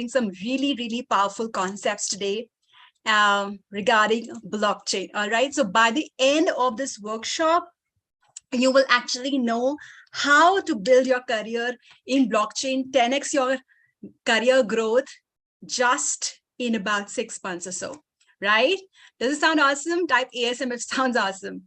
some really powerful concepts today regarding blockchain. All right. So by the end of this workshop, you will actually know how to build your career in blockchain, 10x your career growth just in about 6 months or so, right? Does it sound awesome? Type ASM if it sounds awesome,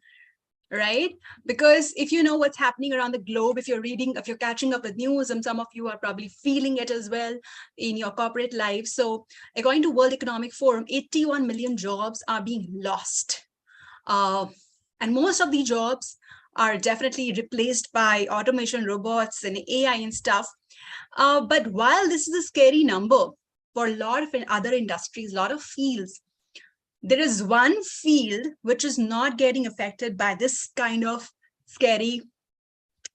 right? Because if you know what's happening around the globe, if you're reading, if you're catching up with news, and some of you are probably feeling it as well in your corporate life. So according to World Economic Forum, 81 million jobs are being lost. And most of the jobs are definitely replaced by automation, robots, and AI and stuff. But while this is a scary number for a lot of other industries, a lot of fields, there is one field which is not getting affected by this kind of scary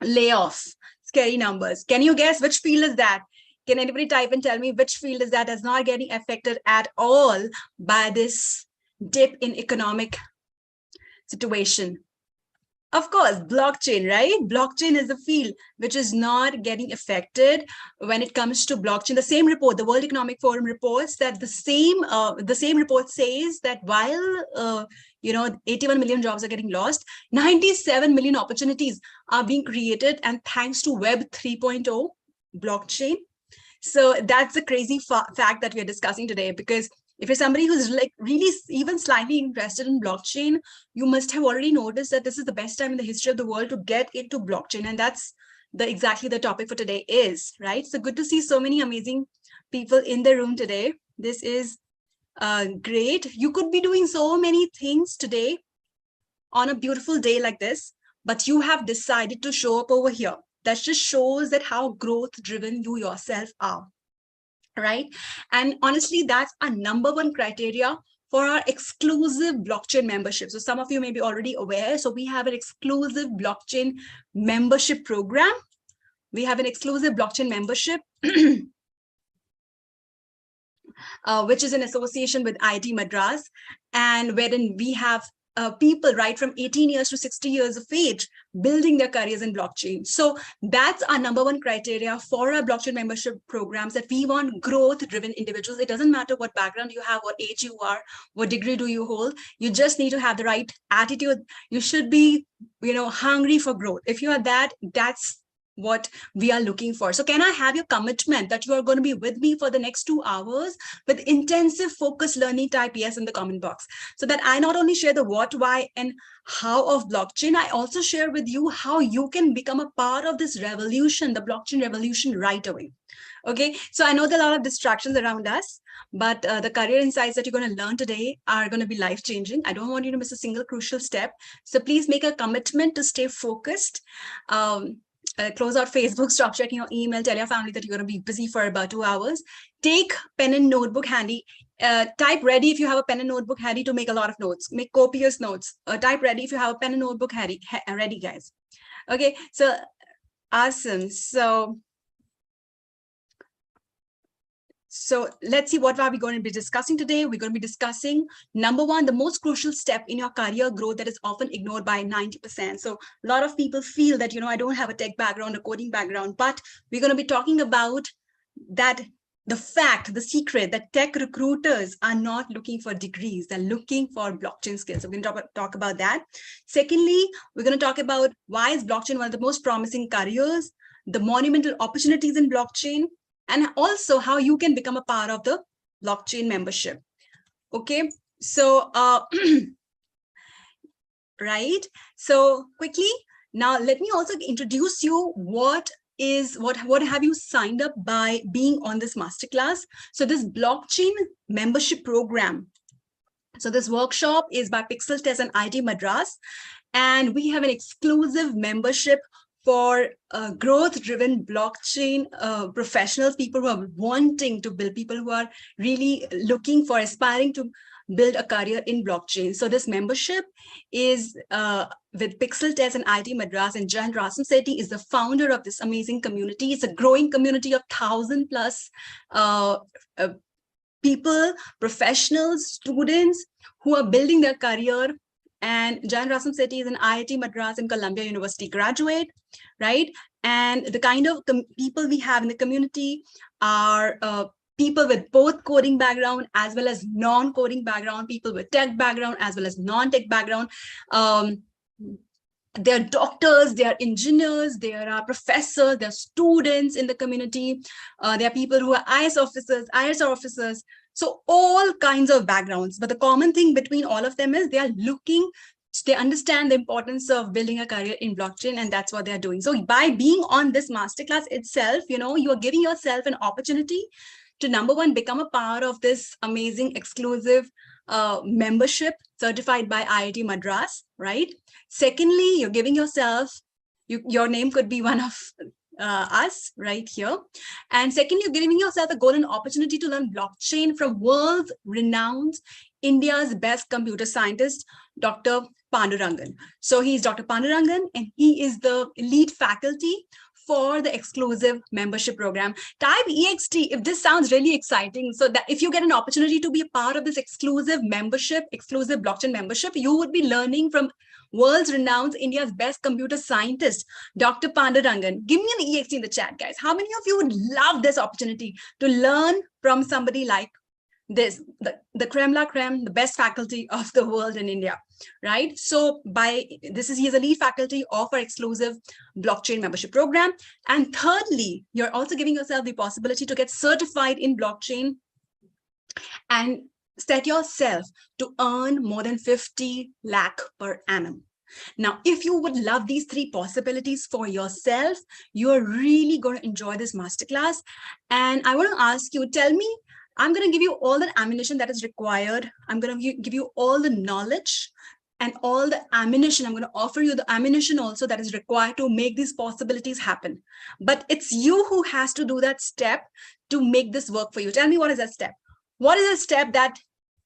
layoff, scary numbers. Can you guess which field is that? Can anybody type and tell me which field is that is not getting affected at all by this dip in economic situation? Of course, blockchain, right? Blockchain is a field which is not getting affected when it comes to blockchain. The same report, the World Economic Forum reports that the same report says that while 81 million jobs are getting lost, 97 million opportunities are being created, and thanks to Web 3.0 blockchain. So that's the crazy fact that we are discussing today, because if you're somebody who's like really even slightly interested in blockchain, you must have already noticed that this is the best time in the history of the world to get into blockchain. And that's exactly the topic for today is, right? So good to see so many amazing people in the room today. This is great. You could be doing so many things today on a beautiful day like this, but you have decided to show up over here. That just shows that how growth driven you yourself are. Right? And honestly, that's our number one criteria for our exclusive blockchain membership. So some of you may be already aware. So we have an exclusive blockchain membership program. We have an exclusive blockchain membership, which is in association with IIT-Madras, and wherein we have people right from 18 years to 60 years of age building their careers in blockchain. So that's our number one criteria for our blockchain membership programs, that we want growth-driven individuals. It doesn't matter what background you have, what age you are, what degree do you hold. You just need to have the right attitude. You should be, hungry for growth. If you are that, that's what we are looking for. So can I have your commitment that you are going to be with me for the next 2 hours with intensive focus learning? Type yes in the comment box, so that I not only share the what, why, and how of blockchain, I also share with you how you can become a part of this revolution, the blockchain revolution, right away. Okay, so I know there are a lot of distractions around us, but the career insights that you're going to learn today are going to be life-changing. I don't want you to miss a single crucial step. So please make a commitment to stay focused. Close out Facebook, stop checking your email, tell your family that you're going to be busy for about 2 hours. Take pen and notebook handy. Type ready if you have a pen and notebook handy to make a lot of notes. Make copious notes. Type ready if you have a pen and notebook handy, ready, guys. Okay, so awesome. So let's see, what are we going to be discussing today? We're going to be discussing, number one, the most crucial step in your career growth that is often ignored by 90%. So a lot of people feel that, I don't have a tech background, a coding background, but we're going to be talking about that, the fact, the secret that tech recruiters are not looking for degrees. They're looking for blockchain skills. So we're going to talk about that. Secondly, we're going to talk about why is blockchain one of the most promising careers, the monumental opportunities in blockchain, and also how you can become a part of the blockchain membership. Okay, so right. So quickly, now let me also introduce you what have you signed up by being on this masterclass. So this blockchain membership program. So this workshop is by Pixeltests and IIT-Madras, and we have an exclusive membership for growth-driven blockchain professionals, people who are wanting to build, people who are really looking for, aspiring to build a career in blockchain. So this membership is with Pixeltests and IIT-Madras, and Jan Rasam Sethi is the founder of this amazing community. It's a growing community of 1,000 plus people, professionals, students who are building their career. And Jan Rasam Sethi is an IIT-Madras and Columbia University graduate, right? And the kind of people we have in the community are people with both coding background as well as non-coding background, people with tech background as well as non-tech background. There are doctors, there are engineers, there are professors, there are students in the community. There are people who are ISR officers. So all kinds of backgrounds. But the common thing between all of them is they understand the importance of building a career in blockchain, and that's what they're doing. So by being on this masterclass itself, you are giving yourself an opportunity to, number one, become a part of this amazing exclusive membership certified by IIT-Madras, right? Secondly, you're giving yourself, your name could be one of us right here. And secondly, you're giving yourself a golden opportunity to learn blockchain from world's renowned India's best computer scientist, Dr. Pandurangan. So he's Dr. Pandurangan, and he is the lead faculty for the exclusive membership program. Type EXT if this sounds really exciting, so that if you get an opportunity to be a part of this exclusive blockchain membership, you would be learning from world's renowned India's best computer scientist, Dr. Pandurangan. Give me an EXT in the chat, guys. How many of you would love this opportunity to learn from somebody like this, the creme la creme, the best faculty of the world in India, right? So he is a lead faculty of our exclusive blockchain membership program. And thirdly, you're also giving yourself the possibility to get certified in blockchain and set yourself to earn more than 50 lakh per annum. Now, if you would love these three possibilities for yourself, you are really going to enjoy this masterclass. And I want to ask you, tell me, I'm going to give you all the ammunition that is required. I'm going to give you all the knowledge and all the ammunition. I'm going to offer you the ammunition also that is required to make these possibilities happen. But it's you who has to do that step to make this work for you. Tell me, what is that step? What is the step that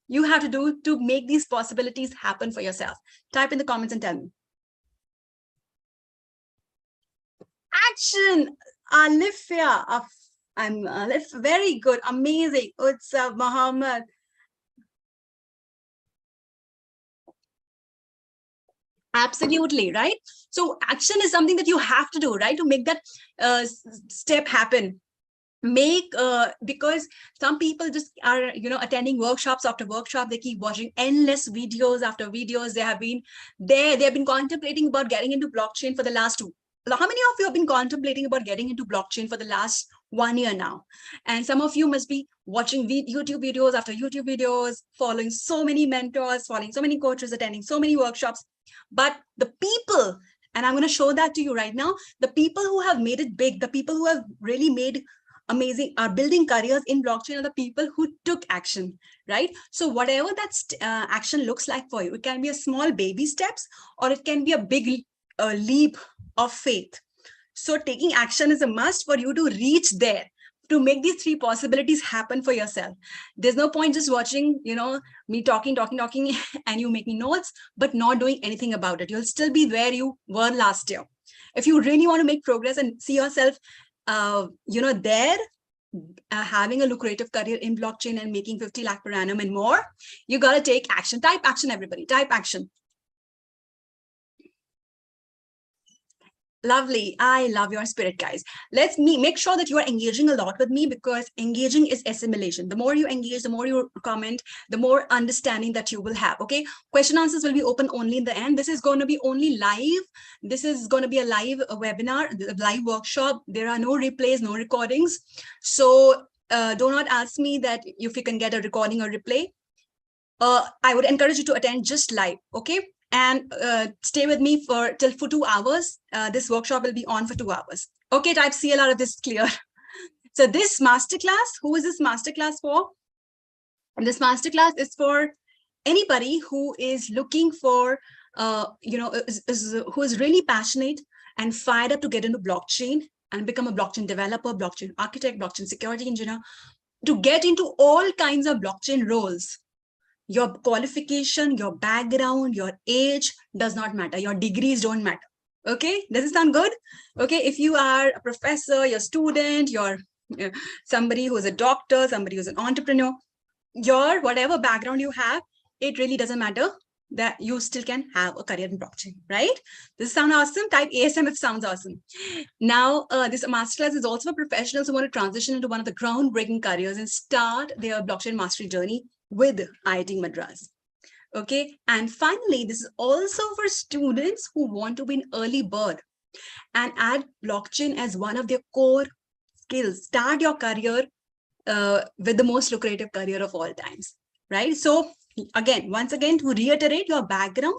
you have to do to make these possibilities happen for yourself? Type in the comments and tell me. Action, Alifia. I'm very good, amazing. It's Muhammad. Absolutely, right? So action is something that you have to do, right? To make that step happen. Because some people just are, attending workshops after workshop. They keep watching endless videos after videos. They've been contemplating about getting into blockchain for the last how many of you have been contemplating about getting into blockchain for the last 1 year now? And some of you must be watching YouTube videos after YouTube videos, following so many mentors, following so many coaches, attending so many workshops. But the people, and I'm going to show that to you right now, the people who have made it big, the people who have really made amazing, are building careers in blockchain, are the people who took action, right? So whatever that action looks like for you, it can be a small baby steps, or it can be a big leap of faith. So taking action is a must for you to reach there, to make these three possibilities happen for yourself. There's no point just watching, me talking, and you making notes, but not doing anything about it. You'll still be where you were last year. If you really want to make progress and see yourself, there, having a lucrative career in blockchain and making 50 lakh per annum and more, you got to take action. Type action, everybody. Type action. Lovely. I love your spirit, guys. Let's make sure that you are engaging a lot with me, because engaging is assimilation. The more you engage, the more you comment, the more understanding that you will have. Okay. Question answers will be open only in the end. This is going to be only live. This is going to be a live webinar, a live workshop. There are no replays, no recordings. So do not ask me that if you can get a recording or replay. I would encourage you to attend just live. Okay. And stay with me for 2 hours. This workshop will be on for 2 hours. Okay, type CLR if this is clear. So this masterclass, who is this masterclass for? And this masterclass is for anybody who is looking for, who is really passionate and fired up to get into blockchain and become a blockchain developer, blockchain architect, blockchain security engineer, to get into all kinds of blockchain roles. Your qualification, your background, your age does not matter. Your degrees don't matter. Okay, does it sound good? Okay, if you are a professor, you're a student, you're somebody who's a doctor, somebody who's an entrepreneur, your whatever background you have, it really doesn't matter. that you still can have a career in blockchain, right? This sounds awesome. Type ASM if sounds awesome. Now, this masterclass is also for professionals who want to transition into one of the groundbreaking careers and start their blockchain mastery journey with IIT Madras. Okay. And finally, this is also for students who want to be an early bird and add blockchain as one of their core skills. Start your career with the most lucrative career of all times, right? So again, once again, to reiterate, your background,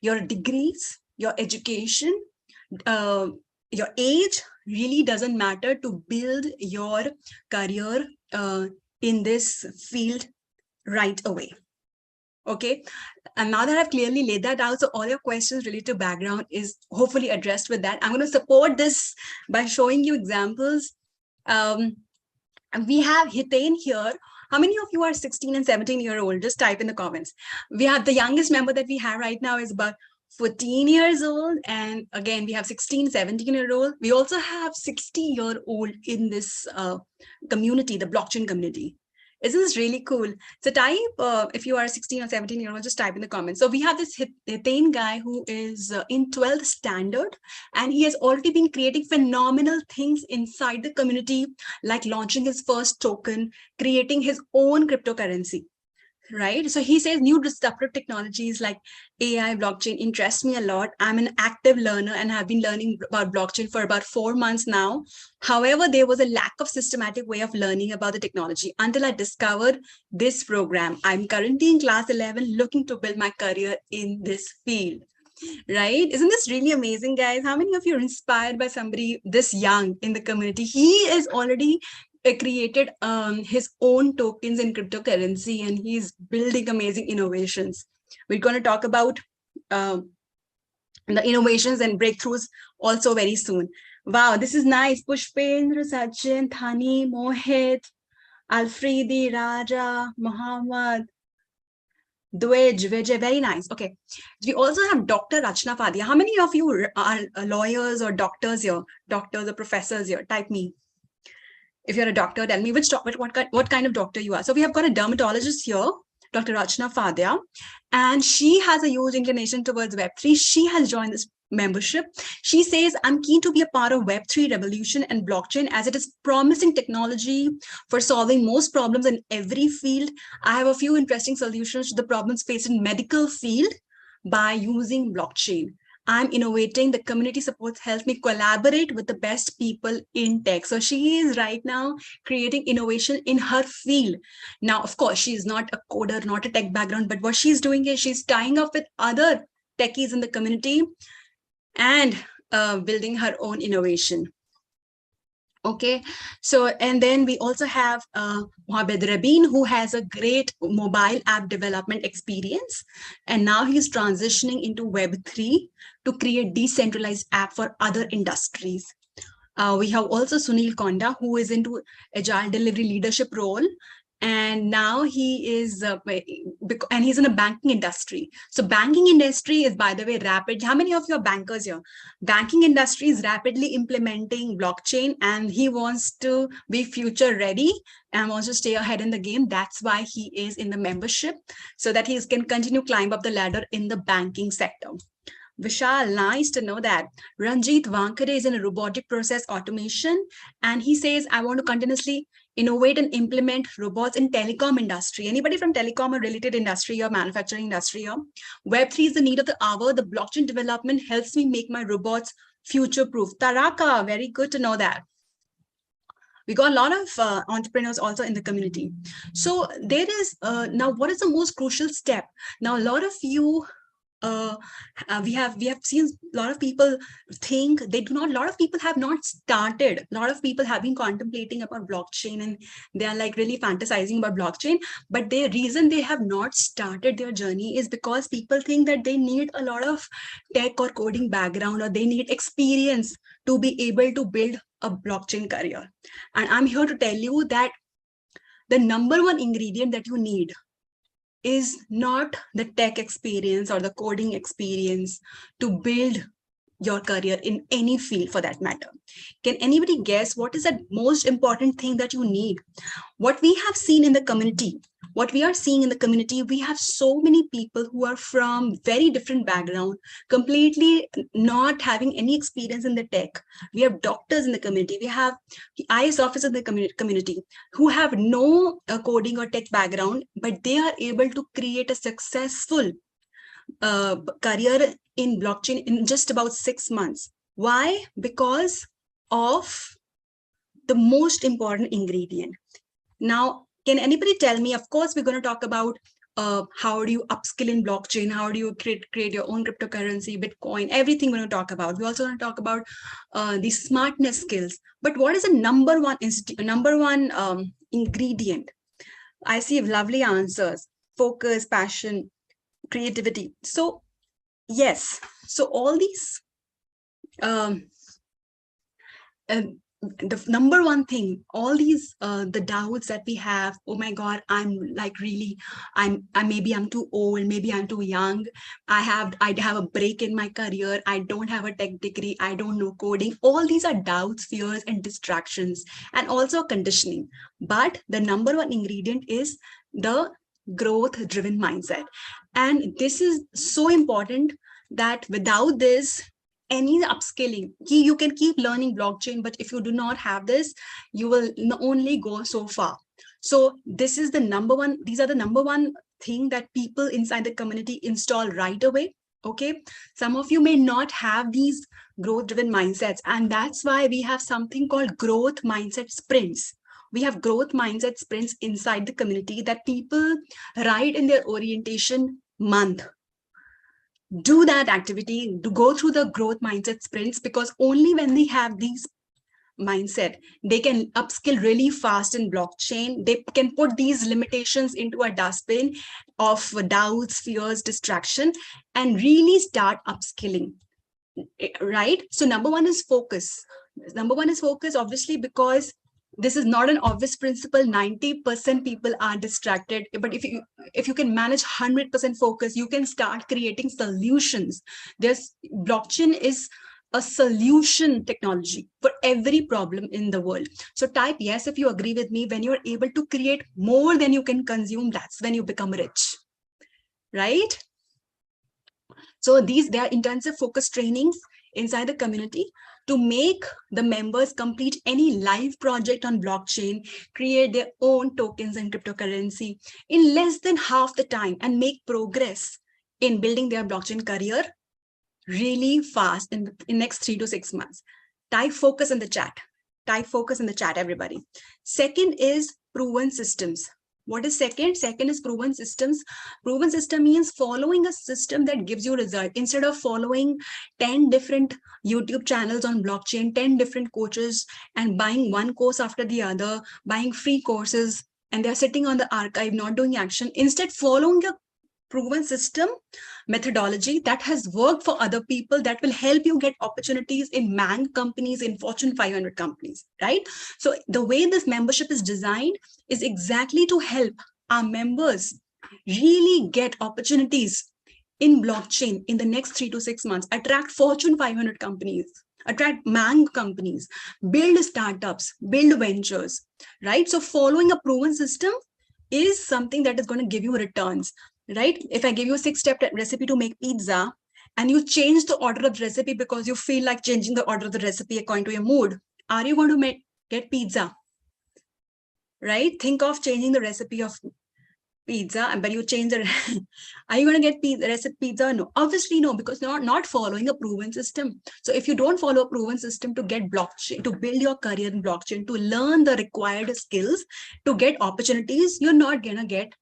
your degrees, your education, uh, your age really doesn't matter to build your career in this field right away. Okay, and now that I've clearly laid that out, so all your questions related to background is hopefully addressed with that. I'm going to support this by showing you examples. We have Hitain here. How many of you are 16 and 17-year-old? Just type in the comments. We have the youngest member that we have right now is about 14 years old. And again, we have 16, 17-year-old. We also have 60-year-old in this community, the blockchain community. Isn't this really cool? So type, if you are 16 or 17-year-old, just type in the comments. So we have this Hitain guy who is in 12th standard, and he has already been creating phenomenal things inside the community, like launching his first token, creating his own cryptocurrency. Right. So he says new disruptive technologies like AI, blockchain interest me a lot. I'm an active learner and have been learning about blockchain for about 4 months now. However, there was a lack of systematic way of learning about the technology until I discovered this program. I'm currently in class 11, looking to build my career in this field. Right? Isn't this really amazing, guys? How many of you are inspired by somebody this young in the community? He is already created his own tokens in cryptocurrency, and he's building amazing innovations. We're going to talk about the innovations and breakthroughs also very soon. Wow, this is nice. Pushpendra, Sachin, Thani, Mohit, Alfredi, Raja, Muhammad, Dwej, Vijay, very nice. Okay. We also have Dr. Rachna Fadia. How many of you are lawyers or doctors here? Doctors or professors here? Type me. If you're a doctor, tell me what kind of doctor you are. So we have got a dermatologist here, Dr. Rachna Fadia, and she has a huge inclination towards Web3. She has joined this membership. She says, I'm keen to be a part of Web3 revolution and blockchain as it is promising technology for solving most problems in every field. I have a few interesting solutions to the problems faced in medical field by using blockchain. I'm innovating. The community support helps me collaborate with the best people in tech. So she is right now creating innovation in her field. Now, of course, she's not a coder, not a tech background, but what she's doing is she's tying up with other techies in the community and building her own innovation. Okay, so and then we also have Mohamed Rabin, who has a great mobile app development experience, and now he's transitioning into Web3 to create decentralized app for other industries. We have also Sunil Konda, who is into agile delivery leadership role, and now he is and he's in a banking industry. So banking industry is, by the way, rapid. How many of you are bankers here? Banking industry is rapidly implementing blockchain, and he wants to be future ready and wants to stay ahead in the game. That's why he is in the membership, so that he can continue climb up the ladder in the banking sector. Vishal, nice to know that. Ranjit Vankare is in a robotic process automation, and he says, I want to continuously innovate and implement robots in telecom industry. Anybody from telecom or related industry or manufacturing industry or Web3 is the need of the hour. The blockchain development helps me make my robots future-proof. Taraka, very good to know that. We got a lot of entrepreneurs also in the community. So there is, now what is the most crucial step? Now, a lot of you we have seen a lot of people think they do not. A lot of people have not started. A lot of people have been contemplating about blockchain, and they are like really fantasizing about blockchain. But the reason they have not started their journey is because people think that they need a lot of tech or coding background, or they need experience to be able to build a blockchain career. And I'm here to tell you that the number one ingredient that you need is not the tech experience or the coding experience to build your career in any field for that matter. Can anybody guess what is the most important thing that you need? What we have seen in the community, what we are seeing in the community, we have so many people who are from very different background, completely not having any experience in the tech. We have doctors in the community, we have IS officers in the community who have no coding or tech background, but they are able to create a successful career in blockchain in just about 6 months. Why? Because of the most important ingredient. Now, can anybody tell me? Of course, we're going to talk about how do you upskill in blockchain? How do you create your own cryptocurrency, Bitcoin, everything we're going to talk about. We also going to talk about the smartness skills. But what is the number one ingredient? I see lovely answers: focus, passion, creativity. So yes, so all these the number one thing, all these the doubts that we have, oh my god, I'm like really, maybe I'm too old, maybe I'm too young, I have a break in my career, I don't have a tech degree, I don't know coding. All these are doubts, fears, and distractions, and also conditioning. But the number one ingredient is the growth driven mindset, and this is so important that without this, any upskilling, you can keep learning blockchain, but if you do not have this, you will only go so far. So this is the number one, these are the number one thing that people inside the community install right away. Okay, some of you may not have these growth driven mindsets, and that's why we have something called growth mindset sprints. We have growth mindset sprints inside the community that people write in their orientation month. Do that activity, to go through the growth mindset sprints, because only when they have these mindset, they can upskill really fast in blockchain. They can put these limitations into a dustbin of doubts, fears, distraction, and really start upskilling, right? So number one is focus. Number one is focus, obviously, because this is not an obvious principle. 90% people are distracted, but if you can manage 100% focus, you can start creating solutions. Blockchain is a solution technology for every problem in the world. So type yes if you agree with me. When you're able to create more than you can consume, that's when you become rich, right? So they are intensive focus trainings inside the community to make the members complete any live project on blockchain, create their own tokens and cryptocurrency in less than half the time, and make progress in building their blockchain career really fast in the next 3 to 6 months. Type focus in the chat. Type focus in the chat, everybody. Second is proven systems. What is second? Second is proven systems. Proven system means following a system that gives you result. Instead of following 10 different YouTube channels on blockchain, 10 different coaches, and buying one course after the other, buying free courses, and they're sitting on the archive, not doing action. Instead, following a proven system methodology that has worked for other people, that will help you get opportunities in Mang companies, in Fortune 500 companies, right? So the way this membership is designed is exactly to help our members really get opportunities in blockchain in the next 3 to 6 months, attract Fortune 500 companies, attract Mang companies, build startups, build ventures, right? So following a proven system is something that is going to give you returns, right? If I give you a 6-step recipe to make pizza, and you change the order of the recipe because you feel like changing the order of the recipe according to your mood, are you going to get pizza? Right? Think of changing the recipe of pizza, but you change the are you going to get recipe pizza? No, obviously no, because not following a proven system. So if you don't follow a proven system to get blockchain, to build your career in blockchain, to learn the required skills, to get opportunities, you're not going to get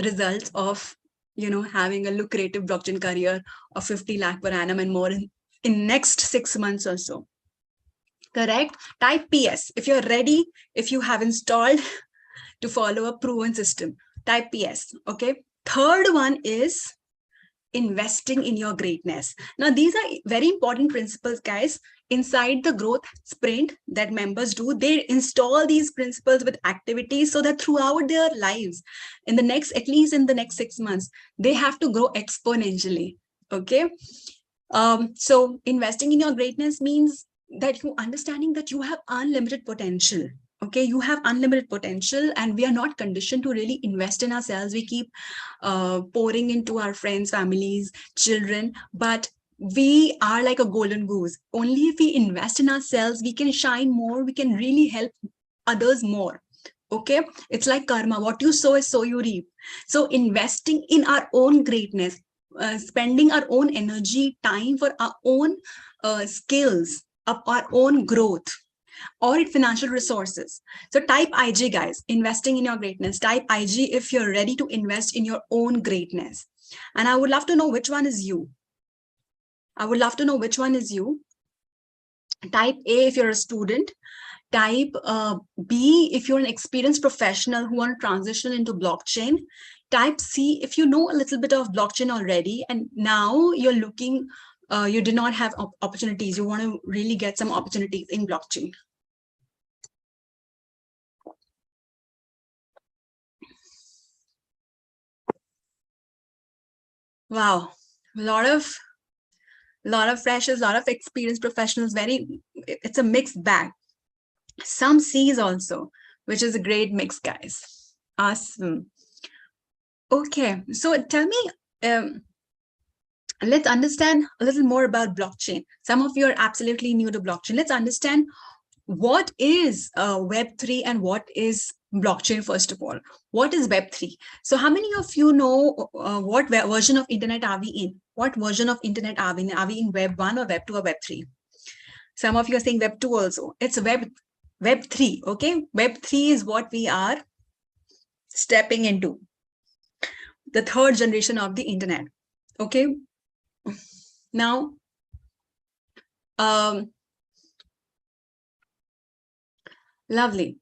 results of having a lucrative blockchain career of 50 lakh per annum and more in next 6 months or so. Correct? Type PS if you're ready, if you have installed to follow a proven system. Type PS. Okay. Third one is investing in your greatness. Now, these are very important principles, guys. Inside the growth sprint that members do, they install these principles with activities so that throughout their lives, at least in the next 6 months, they have to grow exponentially. Okay. So investing in your greatness means that you understanding that you have unlimited potential. Okay, you have unlimited potential, and we are not conditioned to really invest in ourselves. We keep pouring into our friends, families, children, but we are like a golden goose. Only if we invest in ourselves, we can shine more, we can really help others more. Okay, it's like karma. What you sow is so you reap. So investing in our own greatness, spending our own energy, time for our own skills, of our own growth, or financial resources. So type IG, guys, investing in your greatness. Type IG if you're ready to invest in your own greatness. And I would love to know which one is you. I would love to know which one is you. Type A if you're a student. Type B if you're an experienced professional who want to transition into blockchain. Type C if you know a little bit of blockchain already and now you're looking, you did not have opportunities. You want to really get some opportunities in blockchain. Wow, a lot of freshers, a lot of experienced professionals. It's a mixed bag. Some C's also, which is a great mix, guys. Awesome. Okay, so tell me, let's understand a little more about blockchain. Some of you are absolutely new to blockchain. Let's understand what is Web3 and what is blockchain. First of all, what is Web3? So how many of you know what version of internet are we in? What version of internet are we in? Are we in Web 1 or Web 2 or Web 3? Some of you are saying Web 2 also. It's Web 3, okay? Web 3 is what we are stepping into. The third generation of the internet, okay? Now, lovely.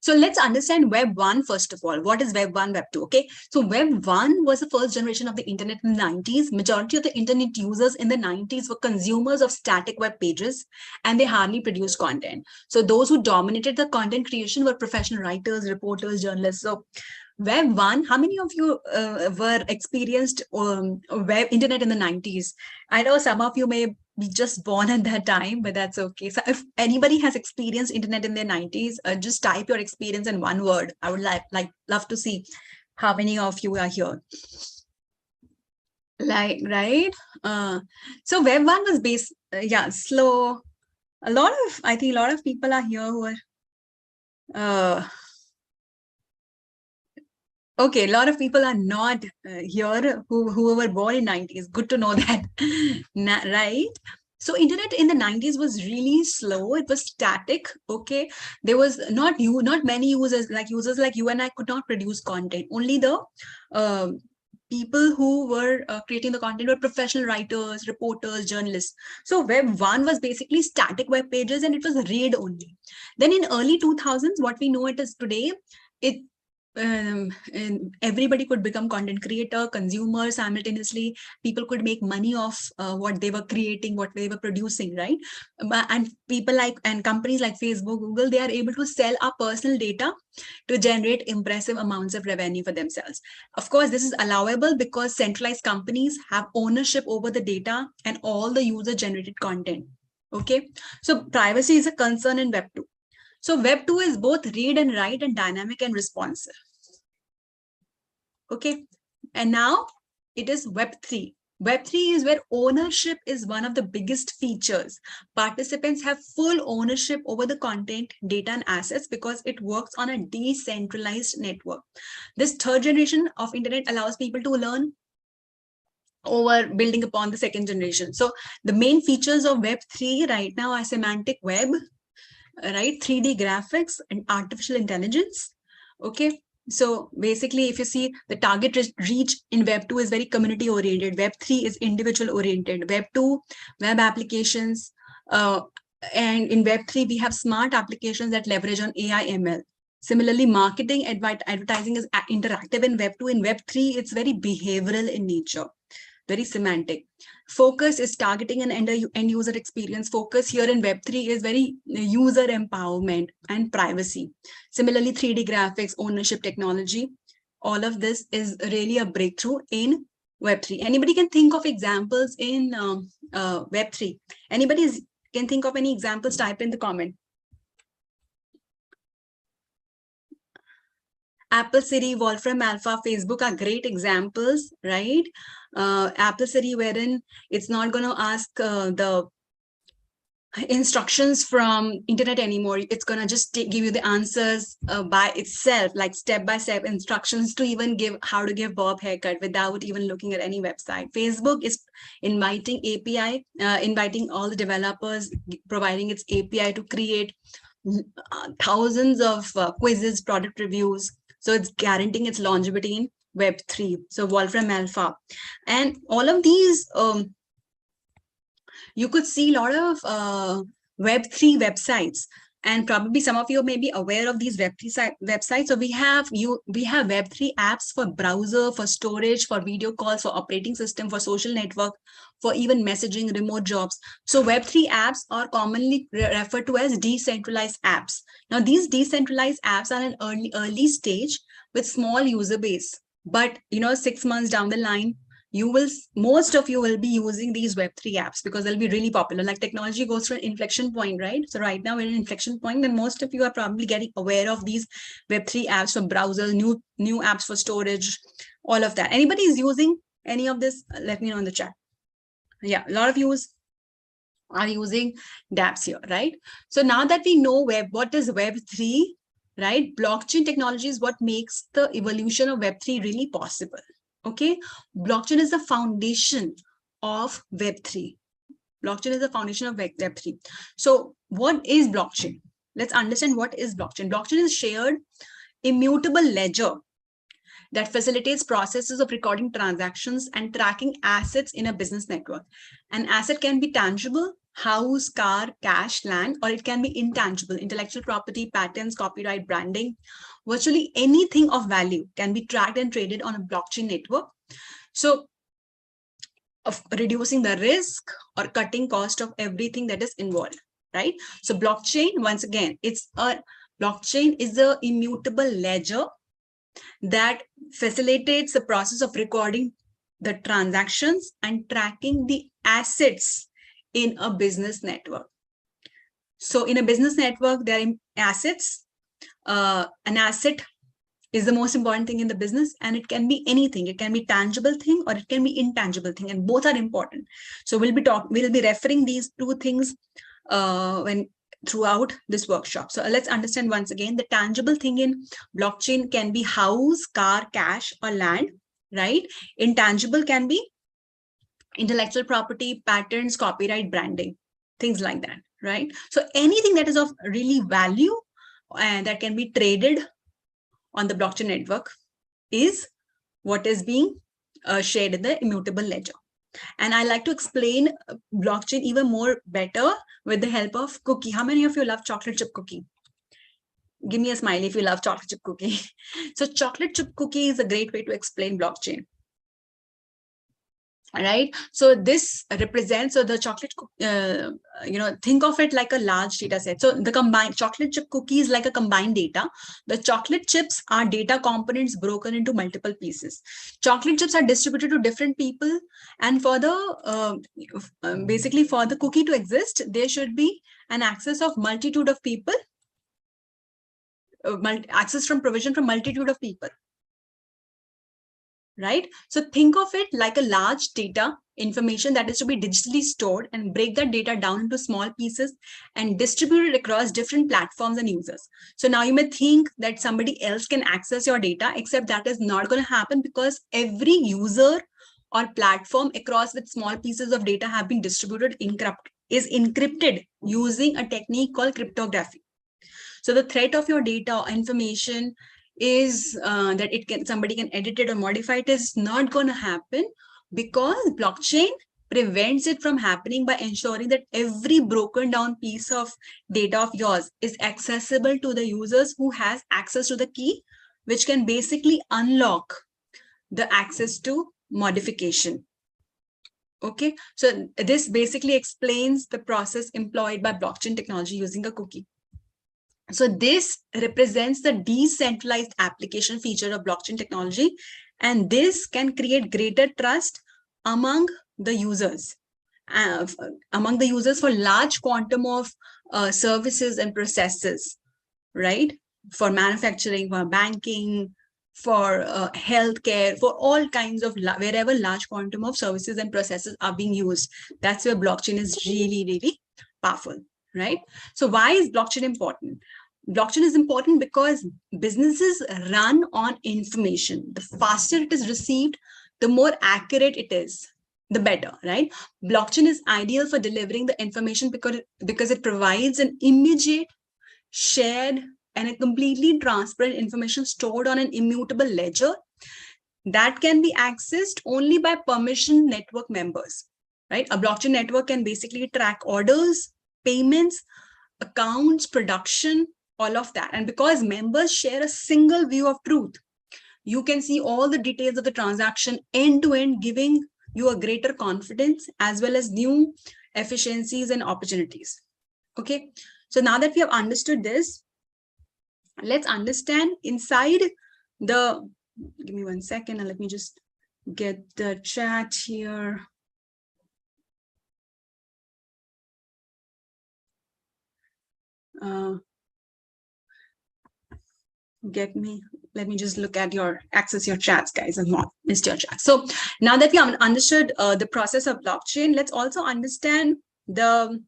So let's understand Web 1 first of all. What is Web 1, Web 2? Okay, so Web 1 was the first generation of the internet in the 90s. Majority of the internet users in the 90s were consumers of static web pages and they hardly produced content. So those who dominated the content creation were professional writers, reporters, journalists. So Web 1, how many of you were experienced web internet in the 90s? I know some of you may be just born at that time, but that's okay. So if anybody has experienced internet in their 90s, just type your experience in one word. I would love to see how many of you are here. Right? So Web 1 was slow. I think a lot of people are here who are okay, a lot of people are not here who were born in 90s. Good to know that, right? So internet in the 90s was really slow. It was static. Okay, there was not many users like you and I could not produce content. Only the people who were creating the content were professional writers, reporters, journalists. So Web 1 was basically static web pages and it was read only. Then in early 2000s, what we know it is today, and everybody could become content creator, consumer simultaneously. People could make money off what they were creating, what they were producing, right? And people and companies like Facebook, Google, they are able to sell our personal data to generate impressive amounts of revenue for themselves. Of course, this is allowable because centralized companies have ownership over the data and all the user generated content. Okay, so privacy is a concern in Web 2. So Web 2 is both read and write and dynamic and responsive. Okay, and now it is Web 3. Web 3 is where ownership is one of the biggest features. Participants have full ownership over the content, data, and assets because it works on a decentralized network. This third generation of internet allows people to learn over building upon the second generation. So the main features of Web 3 right now are semantic web, right? 3D graphics and artificial intelligence. Okay, so basically if you see the target reach in Web 2 is very community oriented. Web 3 is individual oriented. Web 2 web applications, and in Web 3 we have smart applications that leverage on AI ML. Similarly, marketing advertising is interactive in Web 2. In Web 3 it's very behavioral in nature, very semantic. Focus is targeting an end user experience. Focus here in Web 3 is very user empowerment and privacy. Similarly, 3D graphics, ownership technology, all of this is really a breakthrough in Web3. Anybody can think of examples in Web3? Anybody can think of any examples? Type in the comment. Apple City, Wolfram Alpha, Facebook are great examples, right? Apple City, wherein it's not going to ask the instructions from internet anymore. It's going to just give you the answers by itself, like step-by-step instructions to even give how to give bob haircut without even looking at any website. Facebook is inviting API, inviting all the developers, providing its API to create thousands of quizzes, product reviews. So it's guaranteeing its longevity in Web3. So Wolfram Alpha. And all of these, you could see a lot of Web3 websites. And probably some of you may be aware of these Web3 websites. So we have Web3 apps for browser, for storage, for video calls, for operating system, for social network, for even messaging, remote jobs. So Web3 apps are commonly referred to as decentralized apps. Now, these decentralized apps are in early stage with small user base. But 6 months down the line, most of you will be using these Web3 apps because they'll be really popular. Like technology goes through an inflection point, right? So right now we're in an inflection point, and most of you are probably getting aware of these Web3 apps for browsers, new apps for storage, all of that. Anybody is using any of this? Let me know in the chat. Yeah, a lot of you are using dApps here, right? So now that we know what is Web3, right? Blockchain technology is what makes the evolution of Web3 really possible. Okay, blockchain is the foundation of Web3. Blockchain is the foundation of Web3. So what is blockchain? Let's understand what is blockchain. Blockchain is shared immutable ledger that facilitates processes of recording transactions and tracking assets in a business network. An asset can be tangible, house, car, cash, land, or it can be intangible, intellectual property, patents, copyright, branding. Virtually anything of value can be tracked and traded on a blockchain network. So, of reducing the risk or cutting cost of everything that is involved, right? So blockchain, once again, blockchain is a immutable ledger that facilitates the process of recording the transactions and tracking the assets in a business network. So in a business network, there are assets. An asset is the most important thing in the business, and it can be anything. It can be tangible thing or it can be intangible thing, and both are important. So we'll be referring these two things throughout this workshop. So let's understand once again, the tangible thing in blockchain can be house, car, cash, or land, right? Intangible can be intellectual property, patents, copyright, branding, things like that, right? So anything that is of really value and that can be traded on the blockchain network is what is being shared in the immutable ledger. And I like to explain blockchain even more better with the help of cookie. How many of you love chocolate chip cookie? Give me a smile if you love chocolate chip cookie. So chocolate chip cookie is a great way to explain blockchain. All right. So this represents, so the chocolate, think of it like a large data set. So the combined chocolate chip cookie is like a combined data. The chocolate chips are data components broken into multiple pieces. Chocolate chips are distributed to different people. And for the, basically for the cookie to exist, there should be an access of multitude of people, access from provision from multitude of people. Right? So think of it like a large data information that is to be digitally stored, and break that data down into small pieces and distribute it across different platforms and users. So now you may think that somebody else can access your data, except that is not going to happen, because every user or platform across with small pieces of data have been distributed, is encrypted using a technique called cryptography. So the threat of your data or information is that somebody can edit it or modify it is not going to happen, because blockchain prevents it from happening by ensuring that every broken down piece of data of yours is accessible to the users who has access to the key, which can basically unlock the access to modification. Okay, so this basically explains the process employed by blockchain technology using a cookie. So this represents the decentralized application feature of blockchain technology, And this can create greater trust among the users, for large quantum of services and processes, right? For manufacturing, for banking, for healthcare, for all kinds of wherever large quantum of services and processes are being used. That's where blockchain is really, really powerful, right? So why is blockchain important? Blockchain is important because businesses run on information. The faster it is received, the more accurate it is, the better, right? Blockchain is ideal for delivering the information because it provides an immediate, shared, and a completely transparent information stored on an immutable ledger that can be accessed only by permission network members, right? A blockchain network can basically track orders, payments, accounts, production, all of that. And because members share a single view of truth, you can see all the details of the transaction end to end, giving you a greater confidence as well as new efficiencies and opportunities. Okay, so now that we have understood this, let's understand inside the, give me 1 second and let me just get the chat here. Let me just look at access your chats, guys. I've not missed your chat. So now that we have understood the process of blockchain, let's also understand the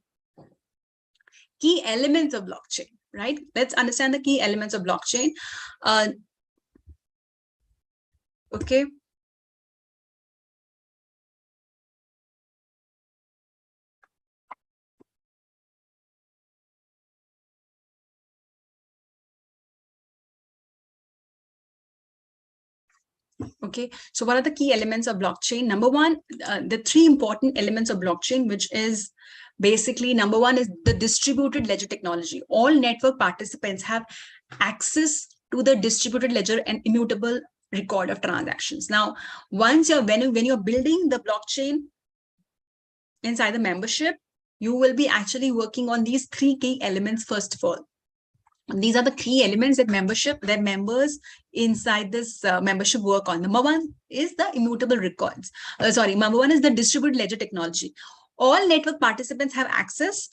key elements of blockchain, right? Let's understand the key elements of blockchain. Okay. Okay, so what are the key elements of blockchain? Number one, the three important elements of blockchain, which is basically, number one is the distributed ledger technology. All network participants have access to the distributed ledger and immutable record of transactions. Now, once when you're building the blockchain inside the membership, you will be actually working on these three key elements first of all. These are the key elements that members inside this membership work on. Number one is the immutable records. Number one is the distributed ledger technology. All network participants have access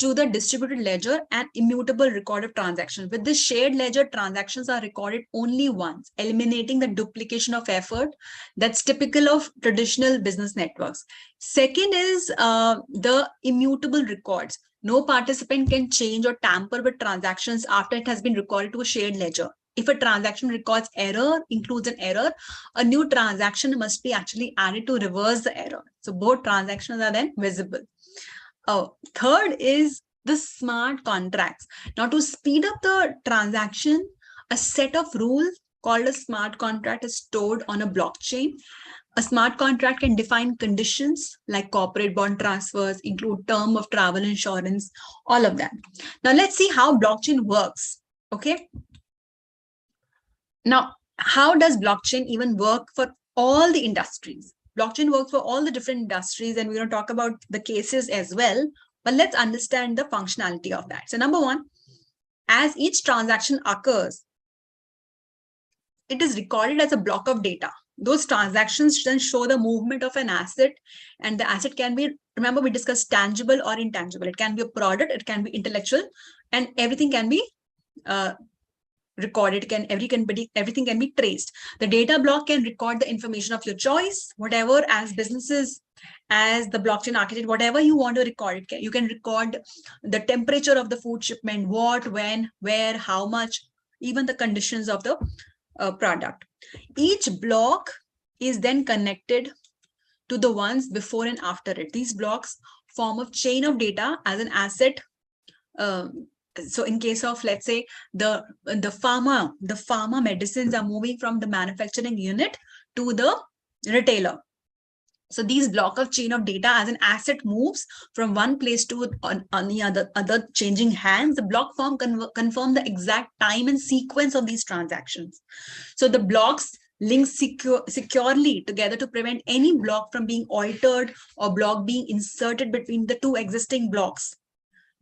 to the distributed ledger and immutable record of transactions. With this shared ledger, transactions are recorded only once, eliminating the duplication of effort that's typical of traditional business networks. Second is the immutable records. No participant can change or tamper with transactions after it has been recorded to a shared ledger. If a transaction records error, includes an error, a new transaction must be actually added to reverse the error. So both transactions are then visible. Third is the smart contracts. Now, to speed up the transaction, a set of rules called a smart contract is stored on a blockchain. A smart contract can define conditions like corporate bond transfers, include term of travel insurance, all of that. Now, let's see how blockchain works. Okay. Now, how does blockchain even work for all the industries? Blockchain works for all the different industries, and we're going to talk about the cases as well. But let's understand the functionality of that. So number one, as each transaction occurs, it is recorded as a block of data. Those transactions then show the movement of an asset, and the asset can be, remember we discussed tangible or intangible. It can be a product, it can be intellectual, and everything can be recorded. Everything can be traced. The data block can record the information of your choice, whatever, as businesses, as the blockchain architect, whatever you want to record. You can record the temperature of the food shipment, what, when, where, how much, even the conditions of the product. Each block is then connected to the ones before and after it. These blocks form a chain of data as an asset. So in case of, let's say, the pharma medicines are moving from the manufacturing unit to the retailer. So these block of chain of data as an asset moves from one place to on the other changing hands. The block form confirm the exact time and sequence of these transactions. So the blocks link securely together to prevent any block from being altered or block being inserted between the two existing blocks.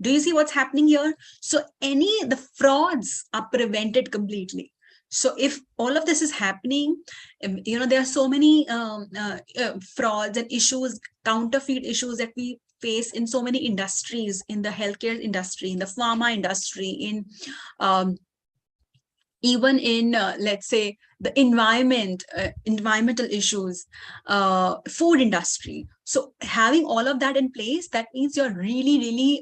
Do you see what's happening here? So the frauds are prevented completely. So if all of this is happening, there are so many frauds and issues, counterfeit issues that we face in so many industries, in the healthcare industry, in the pharma industry, in um, even in let's say the environmental issues, food industry. So having all of that in place, that means you're really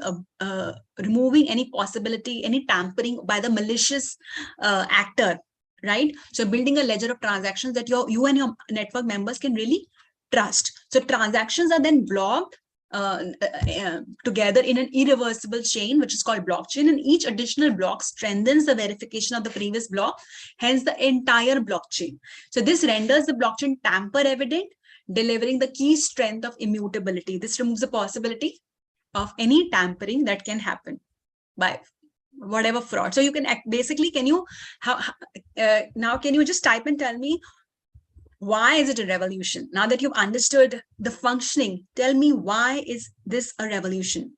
removing any possibility, any tampering by the malicious actor, right? So building a ledger of transactions that you and your network members can really trust. So transactions are then blocked together in an irreversible chain, which is called blockchain, and each additional block strengthens the verification of the previous block, hence the entire blockchain. So this renders the blockchain tamper evident, delivering the key strength of immutability. This removes the possibility of any tampering that can happen by whatever fraud. So you can basically, can you now can you just type and tell me, why is it a revolution? Now that you've understood the functioning, tell me, why is this a revolution?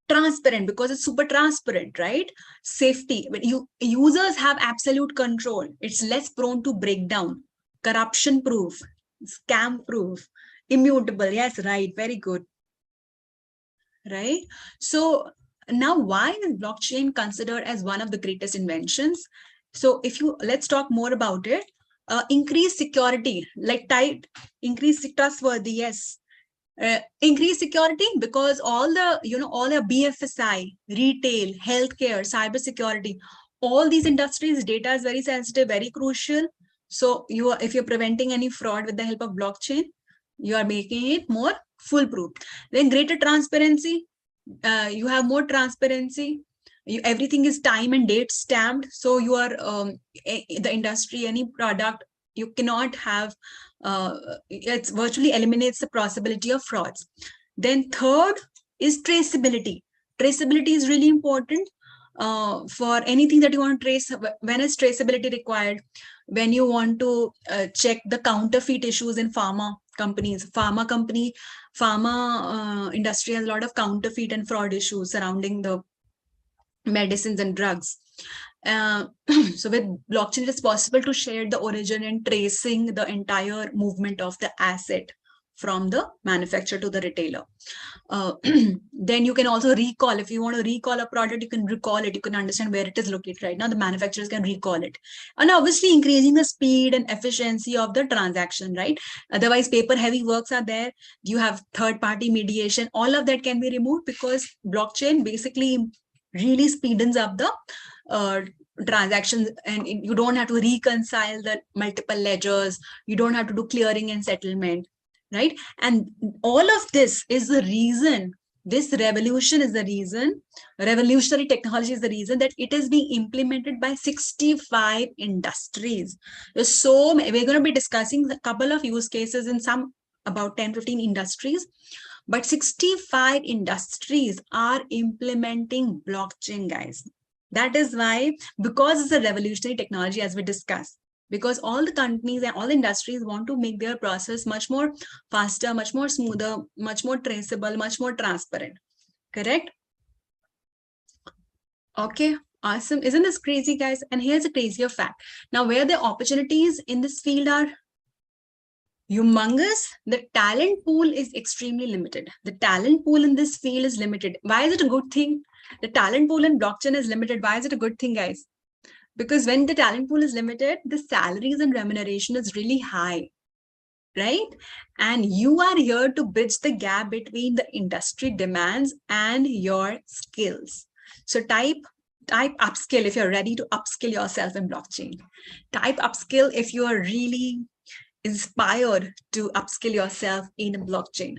Transparent, because it's super transparent, right? Safety, when users have absolute control, it's less prone to breakdown. Corruption proof, scam proof, immutable. Yes, right, very good. Right? So now, why is blockchain considered as one of the greatest inventions? So let's talk more about it. Increase security, like tight, increase trustworthy, yes. Increase security because all the BFSI, retail, healthcare, cybersecurity, all these industries, data is very sensitive, very crucial. So if you're preventing any fraud with the help of blockchain, you are making it more foolproof. Then greater transparency, you have more transparency. Everything is time and date stamped. So you are the industry, any product, you cannot have, it virtually eliminates the possibility of frauds. Then third is traceability. Traceability is really important for anything that you want to trace. When is traceability required? When you want to check the counterfeit issues in pharma companies. Pharma industry has a lot of counterfeit and fraud issues surrounding the medicines and drugs. So with blockchain, it is possible to share the origin and tracing the entire movement of the asset from the manufacturer to the retailer. Then you can also recall, if you want to recall a product, you can recall it, you can understand where it is located right now, the manufacturers can recall it. And obviously increasing the speed and efficiency of the transaction, right? Otherwise paper heavy works are there, you have third party mediation, all of that can be removed because blockchain basically really speeds up the transactions, and you don't have to reconcile the multiple ledgers, you don't have to do clearing and settlement, right? And all of this is the reason, this revolution is the reason, revolutionary technology is the reason that it is being implemented by 65 industries. So we're going to be discussing a couple of use cases in some about 10-15 industries, but 65 industries are implementing blockchain, guys. That is why, because it's a revolutionary technology, as we discussed, because all the companies and all the industries want to make their process much more faster, much more smoother, much more traceable, much more transparent. Correct? Okay, awesome. Isn't this crazy, guys? And here's a crazier fact. Now, where the opportunities in this field are humongous, the talent pool is extremely limited. The talent pool in this field is limited. Why is it a good thing? The talent pool in blockchain is limited. Why is it a good thing, guys? Because when the talent pool is limited, the salaries and remuneration is really high, right? And you are here to bridge the gap between the industry demands and your skills. So type upskill if you're ready to upskill yourself in blockchain. Type upskill if you are really inspired to upskill yourself in blockchain.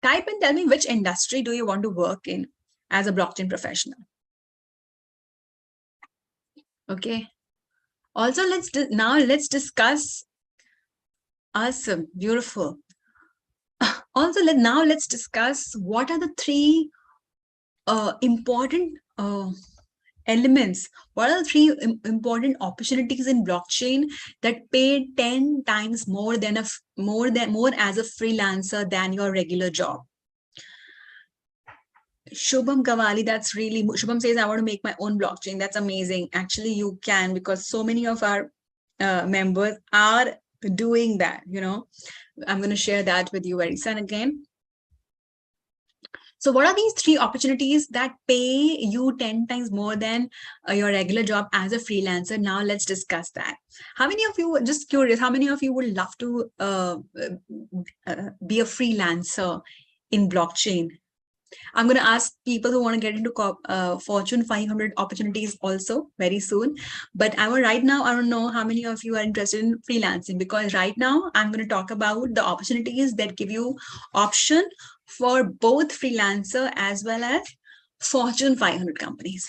Type and tell me which industry do you want to work in as a blockchain professional. Okay. Also, let's discuss. Awesome, beautiful. Also, let's discuss what are the three important elements. What are the three important opportunities in blockchain that pay 10 times more as a freelancer than your regular job? Shubham Gawali, that's really, Shubham says, I want to make my own blockchain. That's amazing. Actually, you can, because so many of our members are doing that, you know. I'm going to share that with you very soon again. So what are these three opportunities that pay you 10 times more than your regular job as a freelancer? Now let's discuss that. How many of you, just curious, how many of you would love to be a freelancer in blockchain? I'm going to ask people who want to get into Fortune 500 opportunities also very soon. But right now, I don't know how many of you are interested in freelancing, because right now I'm going to talk about the opportunities that give you option for both freelancer as well as Fortune 500 companies.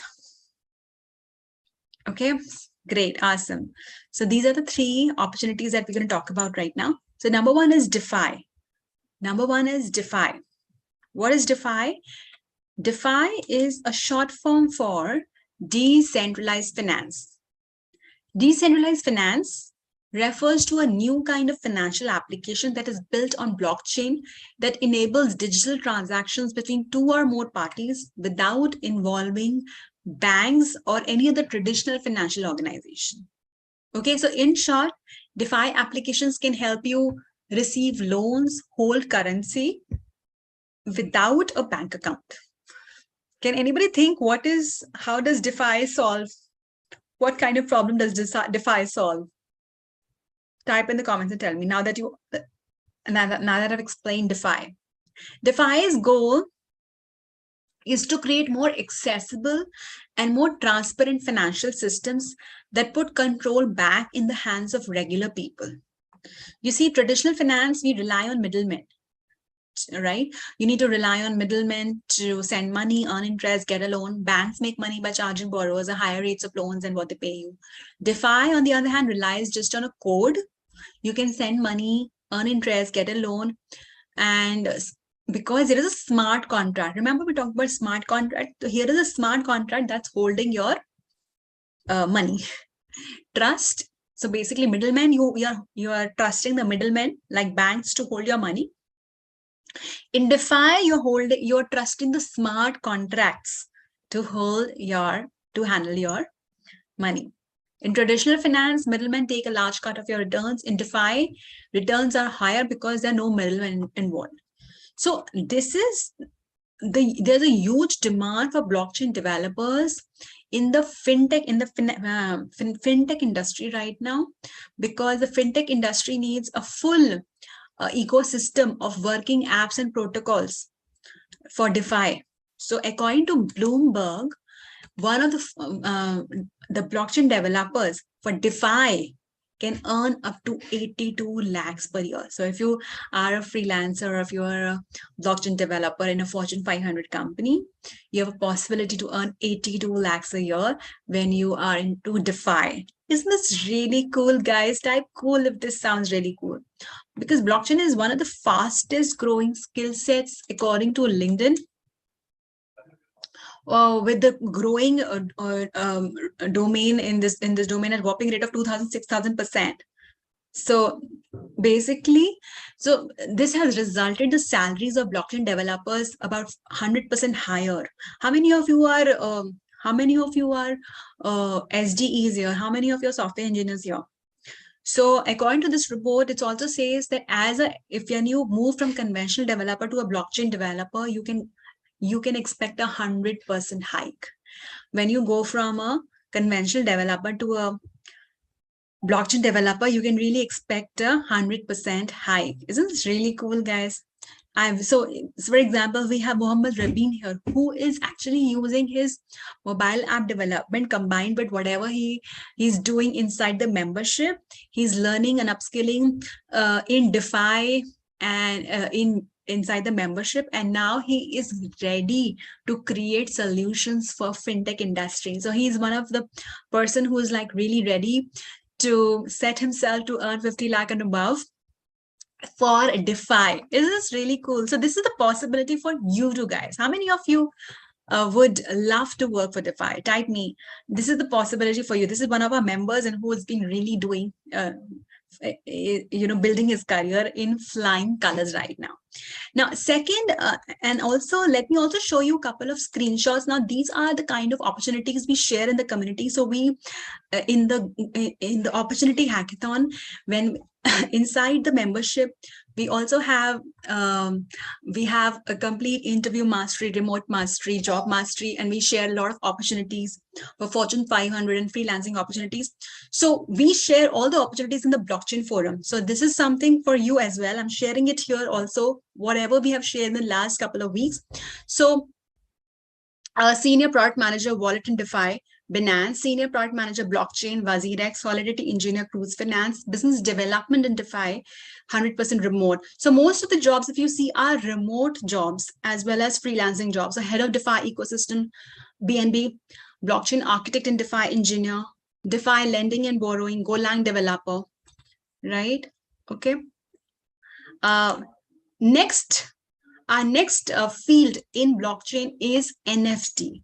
Okay, great, awesome. So these are the three opportunities that we're going to talk about right now. So number one is DeFi. Number one is DeFi. What is DeFi? DeFi is a short form for decentralized finance. Decentralized finance refers to a new kind of financial application that is built on blockchain that enables digital transactions between two or more parties without involving banks or any other traditional financial organization. Okay, so in short, DeFi applications can help you receive loans, hold currency without a bank account. Can anybody think how does DeFi solve? What kind of problem does DeFi solve? Type in the comments and tell me now that I've explained DeFi. DeFi's goal is to create more accessible and more transparent financial systems that put control back in the hands of regular people. You see, traditional finance, we rely on middlemen. Right? You need to rely on middlemen to send money, earn interest, get a loan. Banks make money by charging borrowers a higher rates of loans than what they pay you. DeFi, on the other hand, relies just on a code. You can send money, earn interest, get a loan. And because there is a smart contract. Remember, we talked about smart contract. So here is a smart contract that's holding your money. Trust. So basically, middlemen, you are trusting the middlemen like banks to hold your money. In DeFi, you're trusting the smart contracts to handle your money. In traditional finance, middlemen take a large cut of your returns. In DeFi, returns are higher because there are no middlemen involved. So there's a huge demand for blockchain developers in the fintech fintech industry right now, because the fintech industry needs a full ecosystem of working apps and protocols for DeFi. So according to Bloomberg, one of the blockchain developers for DeFi can earn up to 82 lakhs per year. So if you are a freelancer or if you are a blockchain developer in a Fortune 500 company, you have a possibility to earn 82 lakhs a year when you are into DeFi. Isn't this really cool, guys? Type cool if this sounds really cool. Because blockchain is one of the fastest growing skill sets according to LinkedIn. With the growing domain in this domain at whopping rate of 6,000%. So basically, this has resulted the salaries of blockchain developers about 100% higher. How many of you are SDEs here? How many of you are software engineers here? So according to this report, it also says that when you move from conventional developer to a blockchain developer, you can expect 100% hike. When you go from a conventional developer to a blockchain developer, you can really expect 100% hike. Isn't this really cool, guys? So for example, we have Mohammed Rabin here, who is actually using his mobile app development combined with whatever he's doing inside the membership. He's learning and upskilling in DeFi and inside the membership, and now he is ready to create solutions for fintech industry. So he's one of the person who is like really ready to set himself to earn 50 lakh and above for DeFi. Isn't this really cool? So this is the possibility for you two guys. How many of you would love to work for DeFi? Type me. This is the possibility for you. This is one of our members and who has been really doing, building his career in flying colors right now. Now, second, and also let me also show you a couple of screenshots. Now, these are the kind of opportunities we share in the community. So we, in the opportunity hackathon, when inside the membership, we also have a complete interview mastery, remote mastery, job mastery, and we share a lot of opportunities for Fortune 500 and freelancing opportunities. So we share all the opportunities in the blockchain forum. So this is something for you as well. I'm sharing it here also, whatever we have shared in the last couple of weeks. So senior product manager, wallet and DeFi, Binance, senior product manager, blockchain, WazirX, Solidity engineer, Cruise Finance, business development and DeFi, 100% remote. So most of the jobs, if you see, are remote jobs as well as freelancing jobs. So head of DeFi ecosystem, BNB, blockchain architect and DeFi engineer, DeFi lending and borrowing, Golang developer, right? Okay. Our next field in blockchain is NFT.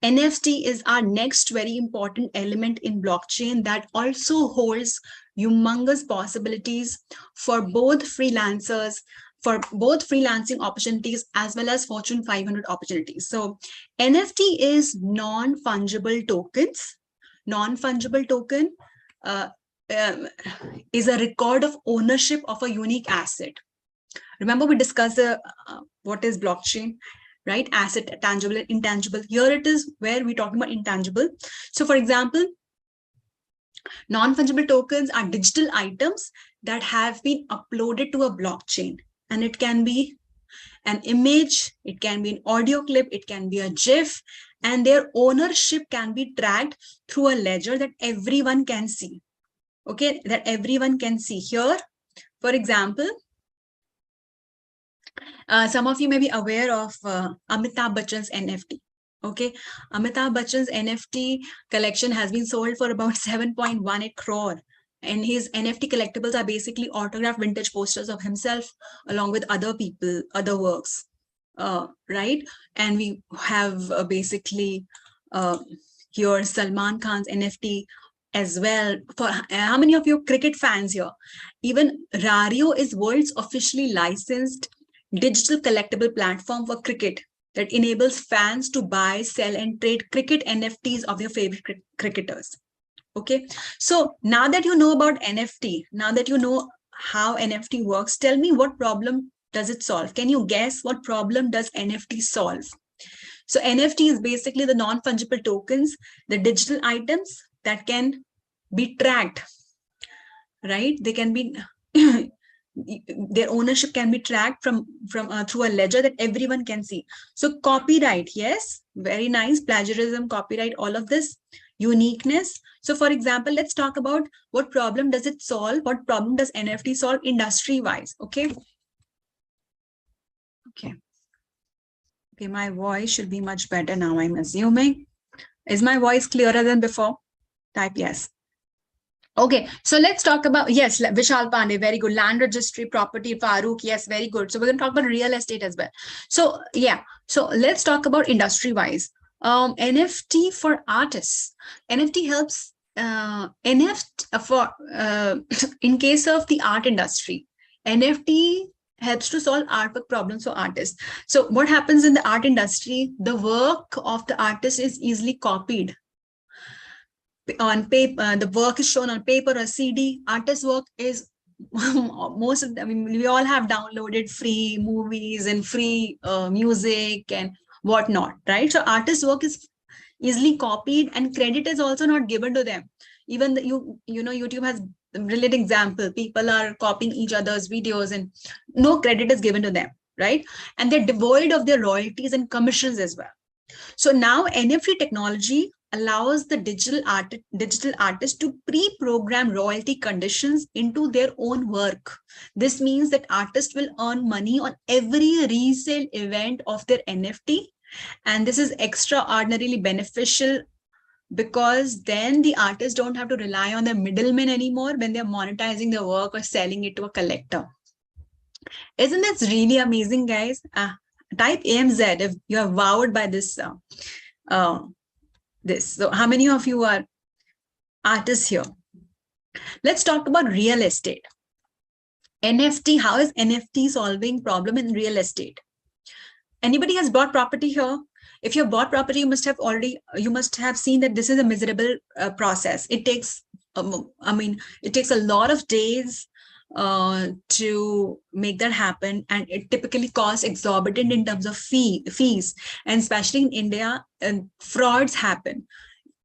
NFT is our next very important element in blockchain that also holds humongous possibilities for both freelancers, for both freelancing opportunities as well as Fortune 500 opportunities. So NFT is non-fungible tokens. Non-fungible token is a record of ownership of a unique asset. Remember, we discussed what is blockchain, right? Asset, tangible, and intangible. Here it is where we're talking about intangible. So for example, non-fungible tokens are digital items that have been uploaded to a blockchain. And it can be an image, it can be an audio clip, it can be a GIF, and their ownership can be tracked through a ledger that everyone can see. Okay, that everyone can see. Here, for example, some of you may be aware of Amitabh Bachchan's NFT. Okay, Amitabh Bachchan's NFT collection has been sold for about 7.18 crore. And his NFT collectibles are basically autographed vintage posters of himself along with other people, other works, right? And we have basically here Salman Khan's NFT as well. For how many of you cricket fans here? Even Rario is world's officially licensed digital collectible platform for cricket that enables fans to buy, sell, and trade cricket NFTs of their favorite cricketers. Okay, so now that you know about NFT, now that you know how NFT works, tell me what problem does it solve? Can you guess what problem does NFT solve? So NFT is basically the non-fungible tokens, the digital items that can be tracked, right? They can be their ownership can be tracked from through a ledger that everyone can see. So copyright, yes, very nice. Plagiarism, copyright, all of this, uniqueness. So for example, let's talk about what problem does it solve? What problem does NFT solve industry-wise? Okay. Okay. Okay, my voice should be much better now, I'm assuming. Is my voice clearer than before? Type yes. Okay, so let's talk about, yes, Vishal Pandey, very good. Land registry, property, Farooq, yes, very good. So we're going to talk about real estate as well. So yeah, so let's talk about industry-wise. NFT for artists. NFT helps, NFT for, in case of the art industry, NFT helps to solve artwork problems for artists. So what happens in the art industry, the work of the artist is easily copied on paper. The work is shown on paper or CD. Artist work is most of them, I mean, we all have downloaded free movies and free music and whatnot, right? So artist work is easily copied and credit is also not given to them. Even the, you know, YouTube has a brilliant example. People are copying each other's videos and no credit is given to them, right? And they're devoid of their royalties and commissions as well. So now NFT technology allows the digital artist to pre-program royalty conditions into their own work. This means that artists will earn money on every resale event of their NFT. And this is extraordinarily beneficial because then the artists don't have to rely on the middlemen anymore when they're monetizing their work or selling it to a collector. Isn't that really amazing, guys? type AMZ if you are wowed by this. So how many of you are artists here? Let's talk about real estate. NFT, how is NFT solving problem in real estate? Anybody has bought property here? If you have bought property, you must have seen that this is a miserable process. It takes, it takes a lot of days to make that happen, and it typically costs exorbitant in terms of fees, and especially in India, frauds happen.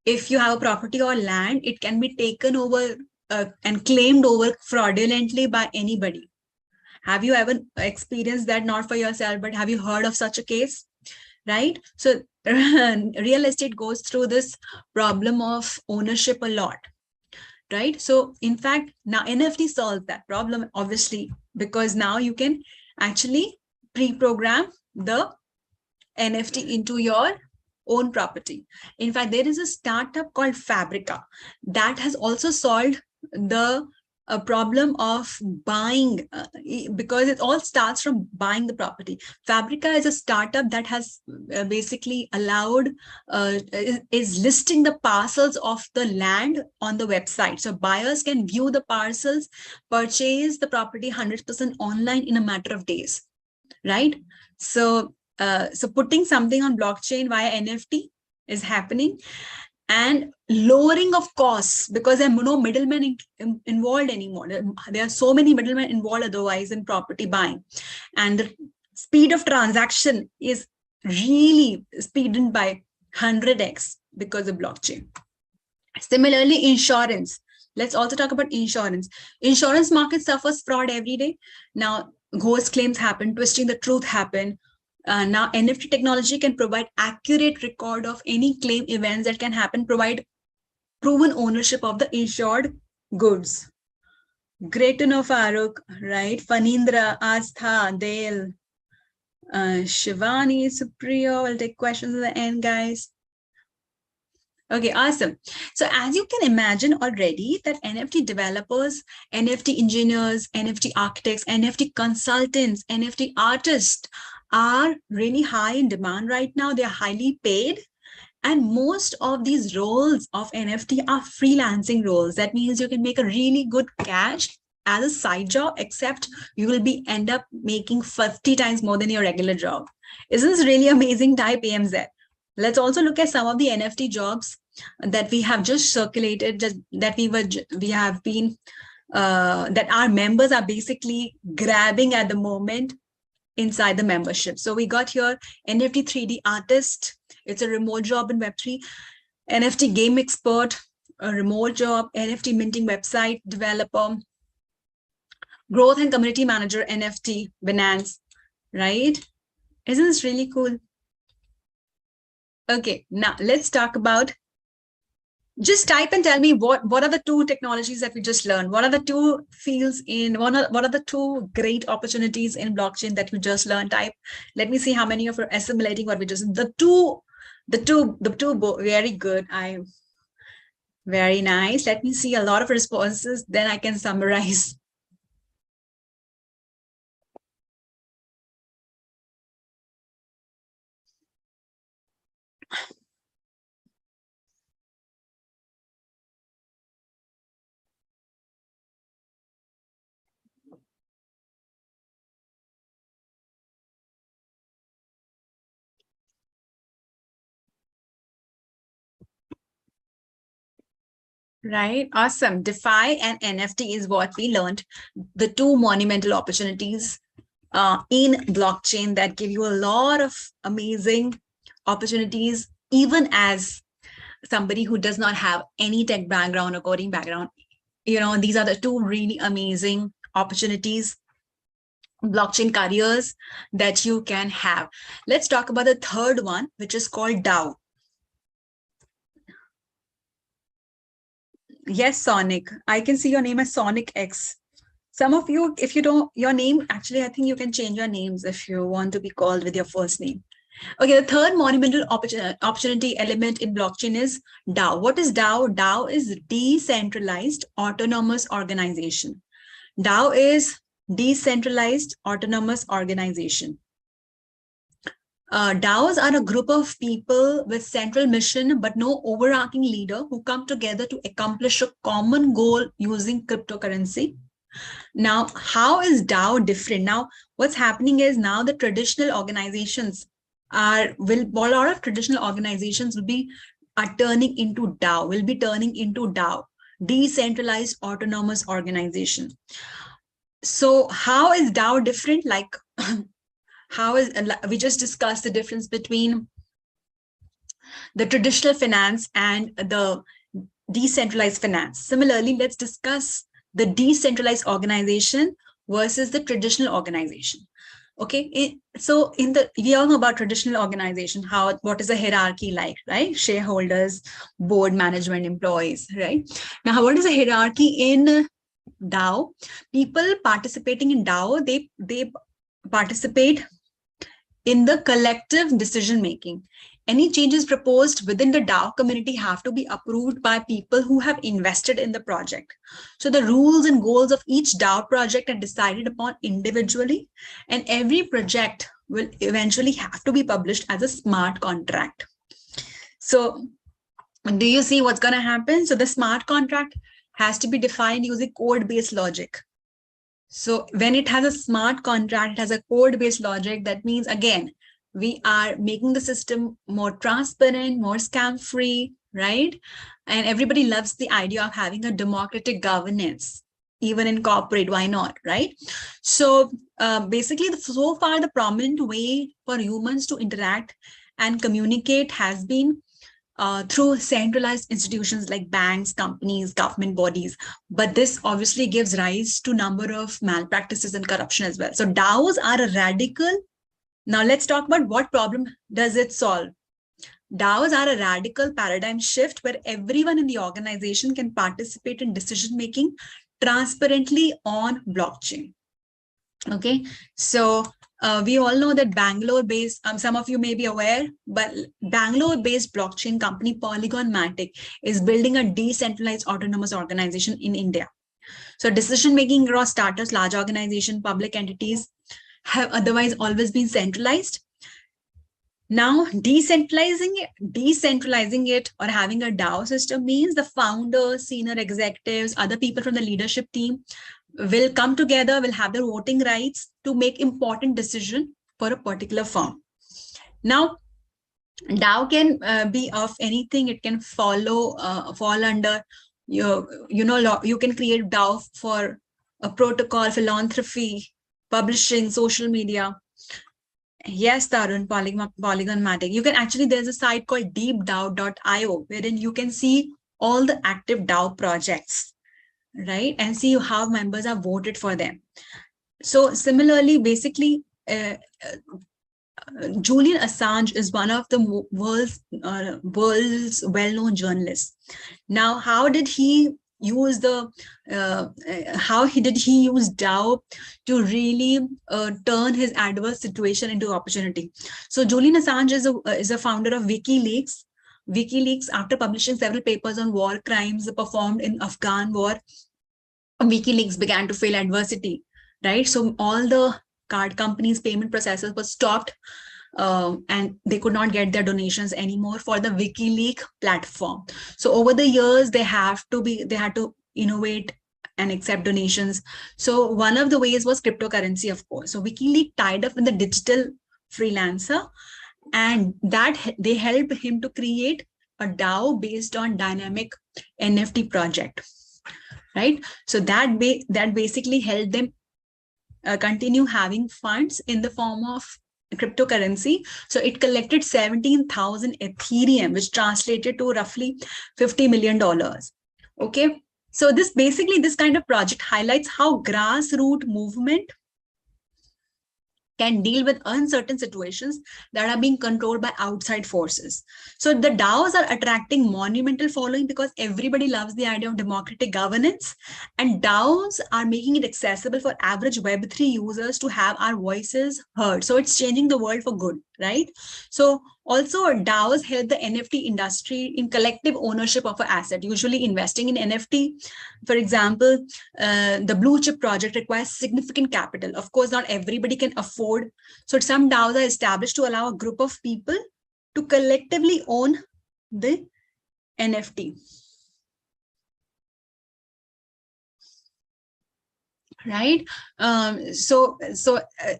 If you have a property or land, it can be taken over and claimed over fraudulently by anybody. Have you ever experienced that? Not for yourself, but have you heard of such a case? Right? So real estate goes through this problem of ownership a lot. Right? So in fact, now NFT solves that problem, obviously, because now you can actually pre-program the NFT into your own property. In fact, there is a startup called Fabrica that has also solved the problem of buying, because it all starts from buying the property. Fabrica is a startup that has basically allowed, is listing the parcels of the land on the website. So buyers can view the parcels, purchase the property 100% online in a matter of days, right? So putting something on blockchain via NFT is happening, and lowering of costs, because there are no middlemen involved anymore. There are so many middlemen involved otherwise in property buying, and the speed of transaction is really speeded by 100x because of blockchain. Similarly, insurance. Let's also talk about insurance. Insurance market suffers fraud every day. Now, ghost claims happen, twisting the truth happen. Now, NFT technology can provide accurate record of any claim events that can happen, provide proven ownership of the insured goods. Great to know, Farooq, right? Fanindra, Astha, Dale, Shivani, Supriyo. We'll take questions at the end, guys. Okay, awesome. So as you can imagine already, that NFT developers, NFT engineers, NFT architects, NFT consultants, NFT artists are really high in demand right now. They're highly paid. And most of these roles of NFT are freelancing roles. That means you can make a really good cash as a side job, except you will end up making 50 times more than your regular job. Isn't this really amazing? Type AMZ. Let's also look at some of the NFT jobs that we have just circulated, that our members are basically grabbing at the moment inside the membership. So we got here NFT 3D artist. It's a remote job in Web3. NFT game expert, a remote job. NFT minting website developer. Growth and community manager, NFT, Binance, right? Isn't this really cool? Okay, now let's talk about, just type and tell me what are the two technologies that we just learned? What are the two fields what are the two great opportunities in blockchain that we just learned? Type. Let me see how many of you are assimilating what we just, the two, very good. Very nice. Let me see a lot of responses, then I can summarize. Right. Awesome. DeFi and NFT is what we learned. The two monumental opportunities in blockchain that give you a lot of amazing opportunities, even as somebody who does not have any tech background or coding background. You know, these are the two really amazing opportunities, blockchain careers that you can have. Let's talk about the third one, which is called DAO. Yes, Sonic. I can see your name as Sonic X. Some of you, if you don't, your name, actually, I think you can change your names if you want to be called with your first name. Okay, the third monumental opportunity element in blockchain is DAO. What is DAO? DAO is decentralized autonomous organization. DAO is decentralized autonomous organization. DAOs are a group of people with central mission but no overarching leader who come together to accomplish a common goal using cryptocurrency. Now, how is DAO different? Now, what's happening is now the traditional organizations a lot of traditional organizations are turning into DAO, will be turning into DAO, decentralized autonomous organization. So how is DAO different? Like we just discussed the difference between the traditional finance and the decentralized finance. Similarly, let's discuss the decentralized organization versus the traditional organization. Okay, so we all know about traditional organization, what is the hierarchy like, right? Shareholders, board, management, employees, right? Now, what is the hierarchy in DAO? People participating in DAO, they participate in the collective decision making. Any changes proposed within the DAO community have to be approved by people who have invested in the project. So the rules and goals of each DAO project are decided upon individually, and every project will eventually have to be published as a smart contract. So do you see what's going to happen? So the smart contract has to be defined using code-based logic. So when it has a smart contract, it has a code-based logic. That means, again, we are making the system more transparent, more scam-free, right? And everybody loves the idea of having a democratic governance, even in corporate. Why not, right? So basically, so far, the prominent way for humans to interact and communicate has been through centralized institutions like banks, companies, government bodies. But this obviously gives rise to a number of malpractices and corruption as well. So DAOs are a radical. Now let's talk about what problem does it solve. DAOs are a radical paradigm shift where everyone in the organization can participate in decision-making transparently on blockchain. Okay, so we all know that Bangalore-based, some of you may be aware, but Bangalore-based blockchain company Polygon-Matic is building a decentralized autonomous organization in India. So decision-making across startups, large organizations, public entities have otherwise always been centralized. Now, decentralizing it or having a DAO system means the founders, senior executives, other people from the leadership team will come together, will have their voting rights to make important decisions for a particular firm. Now, DAO can be of anything. It can fall under you can create DAO for a protocol, philanthropy, publishing, social media. Yes, Tarun, Polygon-Matic. You can actually, there's a site called deepdao.io wherein you can see all the active DAO projects, right? And see how members have voted for them. So similarly, basically, Julian Assange is one of the world's well-known journalists. Now, how did he use DAO to really turn his adverse situation into opportunity? So Julian Assange is a founder of WikiLeaks. WikiLeaks, after publishing several papers on war crimes performed in Afghan war, WikiLeaks began to fail adversity, right? So all the card companies, payment processors were stopped, and they could not get their donations anymore for the WikiLeaks platform. So over the years, they had to innovate and accept donations. So one of the ways was cryptocurrency, of course. So WikiLeaks tied up with the digital freelancer, and that they helped him to create a DAO based on dynamic NFT project, right? So that basically helped them continue having funds in the form of cryptocurrency. So it collected 17,000 Ethereum, which translated to roughly $50 million. Okay. So this kind of project highlights how grassroots movement can deal with uncertain situations that are being controlled by outside forces. So the DAOs are attracting monumental following because everybody loves the idea of democratic governance, and DAOs are making it accessible for average Web3 users to have our voices heard. So it's changing the world for good. right? So also DAOs help the NFT industry in collective ownership of an asset, usually investing in NFT. For example, the blue chip project requires significant capital. Of course, not everybody can afford. So some DAOs are established to allow a group of people to collectively own the NFT. Right. So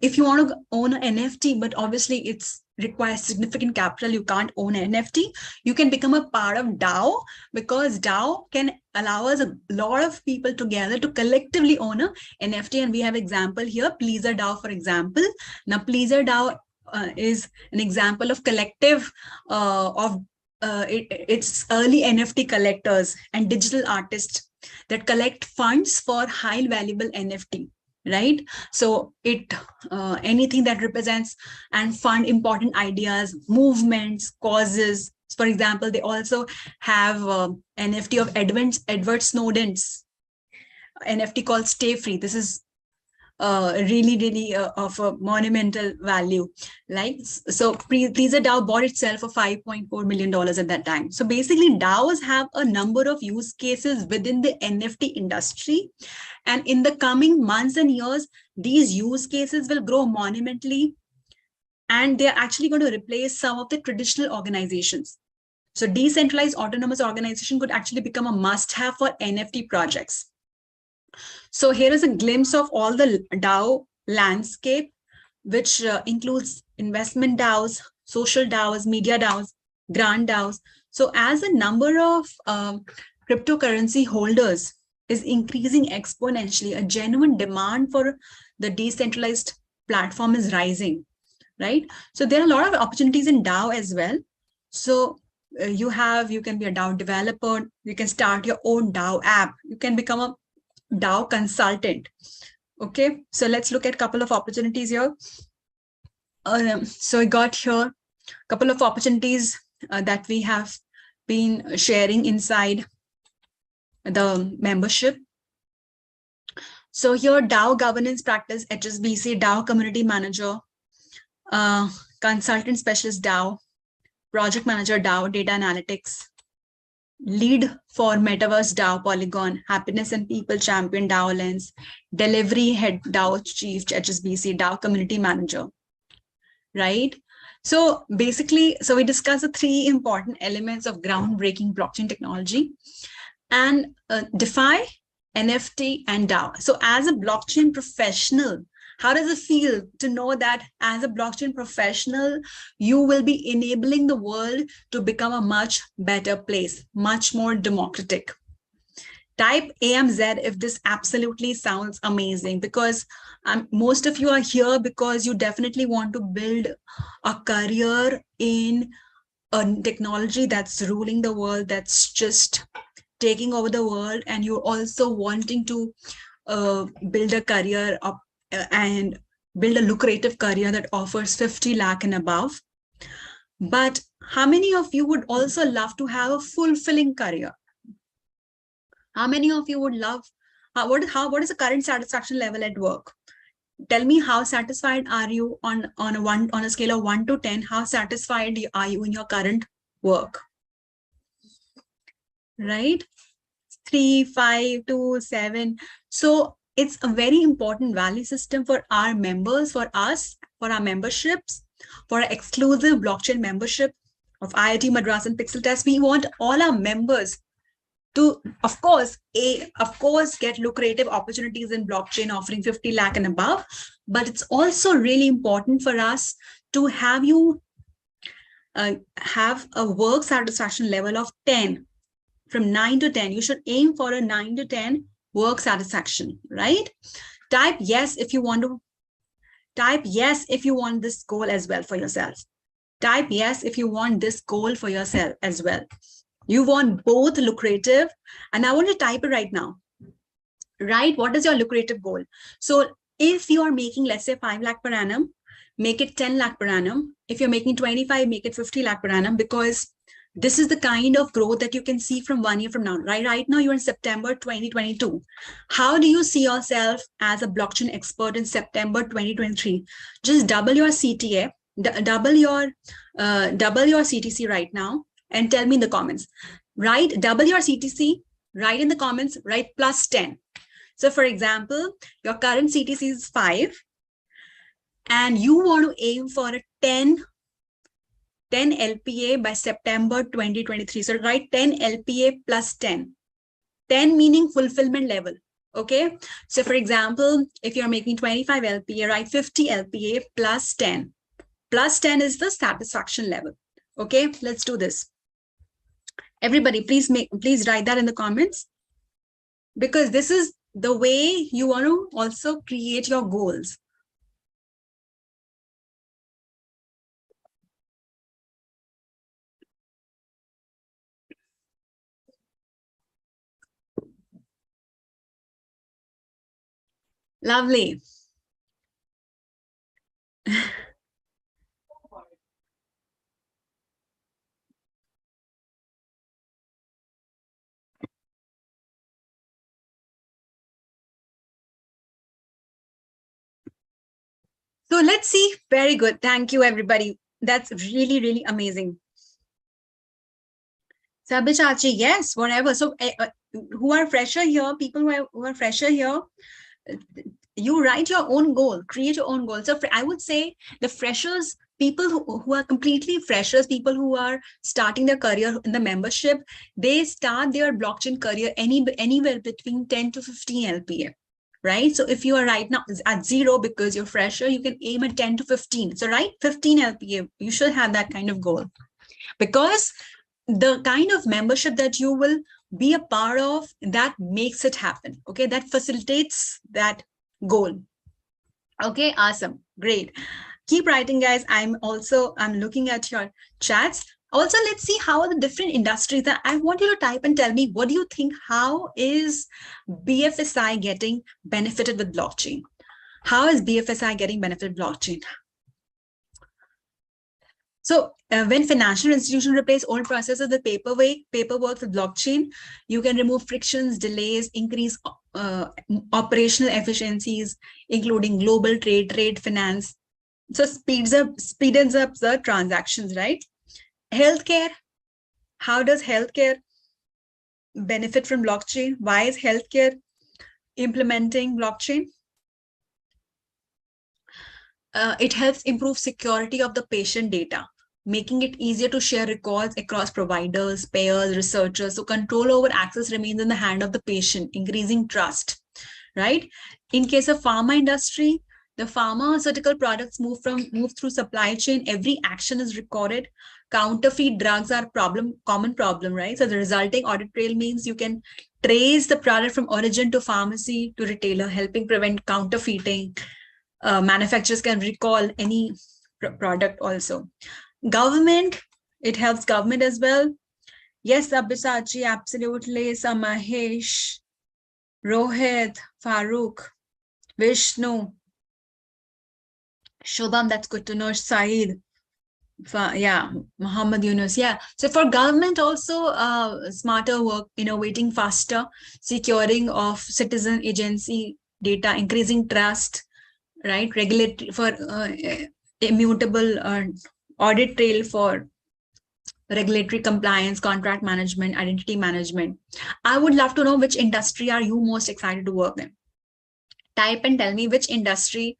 if you want to own an NFT, but obviously it's requires significant capital, you can't own an NFT, you can become a part of DAO, because DAO can allow us a lot of people together to collectively own a NFT. And we have example here, Pleaser DAO, for example. Now Pleaser DAO is an example of collective it's early NFT collectors and digital artists that collect funds for high valuable NFT, right? So it anything that represents and fund important ideas, movements, causes. For example, they also have NFT of Edward Snowden's NFT called Stay Free. This is really of a monumental value. Like, so Pleaser DAO bought itself for $5.4 million at that time. So basically DAOs have a number of use cases within the NFT industry. And in the coming months and years, these use cases will grow monumentally. And they're actually going to replace some of the traditional organizations. So decentralized autonomous organization could actually become a must-have for NFT projects. So here is a glimpse of all the DAO landscape, which includes investment DAOs, social DAOs, media DAOs, grant DAOs. So as the number of cryptocurrency holders is increasing exponentially, a genuine demand for the decentralized platform is rising, right? So there are a lot of opportunities in DAO as well. So you can be a DAO developer, you can start your own DAO app, you can become a DAO consultant. Okay, so let's look at a couple of opportunities here. So I got here a couple of opportunities that we have been sharing inside the membership. So here, DAO governance practice, HSBC, DAO community manager, consultant specialist DAO, project manager DAO, data analytics, lead for Metaverse DAO, Polygon, happiness and people champion DAO Lens, delivery head DAO chief, HSBC, DAO community manager, right? So basically, so we discussed the three important elements of groundbreaking blockchain technology and DeFi, NFT, and DAO. So as a blockchain professional, how does it feel to know that as a blockchain professional, you will be enabling the world to become a much better place, much more democratic? Type AMZ if this absolutely sounds amazing, because most of you are here because you definitely want to build a career in a technology that's ruling the world, that's just taking over the world, and you're also wanting to build a career up and build a lucrative career that offers 50 lakh and above. But how many of you would also love to have a fulfilling career? How many of you would love, what is the current satisfaction level at work? Tell me, how satisfied are you on a scale of 1 to 10? How satisfied are you in your current work? Right? 3, 5, 2, 7. So it's a very important value system for our members, for us, for our memberships, for our exclusive blockchain membership of IIT-Madras and Pixeltests. We want all our members to, of course, get lucrative opportunities in blockchain offering 50 lakh and above. But it's also really important for us to have you have a work satisfaction level of 10. From 9 to 10, you should aim for a 9 to 10 work satisfaction, right? Type yes if you want this goal as well for yourself. Type yes if you want this goal for yourself as well. You want both lucrative, and I want to type it right now. Right? What is your lucrative goal? So if you are making, let's say 5 lakh per annum, make it 10 lakh per annum. If you're making 25, make it 50 lakh per annum, because this is the kind of growth that you can see from 1 year from now. Right now, you're in September 2022. How do you see yourself as a blockchain expert in September 2023? Just double your CTA, double your CTC right now and tell me in the comments. Write double your CTC, write in the comments, write plus 10. So for example, your current CTC is 5 and you want to aim for a 10 LPA by September 2023. So write 10 LPA plus 10. 10 meaning fulfillment level. Okay. So for example, if you're making 25 LPA, write 50 LPA plus 10. Plus 10 is the satisfaction level. Okay. Let's do this. Everybody, please write that in the comments, because this is the way you want to also create your goals. Lovely. So let's see. Very good. Thank you, everybody. That's really, really amazing. Sabichachi, yes, whatever. So who are fresher here, people who are fresher here, you write your own goal, create your own goal. So I would say the freshers, people who are completely freshers, people who are starting their career in the membership, they start their blockchain career anywhere between 10 to 15 LPA. Right? So if you are right now at 0 because you're fresher, you can aim at 10 to 15. So right, 15 LPA, you should have that kind of goal, because the kind of membership that you will be a part of, that makes it happen. Okay, that facilitates that goal. Okay, awesome, great. Keep writing, guys. I'm looking at your chats. Also, let's see how are the different industries. That I want you to type and tell me, what do you think? How is BFSI getting benefited with blockchain? How is BFSI getting benefited with blockchain? So when financial institutions replace old processes with paperwork with blockchain, you can remove frictions, delays, increase operational efficiencies, including global trade finance. So speeds up the transactions, right? Healthcare. How does healthcare benefit from blockchain? Why is healthcare implementing blockchain? It helps improve security of the patient data, making it easier to share records across providers, payers, researchers. So control over access remains in the hand of the patient, increasing trust, right? In case of pharma industry, the pharmaceutical products move through supply chain. Every action is recorded. Counterfeit drugs are common problem, right? So the resulting audit trail means you can trace the product from origin to pharmacy to retailer, helping prevent counterfeiting. Manufacturers can recall any product also. Government, it helps government as well. Yes, Abhisachi, absolutely. Samahesh, Rohit, Farooq, Vishnu, Shubham, that's good to know. Saeed, yeah, Muhammad Yunus, yeah. So for government also, smarter work, innovating faster, securing of citizen agency data, increasing trust, right? Regulatory for immutable audit trail for regulatory compliance, contract management, identity management. I would love to know which industry are you most excited to work in. Type and tell me which industry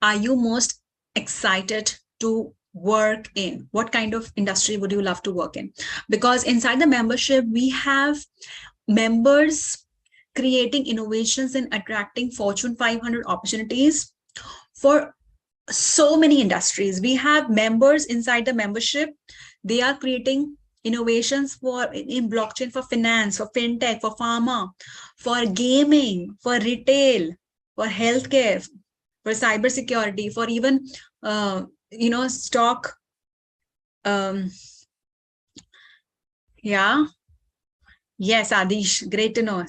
are you most excited to work in. What kind of industry would you love to work in? Because inside the membership, we have members creating innovations and attracting Fortune 500 opportunities for so many industries. We have members inside the membership. They are creating innovations in blockchain for finance, for fintech, for pharma, for gaming, for retail, for healthcare, for cybersecurity, for even stock. Yeah. Yes, Adish, great to know.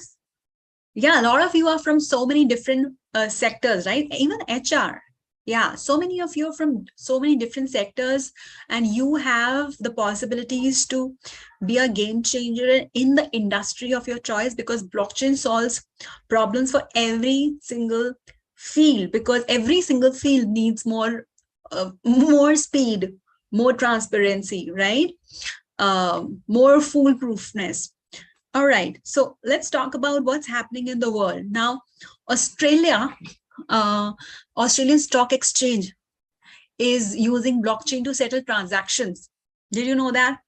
Yeah, a lot of you are from so many different sectors, right? Even HR. Yeah, so many of you are from so many different sectors, and you have the possibilities to be a game changer in the industry of your choice, because blockchain solves problems for every single field, because every single field needs more more speed, more transparency, right? More foolproofness. All right, so let's talk about what's happening in the world now. Australian Stock Exchange is using blockchain to settle transactions. Did you know that?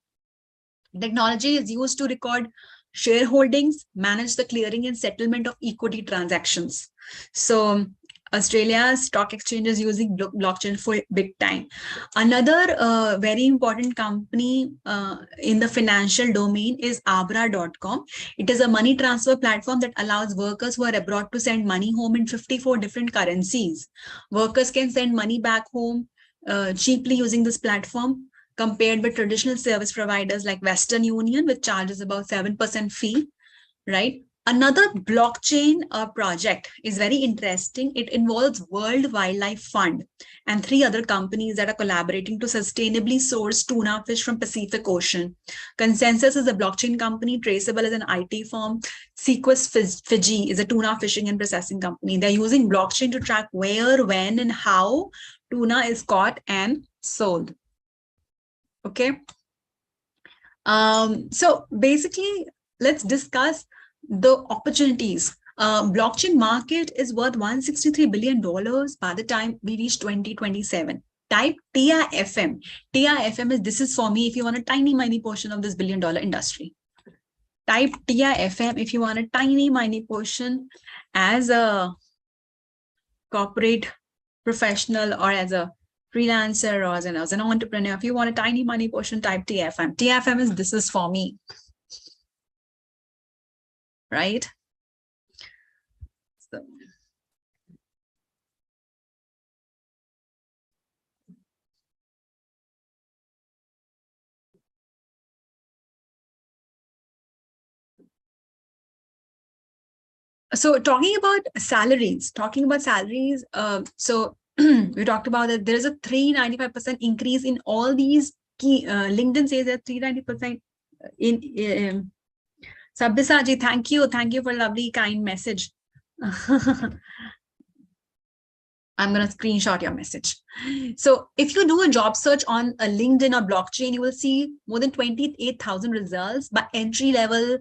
Technology is used to record shareholdings, manage the clearing and settlement of equity transactions. So Australia's stock exchange is using blockchain for big time. Another very important company in the financial domain is Abra.com. It is a money transfer platform that allows workers who are abroad to send money home in 54 different currencies. Workers can send money back home cheaply using this platform, compared with traditional service providers like Western Union, which charges about 7% fee, right? Another blockchain project is very interesting. It involves World Wildlife Fund and 3 other companies that are collaborating to sustainably source tuna fish from Pacific Ocean. Consensus is a blockchain company, Traceable as an IT firm. Sequest Fiji is a tuna fishing and processing company. They're using blockchain to track where, when, and how tuna is caught and sold. Okay. So basically, let's discuss the opportunities. Blockchain market is worth $163 billion by the time we reach 2027. Type TIFM. TIFM is, this is for me if you want a tiny portion of this $1 billion industry. Type TIFM if you want a tiny portion as a corporate professional or as a freelancer or as an entrepreneur. If you want a tiny money portion, type TFM. TFM is, this is for me, right? So talking about salaries, so we talked about that there is a 395% increase in all these key, LinkedIn says that 390% in Sabbisaji, thank you for a lovely kind message. I'm going to screenshot your message. So if you do a job search on a LinkedIn or blockchain, you will see more than 28,000 results by entry level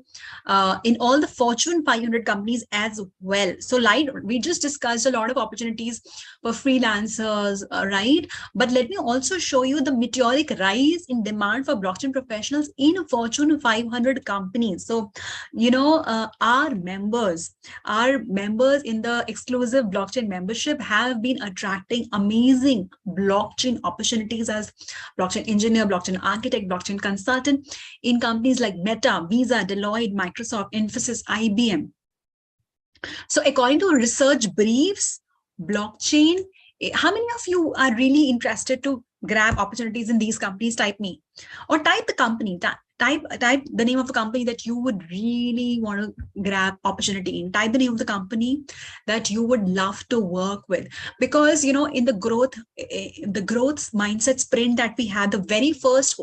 in all the Fortune 500 companies as well. So we just discussed a lot of opportunities for freelancers, right? But let me also show you the meteoric rise in demand for blockchain professionals in Fortune 500 companies. So, you know, our members in the exclusive blockchain membership have been attracting amazing blockchain opportunities as blockchain engineer, blockchain architect, blockchain consultant in companies like Meta, Visa, Deloitte, Microsoft, Infosys, IBM. So according to research briefs, blockchain, how many of you are really interested to grab opportunities in these companies? Type me or type the company, type the name of the company that you would really want to grab opportunity in. Type the name of the company that you would love to work with, because, you know, in the growth mindset sprint that we had, the very first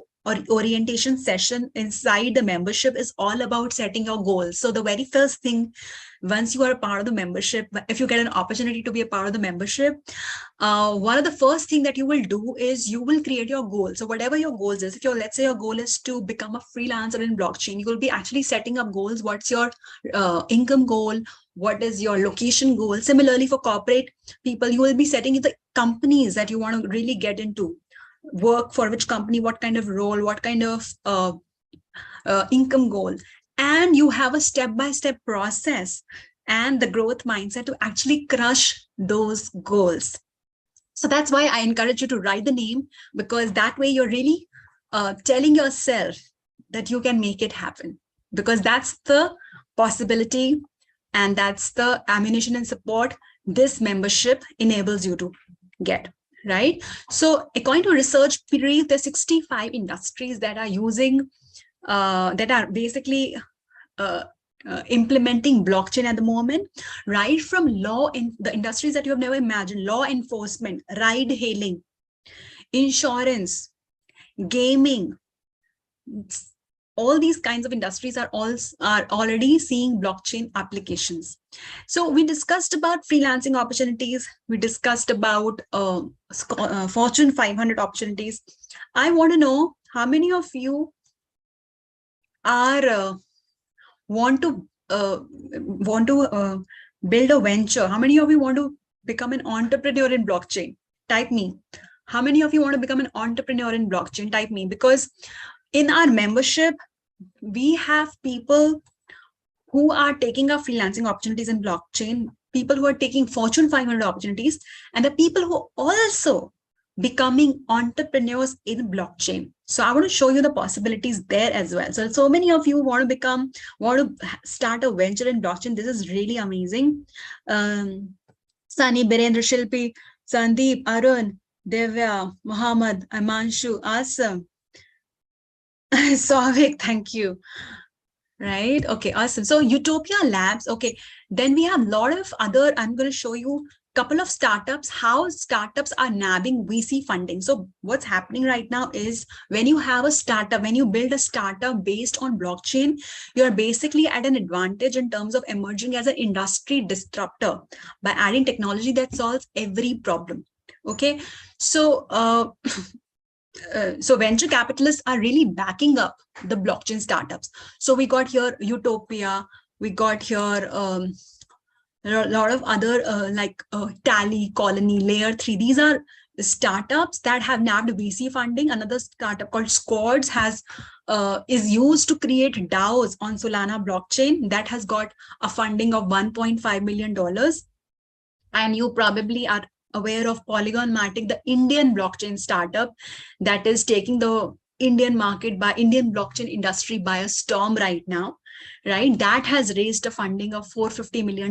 orientation session inside the membership is all about setting your goals. So the very first thing, once you are a part of the membership, if you get an opportunity to be a part of the membership, one of the first thing that you will do is you will create your goal. So whatever your goals is, if let's say your goal is to become a freelancer in blockchain, you will be actually setting up goals. What's your income goal? What is your location goal? Similarly, for corporate people, you will be setting the companies that you want to really get into, work for which company, what kind of role, what kind of income goal. And you have a step-by-step process and the growth mindset to actually crush those goals. So that's why I encourage you to write the name, because that way you're really telling yourself that you can make it happen, because that's the possibility and that's the ammunition and support this membership enables you to get, right? So according to research brief, there's 65 industries that are using, that are basically implementing blockchain at the moment, right from law in the industries that you have never imagined: law enforcement, ride hailing, insurance, gaming, all these kinds of industries are already seeing blockchain applications. So we discussed about freelancing opportunities. We discussed about Fortune 500 opportunities. I want to know how many of you are want to build a venture. How many of you want to become an entrepreneur in blockchain? Type me. How many of you want to become an entrepreneur in blockchain? Type me. Because in our membership, we have people who are taking up freelancing opportunities in blockchain, people who are taking Fortune 500 opportunities, and the people who also becoming entrepreneurs in blockchain. So I want to show you the possibilities there as well. So many of you want to start a venture in blockchain. This is really amazing. Sunny, Birendra, Shilpi, Sandeep, Arun, Devya, Muhammad, Amanshu, awesome. Souvik, thank you. Right. Okay, awesome. So Utopia Labs. Okay, then we have a lot of other, I'm going to show you a couple of startups, how startups are nabbing VC funding. So what's happening right now is when you have a startup, when you build a startup based on blockchain, you're basically at an advantage in terms of emerging as an industry disruptor by adding technology that solves every problem. Okay, so so venture capitalists are really backing up the blockchain startups. So we got here Utopia, we got here a lot of other like Tally, Colony, Layer 3. These are startups that have nabbed VC funding. Another startup called Squads has is used to create DAOs on Solana blockchain that has got a funding of $1.5 million. And you probably are aware of Polygon Matic, the Indian blockchain startup that is taking the Indian market by Indian blockchain industry by a storm right now, right? That has raised a funding of $450 million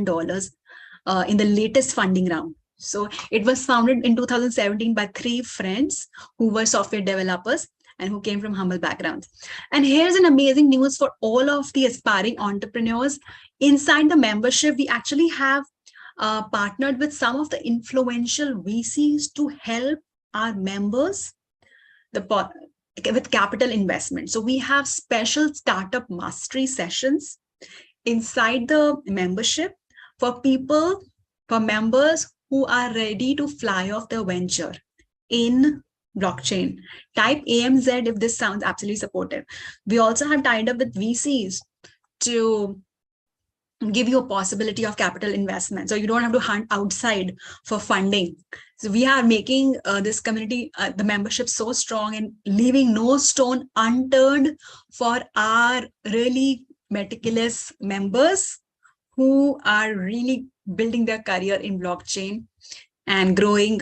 in the latest funding round. So it was founded in 2017 by 3 friends who were software developers and who came from humble backgrounds. And here's an amazing news for all of the aspiring entrepreneurs. Inside the membership, we actually have partnered with some of the influential VCs to help our members with capital investment. So we have special startup mastery sessions inside the membership for members who are ready to fly off their venture in blockchain. Type AMZ if this sounds absolutely supportive. We also have tied up with VCs to give you a possibility of capital investment. So you don't have to hunt outside for funding. So we are making this community, the membership so strong and leaving no stone unturned for our really meticulous members who are really building their career in blockchain and growing,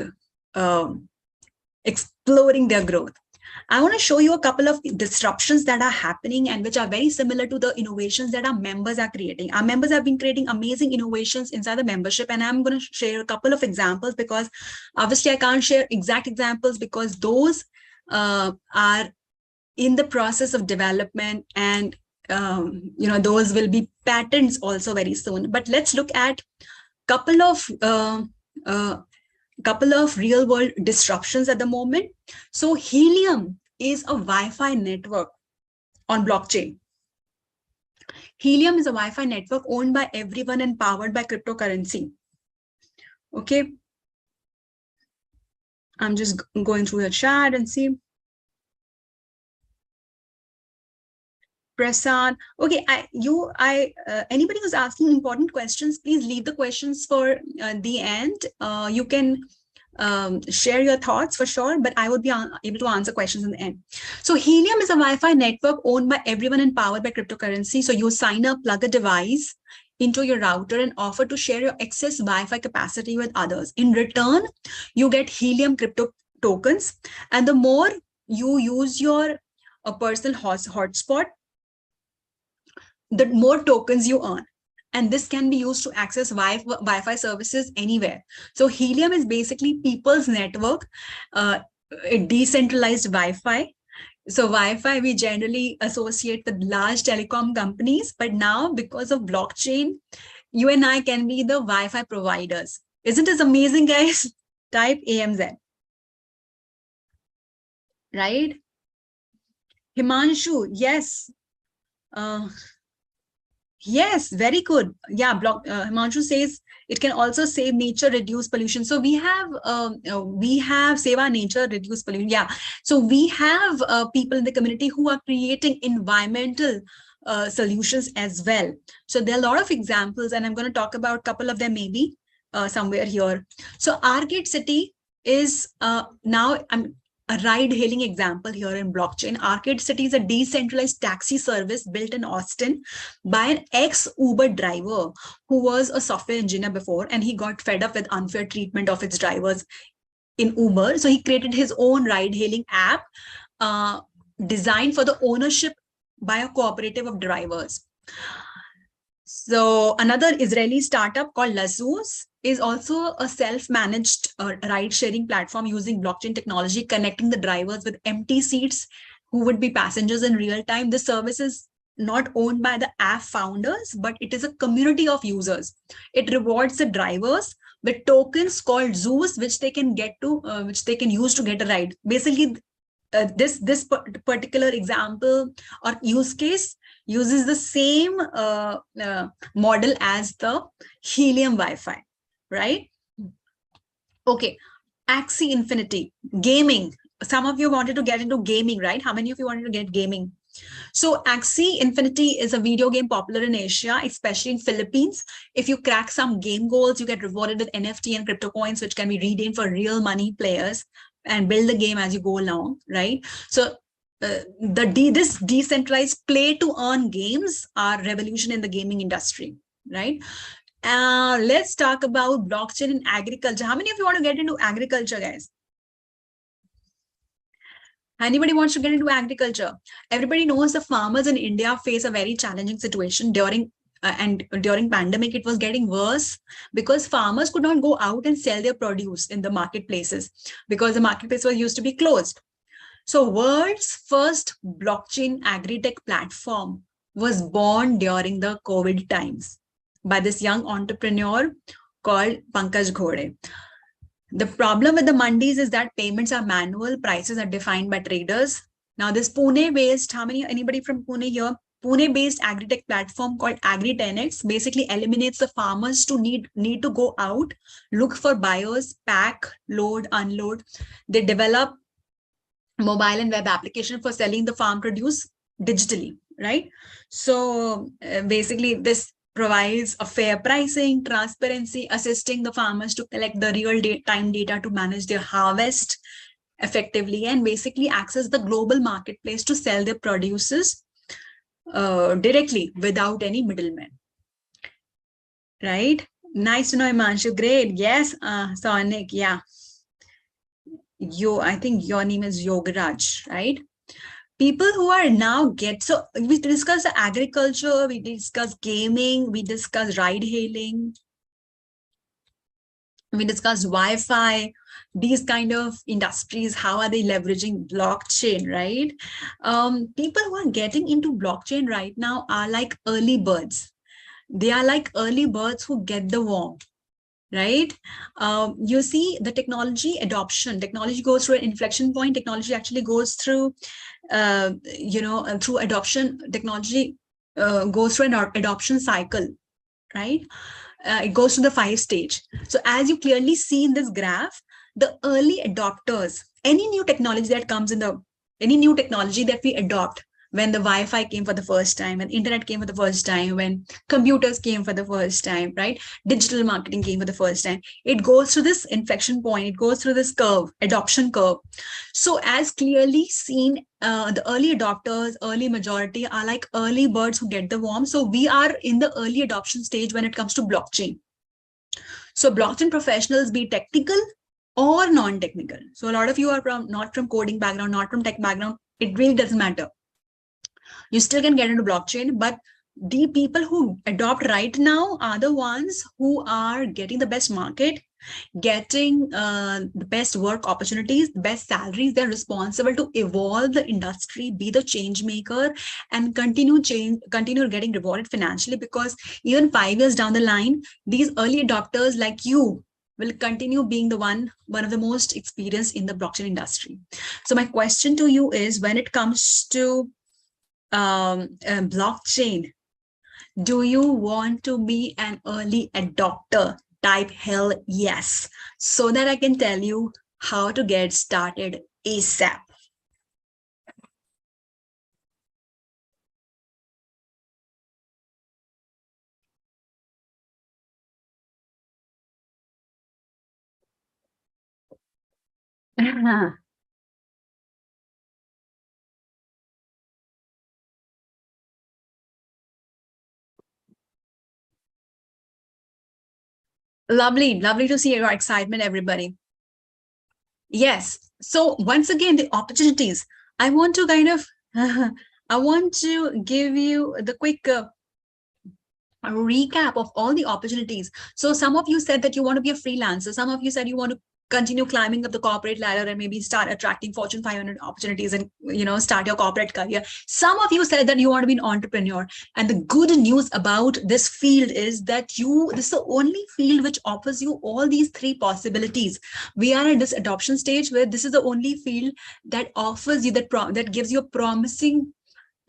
exploring their growth. I want to show you a couple of disruptions that are happening and which are very similar to the innovations that our members are creating. Our members have been creating amazing innovations inside the membership, and I'm going to share a couple of examples because obviously I can't share exact examples because those are in the process of development, and those will be patents also very soon. But let's look at couple of real world disruptions at the moment. So Helium is a Wi-Fi network on blockchain. Helium is a Wi-Fi network owned by everyone and powered by cryptocurrency. Okay. I'm just going through the chat and see. Prasad. Okay, anybody who's asking important questions, please leave the questions for the end. You can share your thoughts for sure, but I would be able to answer questions in the end. So Helium is a Wi-Fi network owned by everyone and powered by cryptocurrency. So you sign up, plug a device into your router and offer to share your excess Wi-Fi capacity with others. In return, you get Helium crypto tokens. And the more you use your personal hotspot, the more tokens you earn. And this can be used to access Wi-Fi services anywhere. So Helium is basically people's network, a decentralized Wi-Fi. So Wi-Fi we generally associate with large telecom companies, but now because of blockchain, you and I can be the Wi-Fi providers. Isn't this amazing, guys? Type AMZ. Right? Himanshu, yes. Yes, very good. Yeah, Himanshu says it can also save nature, reduce pollution. So we have save our nature, reduce pollution. Yeah. So we have people in the community who are creating environmental solutions as well. So there are a lot of examples, and I'm going to talk about a couple of them maybe somewhere here. So Arcade City is now I'm a ride-hailing example here in blockchain. Arcade City is a decentralized taxi service built in Austin by an ex-Uber driver who was a software engineer before, and he got fed up with unfair treatment of its drivers in Uber. So he created his own ride-hailing app uh, designed for the ownership by a cooperative of drivers. So another Israeli startup called Lazuz is also a self-managed ride-sharing platform using blockchain technology, connecting the drivers with empty seats who would be passengers in real time. This service is not owned by the app founders, but it is a community of users. It rewards the drivers with tokens called zoos, which they can which they can use to get a ride. Basically, this particular example or use case uses the same model as the helium Wi-Fi, right? Okay, Axie Infinity, gaming. Some of you wanted to get into gaming, right? How many of you wanted to get gaming? So Axie Infinity is a video game popular in Asia, especially in Philippines. If you crack some game goals, you get rewarded with NFT and crypto coins, which can be redeemed for real money players and build the game as you go along, right? So this decentralized play to earn games are revolution in the gaming industry, right? Let's talk about blockchain in agriculture. How many of you want to get into agriculture, guys? Anybody wants to get into agriculture? Everybody knows the farmers in India face a very challenging situation during pandemic. It was getting worse because farmers could not go out and sell their produce in the marketplaces because the marketplace was used to be closed. So world's first blockchain agri-tech platform was born during the COVID times by this young entrepreneur called Pankaj Ghode. The problem with the mandis is that payments are manual, prices are defined by traders. Now this Pune-based, anybody from Pune here? Pune-based agri-tech platform called Agri10x basically eliminates the farmers to need to go out, look for buyers, pack, load, unload. They develop mobile and web application for selling the farm produce digitally, right? So basically this provides a fair pricing, transparency, assisting the farmers to collect the real-time data to manage their harvest effectively and basically access the global marketplace to sell their produces directly without any middlemen, right? Nice to know, Imanshu. Great. Yes, Sonic. Yeah. I think your name is Yogaraj, right? People who are now so we discuss agriculture, we discuss gaming, we discuss ride hailing, we discuss Wi-Fi, these kind of industries, how are they leveraging blockchain, right? People who are getting into blockchain right now are like early birds. They are like early birds who get the worm, right? You see the technology goes through an inflection point. Technology actually goes through, through adoption. Technology goes through an adoption cycle, right? It goes to the 5 stage. So as you clearly see in this graph, the early adopters, any new technology that we adopt, when the Wi-Fi came for the first time, when internet came for the first time, when computers came for the first time, right? Digital marketing came for the first time. It goes through this inflection point. It goes through this curve, adoption curve. So as clearly seen, the early adopters, early majority are like early birds who get the worm. So we are in the early adoption stage when it comes to blockchain. So blockchain professionals, be technical or non-technical. So a lot of you are not from coding background, not from tech background. It really doesn't matter. You still can get into blockchain, but the people who adopt right now are the ones who are getting the best market, getting the best work opportunities, the best salaries. They're responsible to evolve the industry, be the change maker, and continue getting rewarded financially, because even 5 years down the line, these early adopters like you will continue being the one of the most experienced in the blockchain industry. So my question to you is, when it comes to blockchain. Do you want to be an early adopter? Type hell yes, so that I can tell you how to get started ASAP. Lovely, lovely to see your excitement, everybody. Yes. So once again, the opportunities. I want to kind of, I want to give you the quick a recap of all the opportunities. So some of you said that you want to be a freelancer. Some of you said you want to continue climbing up the corporate ladder and maybe start attracting Fortune 500 opportunities and start your corporate career. Some of you said that you want to be an entrepreneur. And the good news about this field is that this is the only field which offers you all these three possibilities. We are at this adoption stage where this is the only field that offers you that gives you a promising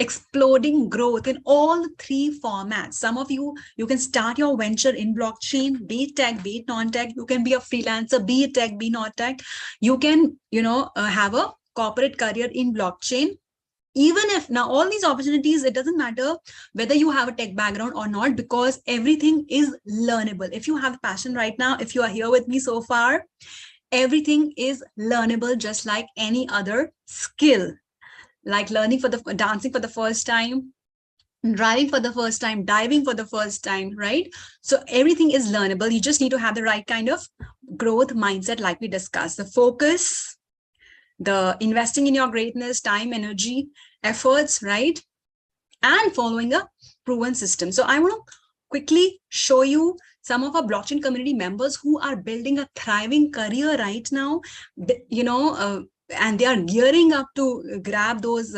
exploding growth in all three formats. Some of you can start your venture in blockchain, be it tech, be it non-tech. You can be a freelancer, be it tech, be not tech. You can, have a corporate career in blockchain. Even if now all these opportunities, it doesn't matter whether you have a tech background or not, because everything is learnable. If you have passion right now, if you are here with me so far, everything is learnable just like any other skill. Like learning for the dancing for the first time, driving for the first time, diving for the first time, right? So everything is learnable. You just need to have the right kind of growth mindset, like we discussed. The focus, the investing in your greatness, time, energy, efforts, right? And following a proven system. So I want to quickly show you some of our blockchain community members who are building a thriving career right now. And they are gearing up to grab those,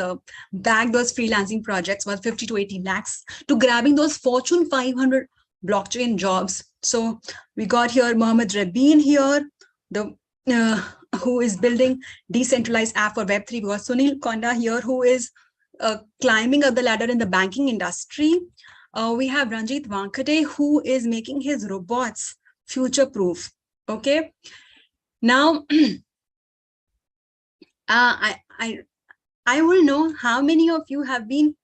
bag those freelancing projects worth 50 to 80 lakhs, to grabbing those Fortune 500 blockchain jobs. So we got here Mohammed Rabin here, the who is building decentralized app for Web3. We got Sunil Konda here, who is climbing up the ladder in the banking industry. We have Ranjit Vankate, who is making his robots future-proof. Okay. Now, I will know how many of you have been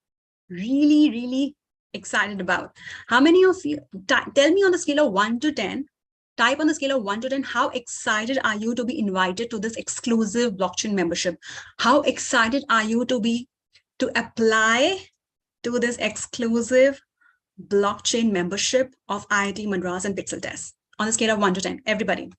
really, really excited about. How many of you, tell me on the scale of 1 to 10, type on the scale of 1 to 10, how excited are you to be invited to this exclusive blockchain membership? How excited are you to apply to this exclusive blockchain membership of IIT-Madras and Pixeltests? On a scale of 1 to 10, everybody.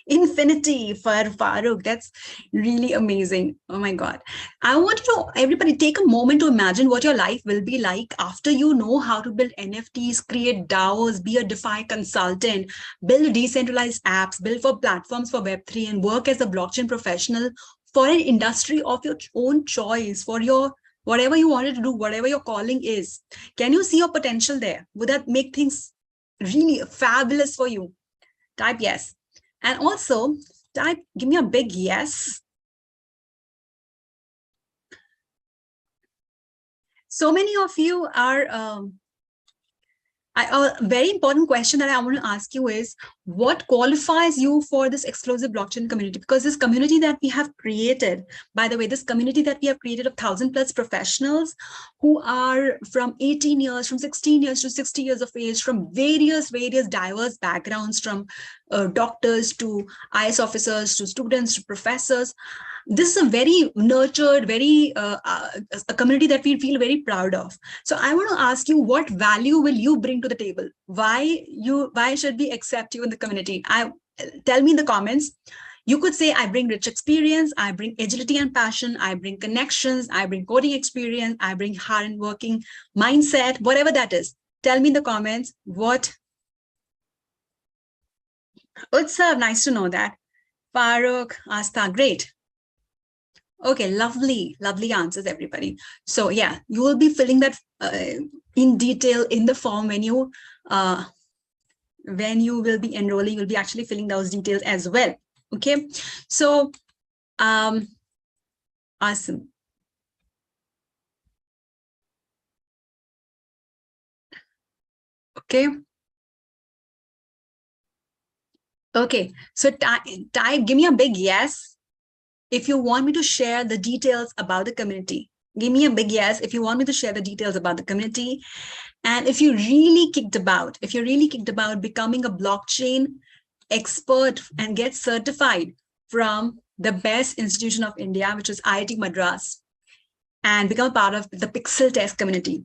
Infinity for Farooq. That's really amazing. Oh my God. I want to everybody take a moment to imagine what your life will be like after you know how to build NFTs, create DAOs, be a DeFi consultant, build decentralized apps, build for platforms for Web3, and work as a blockchain professional for an industry of your own choice, for your whatever you wanted to do, whatever your calling is. Can you see your potential there? Would that make things really fabulous for you? Type yes. And also type, give me a big yes. So many of you are, a very important question that I want to ask you is, what qualifies you for this exclusive blockchain community? Because this community that we have created, by the way, this community that we have created of 1,000+ professionals who are from 18 years, from 16 years to 60 years of age, from various diverse backgrounds, from doctors to IS officers to students to professors. This is a very nurtured, very a community that we feel very proud of. So I want to ask you, what value will you bring to the table? Why should we accept you in the community? Tell me in the comments. You could say, I bring rich experience, I bring agility and passion, I bring connections, I bring coding experience, I bring hard working mindset, whatever that is. Tell me in the comments what. Utsav, nice to know that. Farooq, Asta, great. Okay, lovely answers, everybody. So yeah, you will be filling that in detail in the form when you will be enrolling. You'll be actually filling those details as well. Okay, so awesome. Okay. Okay, so give me a big yes if you want me to share the details about the community. Give me a big yes if you want me to share the details about the community. And if you're really kicked about becoming a blockchain expert and get certified from the best institution of India, which is IIT-Madras, and become part of the Pixel Test community.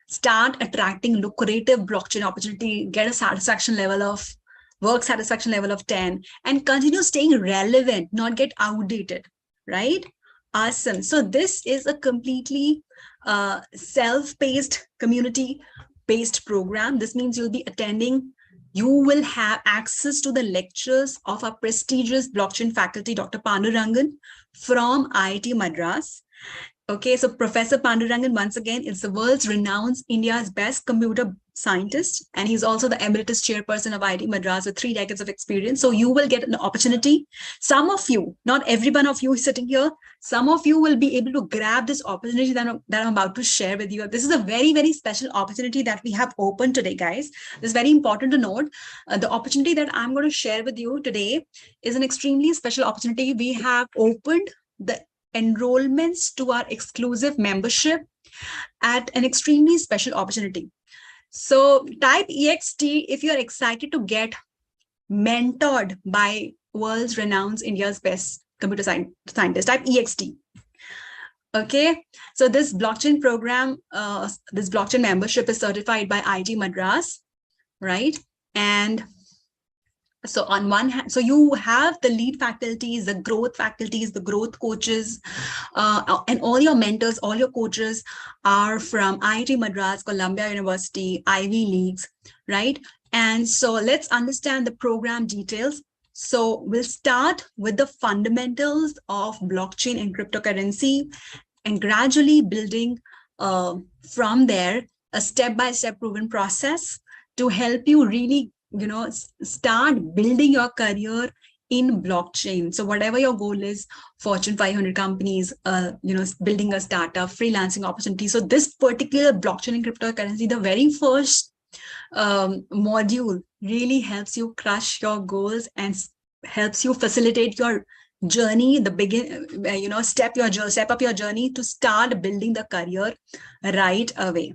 Start attracting lucrative blockchain opportunity, get a satisfaction level of work satisfaction level of 10, and continue staying relevant, not get outdated, right? Awesome. So this is a completely self-paced, community-based program. This means you'll be attending, you will have access to the lectures of our prestigious blockchain faculty, Dr. Pandurangan from IIT Madras. Okay, so Professor Pandurangan, once again, is the world's renowned India's best computer scientist, and he's also the emeritus chairperson of IIT Madras with 3 decades of experience. So you will get an opportunity. Some of you, not every one of you sitting here, some of you will be able to grab this opportunity that I'm about to share with you. This is a very, very special opportunity that we have opened today, guys. This is very important to note. The opportunity that I'm going to share with you today is an extremely special opportunity. We have opened the enrollments to our exclusive membership at an extremely special opportunity. So type EXT if you're excited to get mentored by world's renowned India's best computer scientist. Type EXT. Okay, so this blockchain program, this blockchain membership is certified by IIT Madras, right? And so on one hand, so you have the lead faculties, the growth coaches, and all your mentors, all your coaches are from IIT Madras, Columbia University, Ivy Leagues, right? And so let's understand the program details. So we'll start with the fundamentals of blockchain and cryptocurrency, and gradually building from there a step-by-step proven process to help you really start building your career in blockchain. So whatever your goal is, Fortune 500 companies, building a startup, freelancing opportunity. So this particular blockchain and cryptocurrency, the very first module really helps you crush your goals and helps you facilitate your journey, step up your journey to start building the career right away.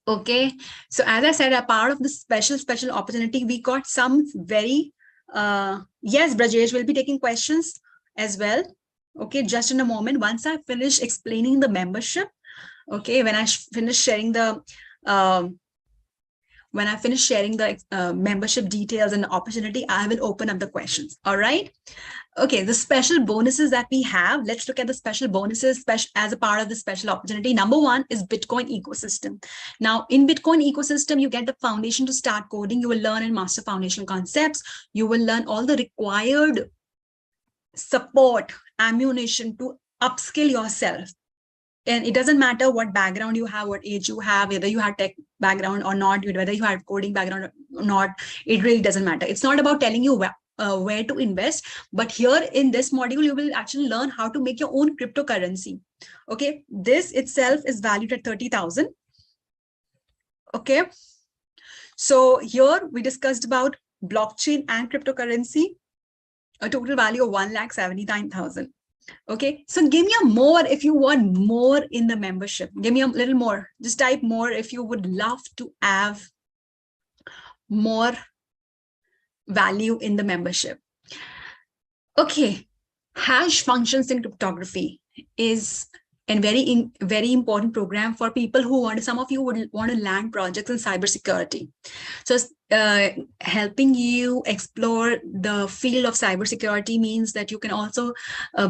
Okay, so as I said, a part of this special opportunity, we got some very, yes, Brajesh will be taking questions as well. Okay, just in a moment, once I finish explaining the membership, okay, when I finish sharing the, membership details and the opportunity, I will open up the questions, all right? Okay, the special bonuses that we have, let's look at the special bonuses as a part of the special opportunity. Number 1 is Bitcoin ecosystem. Now, in Bitcoin ecosystem, you get the foundation to start coding. You will learn and master foundational concepts. You will learn all the required support, ammunition to upskill yourself. And it doesn't matter what background you have, what age you have, whether you have tech background or not, whether you have coding background or not, it really doesn't matter. It's not about telling you where to invest, but here in this module, you will actually learn how to make your own cryptocurrency. Okay, this itself is valued at 30,000. Okay, so here we discussed about blockchain and cryptocurrency, a total value of 1,79,000. Okay, so give me a more if you want more in the membership. Give me a little more. Just type more if you would love to have more value in the membership. Okay, hash functions in cryptography is a very important program for people who want, some of you would want to land projects in cybersecurity. So helping you explore the field of cybersecurity means that you can also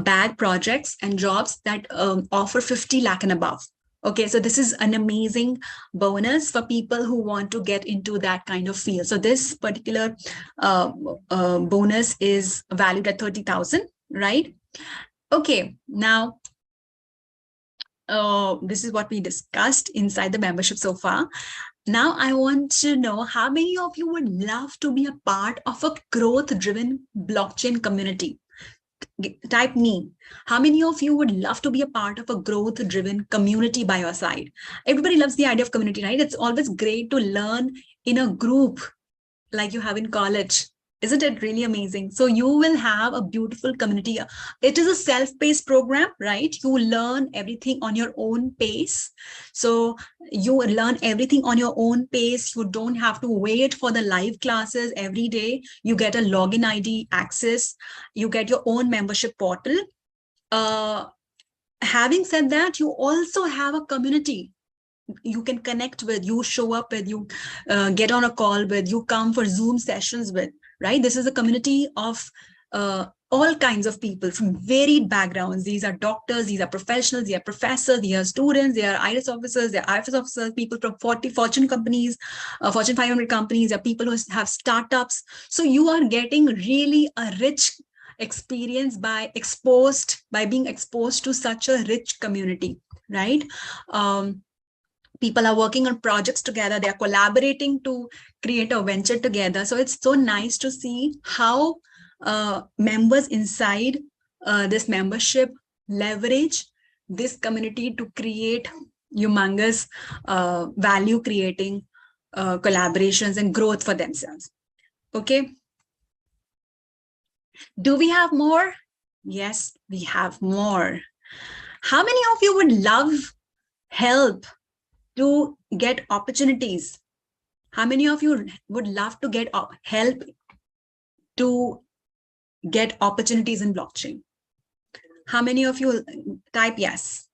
bag projects and jobs that offer 50 lakh and above. Okay, so this is an amazing bonus for people who want to get into that kind of field. So this particular bonus is valued at 30,000, right? Okay, now this is what we discussed inside the membership so far. Now I want to know how many of you would love to be a part of a growth-driven blockchain community. Type me. How many of you would love to be a part of a growth-driven community by your side? Everybody loves the idea of community, right? It's always great to learn in a group like you have in college. Isn't it really amazing? So you will have a beautiful community. It is a self-paced program, right? You learn everything on your own pace. So you learn everything on your own pace. You don't have to wait for the live classes every day. You get a login ID access. You get your own membership portal. Having said that, you also have a community you can connect with, you show up with, you get on a call with, you come for Zoom sessions with, right? This is a community of all kinds of people from varied backgrounds. These are doctors, these are professionals, these are professors, these are students, they are IRIS officers, they are IFS officers, people from 40 Fortune companies, Fortune 500 companies, there are people who have startups. So you are getting really a rich experience by being exposed to such a rich community, right? People are working on projects together, they are collaborating to create a venture together. So it's so nice to see how members inside this membership leverage this community to create humongous value creating collaborations and growth for themselves. Okay, do we have more? Yes, we have more. How many of you would love help to get opportunities? How many of you would love to get help to get opportunities in blockchain? How many of you type yes?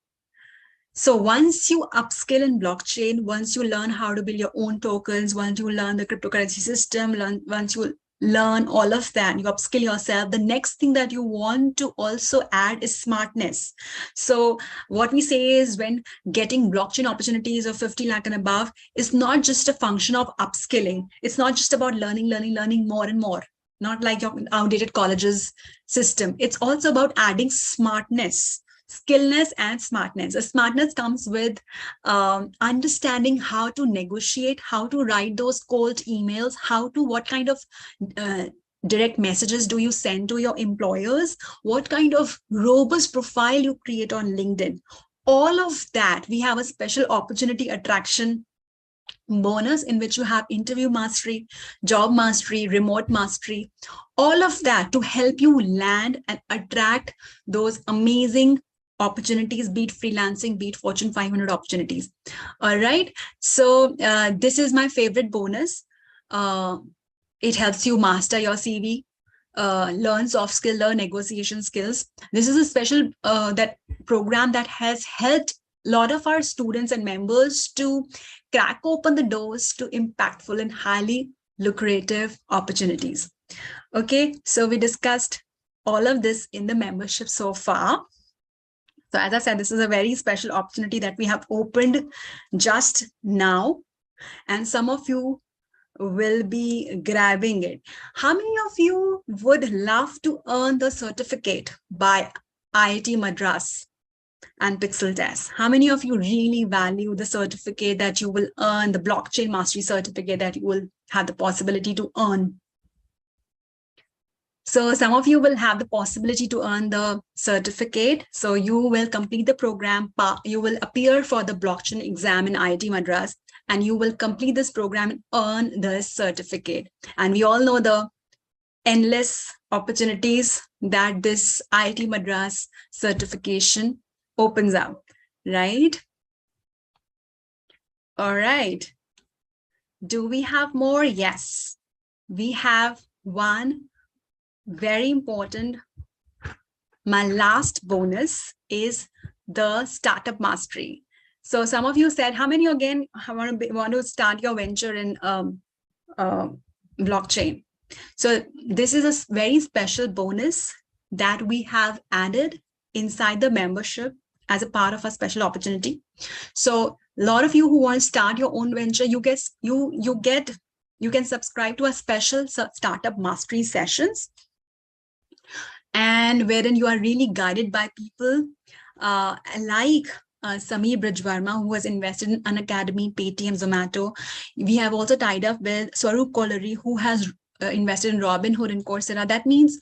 So once you upskill in blockchain, once you learn how to build your own tokens, once you learn the cryptocurrency system, once you learn all of that, you upskill yourself, the next thing that you want to also add is smartness. So what we say is, when getting blockchain opportunities of 50 lakh and above is not just a function of upskilling. It's not just about learning more and more, not like your outdated colleges system. It's also about adding smartness, skillness and smartness. The smartness comes with understanding how to negotiate, how to write those cold emails, what kind of direct messages do you send to your employers, what kind of robust profile you create on LinkedIn. All of that, we have a special opportunity attraction bonus in which you have interview mastery, job mastery, remote mastery, all of that to help you land and attract those amazing opportunities, be it freelancing, be it Fortune 500 opportunities. All right. So this is my favorite bonus. It helps you master your CV, learn soft skill, learn negotiation skills. This is a special that program that has helped a lot of our students and members to crack open the doors to impactful and highly lucrative opportunities. Okay, so we discussed all of this in the membership so far. So as I said, this is a very special opportunity that we have opened just now, and some of you will be grabbing it. How many of you would love to earn the certificate by IIT Madras and Pixeltests? How many of you really value the certificate that you will earn, the blockchain mastery certificate that you will have the possibility to earn? So some of you will have the possibility to earn the certificate. So you will complete the program, you will appear for the blockchain exam in IIT Madras, and you will complete this program and earn the certificate. And we all know the endless opportunities that this IIT Madras certification opens up, right? All right. Do we have more? Yes, we have one very important. My last bonus is the startup mastery. So some of you said, how many again want to start your venture in blockchain? So this is a very special bonus that we have added inside the membership as a part of a special opportunity. So a lot of you who want to start your own venture, you can subscribe to a special startup mastery sessions, and wherein you are really guided by people like Sameer Brijvarma, who has invested in Unacademy, Paytm, Zomato. We have also tied up with Swaroop Kolari, who has invested in Robinhood and Coursera. That means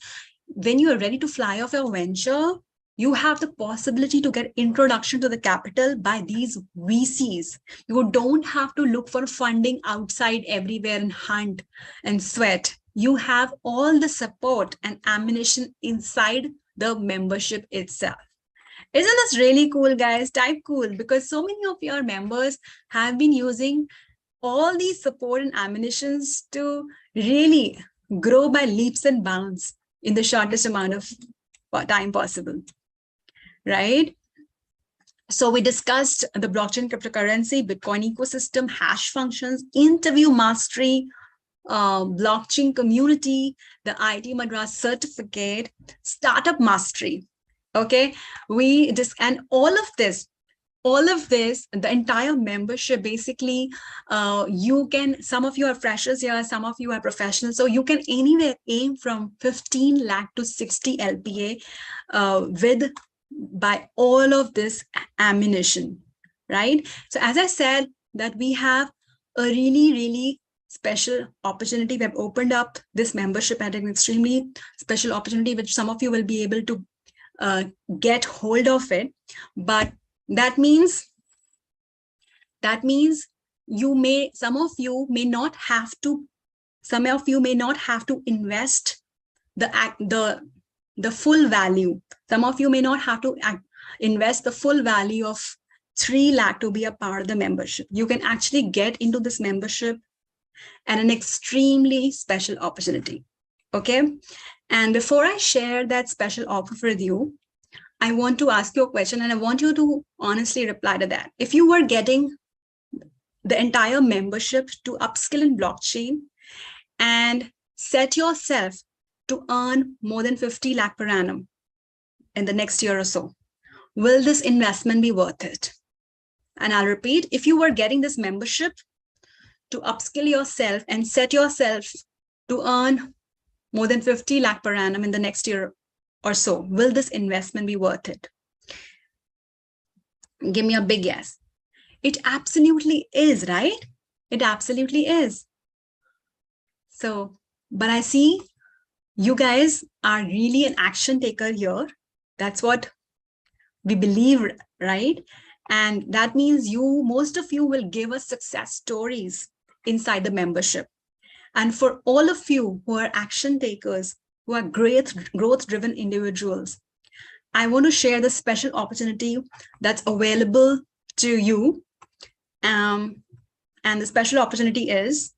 when you are ready to fly off your venture, You have the possibility to get introduction to the capital by these VCs. You don't have to look for funding outside everywhere and hunt and sweat. You have all the support and ammunition inside the membership itself. Isn't this really cool, guys? Type cool, because so many of your members have been using all these support and ammunitions to really grow by leaps and bounds in the shortest amount of time possible, right? So we discussed the blockchain cryptocurrency, Bitcoin ecosystem, hash functions, interview mastery, blockchain community, the IIT-Madras certificate, startup mastery. Okay, and all of this, the entire membership, basically, some of you are freshers here, some of you are professionals, so you can anywhere aim from 15 lakh to 60 LPA by all of this ammunition, right? So as I said, that we have a really special opportunity. We have opened up this membership at an extremely special opportunity, which some of you will be able to get hold of it. But that means some of you may not have to invest the full value. Some of you may not have to invest the full value of 3 lakh to be a part of the membership. You can actually get into this membership at an extremely special opportunity. Okay. And before I share that special offer with you, I want to ask you a question, and I want you to honestly reply to that. If you were getting the entire membership to upskill in blockchain and set yourself to earn more than 50 lakh per annum in the next year or so, will this investment be worth it? And I'll repeat, if you were getting this membership to upskill yourself and set yourself to earn more than 50 lakh per annum in the next year or so, will this investment be worth it? Give me a big yes. It absolutely is, right? It absolutely is. So, but I see you guys are really an action taker here. That's what we believe, right? And that means most of you will give us success stories inside the membership. And for all of you who are action takers, who are growth-driven individuals, I want to share the special opportunity that's available to you. And the special opportunity is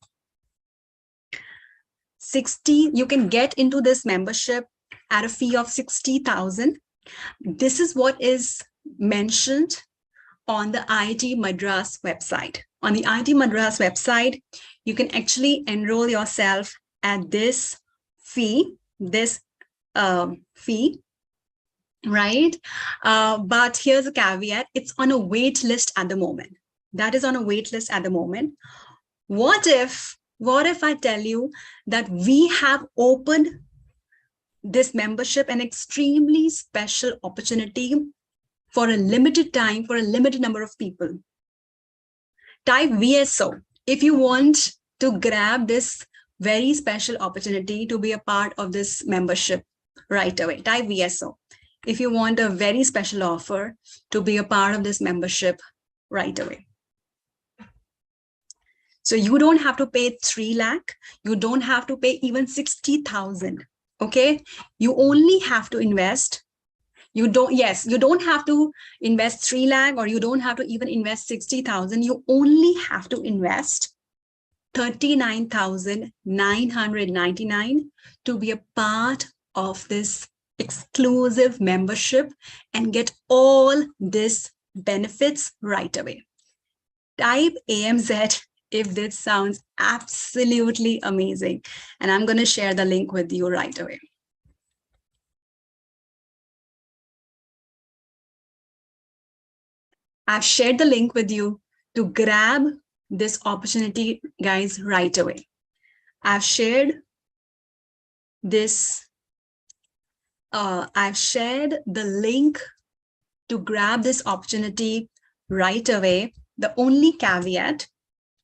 you can get into this membership at a fee of 60,000. This is what is mentioned on the IIT-Madras website. On the IIT-Madras website, you can actually enroll yourself at this fee, right? But here's a caveat. It's on a wait list at the moment. That is on a wait list at the moment. What if I tell you that we have opened this membership, an extremely special opportunity for a limited time, for a limited number of people? Type VSO if you want to grab this very special opportunity to be a part of this membership right away. Type VSO if you want a very special offer to be a part of this membership right away. So you don't have to pay 3 lakh. You don't have to pay even 60,000. Okay. You only have to invest. You don't have to invest 3 lakh, or you don't have to even invest 60,000. You only have to invest 39,999 to be a part of this exclusive membership and get all these benefits right away. Type AMZ if this sounds absolutely amazing. And I'm going to share the link with you right away. I've shared the link with you to grab this opportunity, guys, right away. I've shared this. I've shared the link to grab this opportunity right away. The only caveat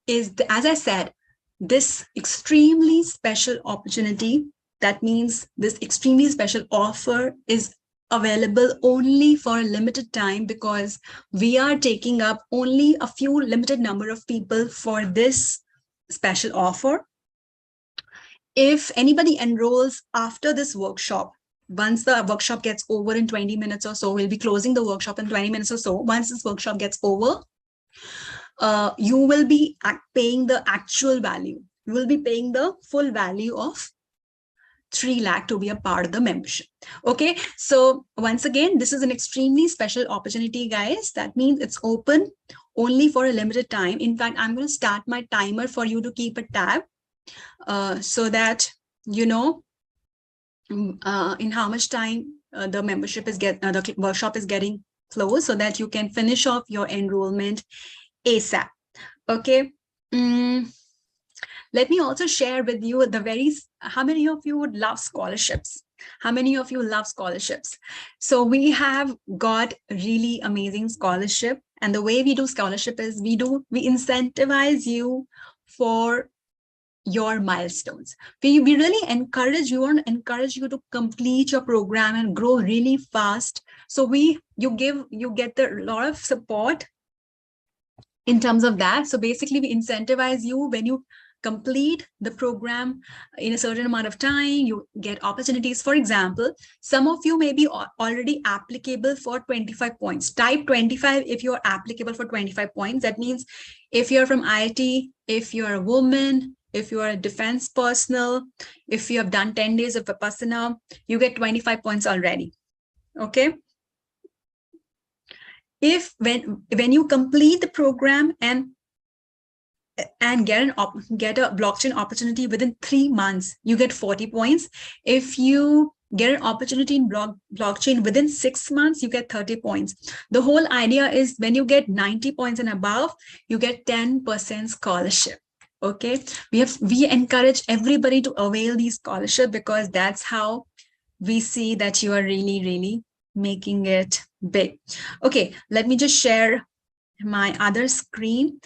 is, as I said, this extremely special opportunity. That means this extremely special offer is available only for a limited time, because we are taking up only a few limited number of people for this special offer. If anybody enrolls after this workshop, once the workshop gets over in 20 minutes or so, we'll be closing the workshop in 20 minutes or so. Once this workshop gets over, you will be paying the actual value. You will be paying the full value of 3 lakh to be a part of the membership. Okay, so once again, this is an extremely special opportunity, guys. That means it's open only for a limited time. In fact, I'm going to start my timer for you to keep a tab, so that you know in how much time the membership is the workshop is getting closed, so that you can finish off your enrollment ASAP. Okay. Let me also share with you how many of you would love scholarships? How many of you love scholarships? So we have got really amazing scholarship, and the way we do scholarship is we incentivize you for your milestones. We really encourage you to complete your program and grow really fast. So you get a lot of support in terms of that. So basically, we incentivize you. When you complete the program in a certain amount of time, you get opportunities. For example, some of you may be already applicable for 25 points. Type 25 if you're applicable for 25 points. That means if you're from IIT, if you're a woman, if you are a defense personnel, if you have done 10 days of Vipassana, you get 25 points already. Okay. If when you complete the program and get a blockchain opportunity within 3 months, you get 40 points. If you get an opportunity in blockchain within 6 months, you get 30 points. The whole idea is when you get 90 points and above, you get 10% scholarship. Okay, we encourage everybody to avail these scholarships, because that's how we see that you are really making it big. Okay, let me just share my other screen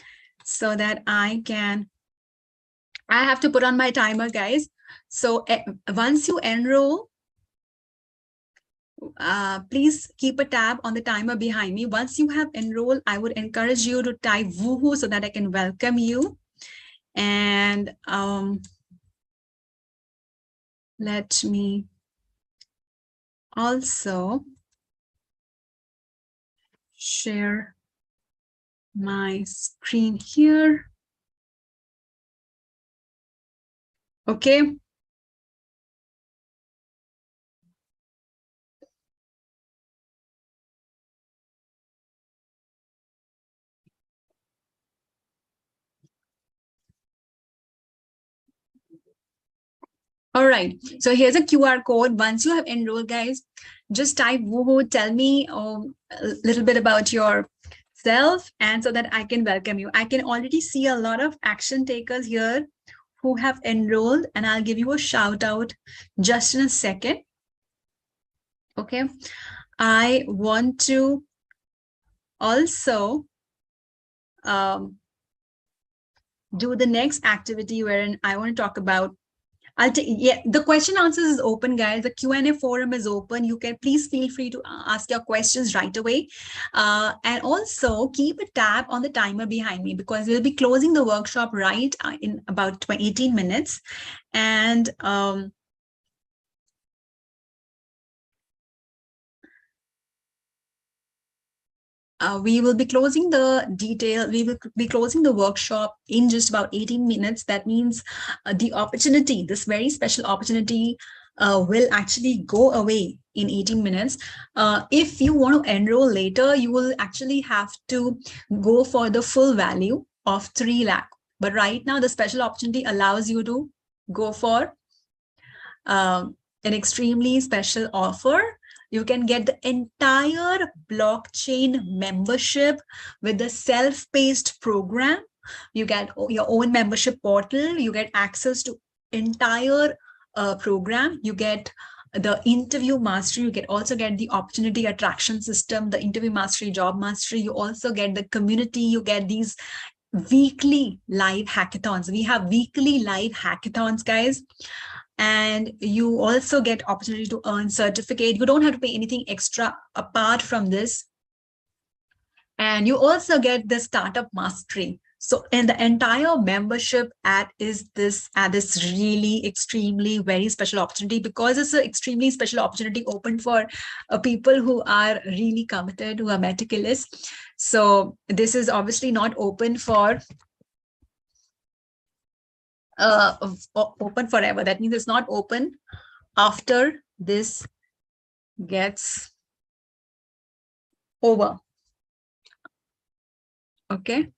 so that I have to put on my timer, guys. So once you enroll, please keep a tab on the timer behind me. Once you have enrolled, I would encourage you to type woohoo so that I can welcome you. And let me also share my screen here. Okay. All right, so here's a QR code. Once you have enrolled, guys, just type woohoo, tell me a little bit about yourself, and so that I can welcome you. I can already see a lot of action takers here who have enrolled, and I'll give you a shout out just in a second. Okay, I want to also do the next activity wherein I want to talk about the question answers is open, guys. The Q&A forum is open. You can please feel free to ask your questions right away. And also keep a tab on the timer behind me, because we'll be closing the workshop right in about 18 minutes. And we will be closing we will be closing the workshop in just about 18 minutes. That means the opportunity, this very special opportunity, will actually go away in 18 minutes. If you want to enroll later, you will actually have to go for the full value of 3 lakh. But right now, the special opportunity allows you to go for an extremely special offer. You can get the entire blockchain membership with the self-paced program. You get your own membership portal. You get access to entire program. You get the interview mastery. You also get the opportunity attraction system, the interview mastery, job mastery. You also get the community. You get these weekly live hackathons. We have weekly live hackathons, guys. And you also get opportunity to earn certificate. You don't have to pay anything extra apart from this. And you also get the startup mastery. So in the entire membership is this really extremely very special opportunity, because it's an extremely special opportunity open for people who are really committed, who are meticulous. So this is obviously not open for open forever. That means it's not open after this gets over. Okay.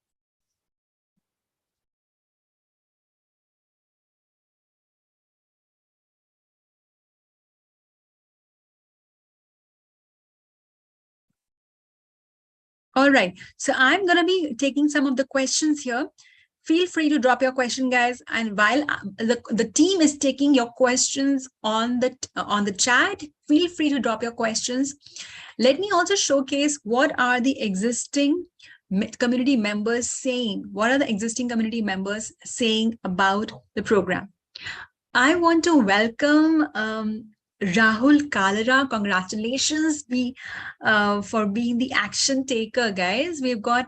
All right. So I'm going to be taking some of the questions here. Feel free to drop your question, guys. And while the team is taking your questions on the chat, feel free to drop your questions. Let me also showcase what are the existing community members saying. What are the existing community members saying about the program? I want to welcome Rahul Kalra. Congratulations for being the action taker, guys. We've got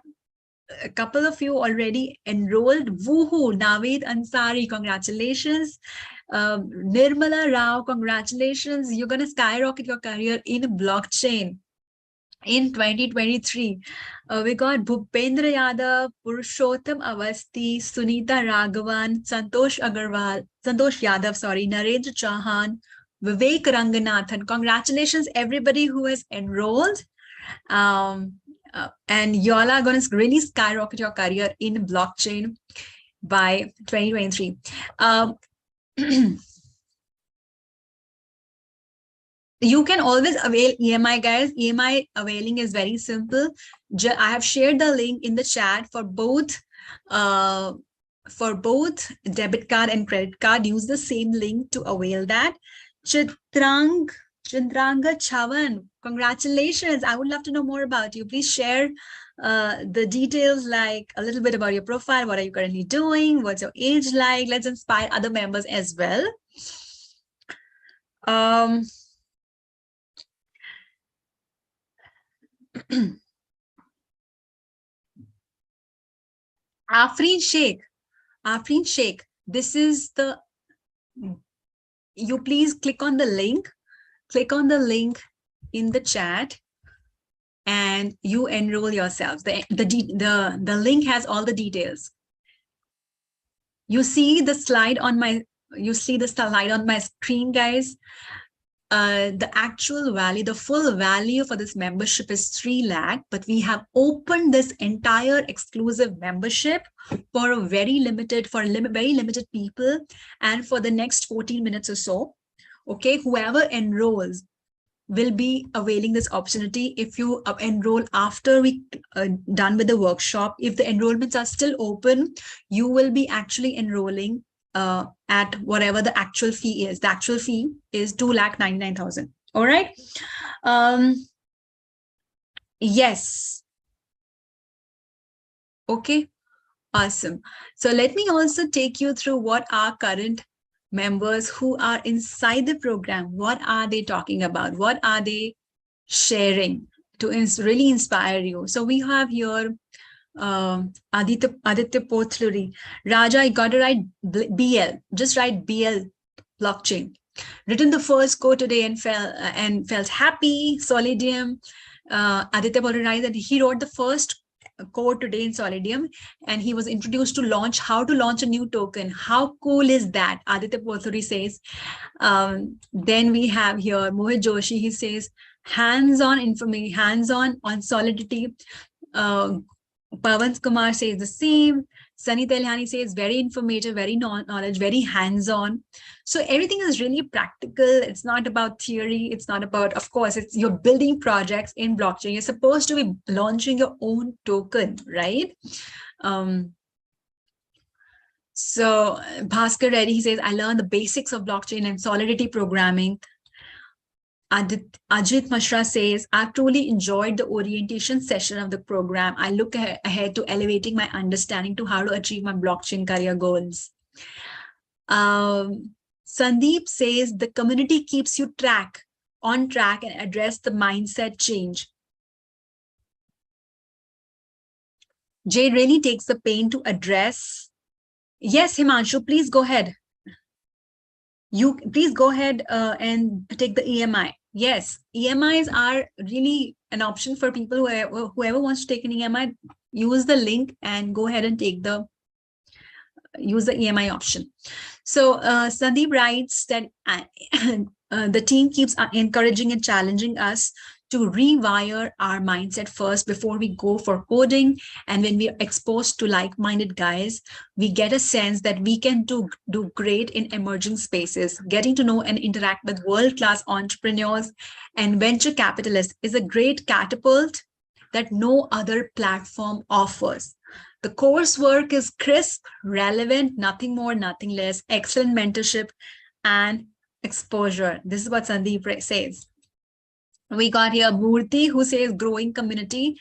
a couple of you already enrolled. Woohoo! Naveed Ansari, congratulations. Nirmala Rao, congratulations. You're going to skyrocket your career in blockchain in 2023. We got Bhupendra Yadav, Purushottam Avasti, Sunita Raghavan, Santosh Yadav, Narendra Chauhan, Vivek Ranganathan. Congratulations, everybody who has enrolled. And y'all are going to really skyrocket your career in blockchain by 2023. You can always avail EMI, guys. EMI availing is very simple. I have shared the link in the chat for both debit card and credit card. Use the same link to avail that. Chitranga Chavan, congratulations. I would love to know more about you. Please share the details, like a little bit about your profile. What are you currently doing? What's your age like? Let's inspire other members as well. Afreen Sheikh, this is you please click on the link in the chat and you enroll yourselves. The link has all the details. You see the slide on my screen, guys. The actual value, the full value for this membership is 3 lakh, but we have opened this entire exclusive membership for a very limited people, and for the next 14 minutes or so. Okay, whoever enrolls will be availing this opportunity. If you enroll after we done with the workshop, if the enrollments are still open, you will be actually enrolling at whatever the actual fee is. The actual fee is 2,99,000. All right. Yes. Okay. Awesome. So let me also take you through what our current members who are inside the program, what are they talking about? What are they sharing to really inspire you? So we have here Aditya Pothluri. Raja, I got to write BL. Just write BL blockchain. Written the first code today and felt happy. Solidium. Aditya Pothluri that he wrote the first code today in Solidium, and he was introduced to how to launch a new token. How cool is that? Aditya Pothluri says. Then we have here Mohit Joshi. He says hands-on information, hands-on on Solidity. Pavan Kumar says the same. Sunny Teljani says very informative, very knowledge, very hands-on. So everything is really practical. It's not about theory. It's not about, of course, you're building projects in blockchain. You're supposed to be launching your own token, right? So Bhaskar Reddy, he says, I learned the basics of blockchain and Solidity programming. Ajit Mashra says, I've truly enjoyed the orientation session of the program. I look ahead to elevating my understanding to how to achieve my blockchain career goals. Sandeep says the community keeps you on track and address the mindset change. Jay really takes the pain to address. Yes, Himanshu, please go ahead. You please go ahead and take the EMI. Yes, EMIs are really an option for people whoever wants to take an EMI. Use the link and go ahead and use the EMI option. So Sandeep writes that the team keeps encouraging and challenging us to rewire our mindset first before we go for coding. And when we are exposed to like-minded guys, we get a sense that we can do great in emerging spaces. Getting to know and interact with world-class entrepreneurs and venture capitalists is a great catapult that no other platform offers. The coursework is crisp, relevant, nothing more, nothing less, excellent mentorship and exposure. This is what Sandeep says. We got here Murthy, who says growing community.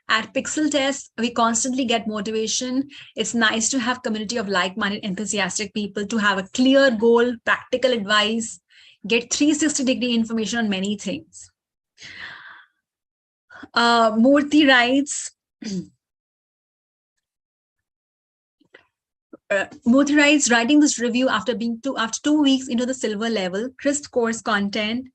At Pixeltests, we constantly get motivation. It's nice to have community of like-minded, enthusiastic people to have a clear goal, practical advice, get 360-degree information on many things. Murthy writes, writing this review after being after 2 weeks into the silver level, crisp course content,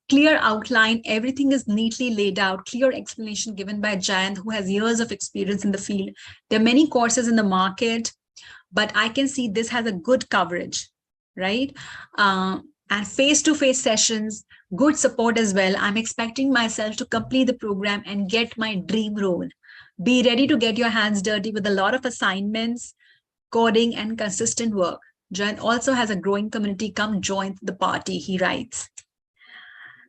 clear outline, everything is neatly laid out, clear explanation given by Jayant, who has years of experience in the field. There are many courses in the market, but I can see this has a good coverage, right? And face-to-face sessions, good support as well. I'm expecting myself to complete the program and get my dream role. Be ready to get your hands dirty with a lot of assignments, coding, and consistent work. Jayant also has a growing community. Come join the party, he writes.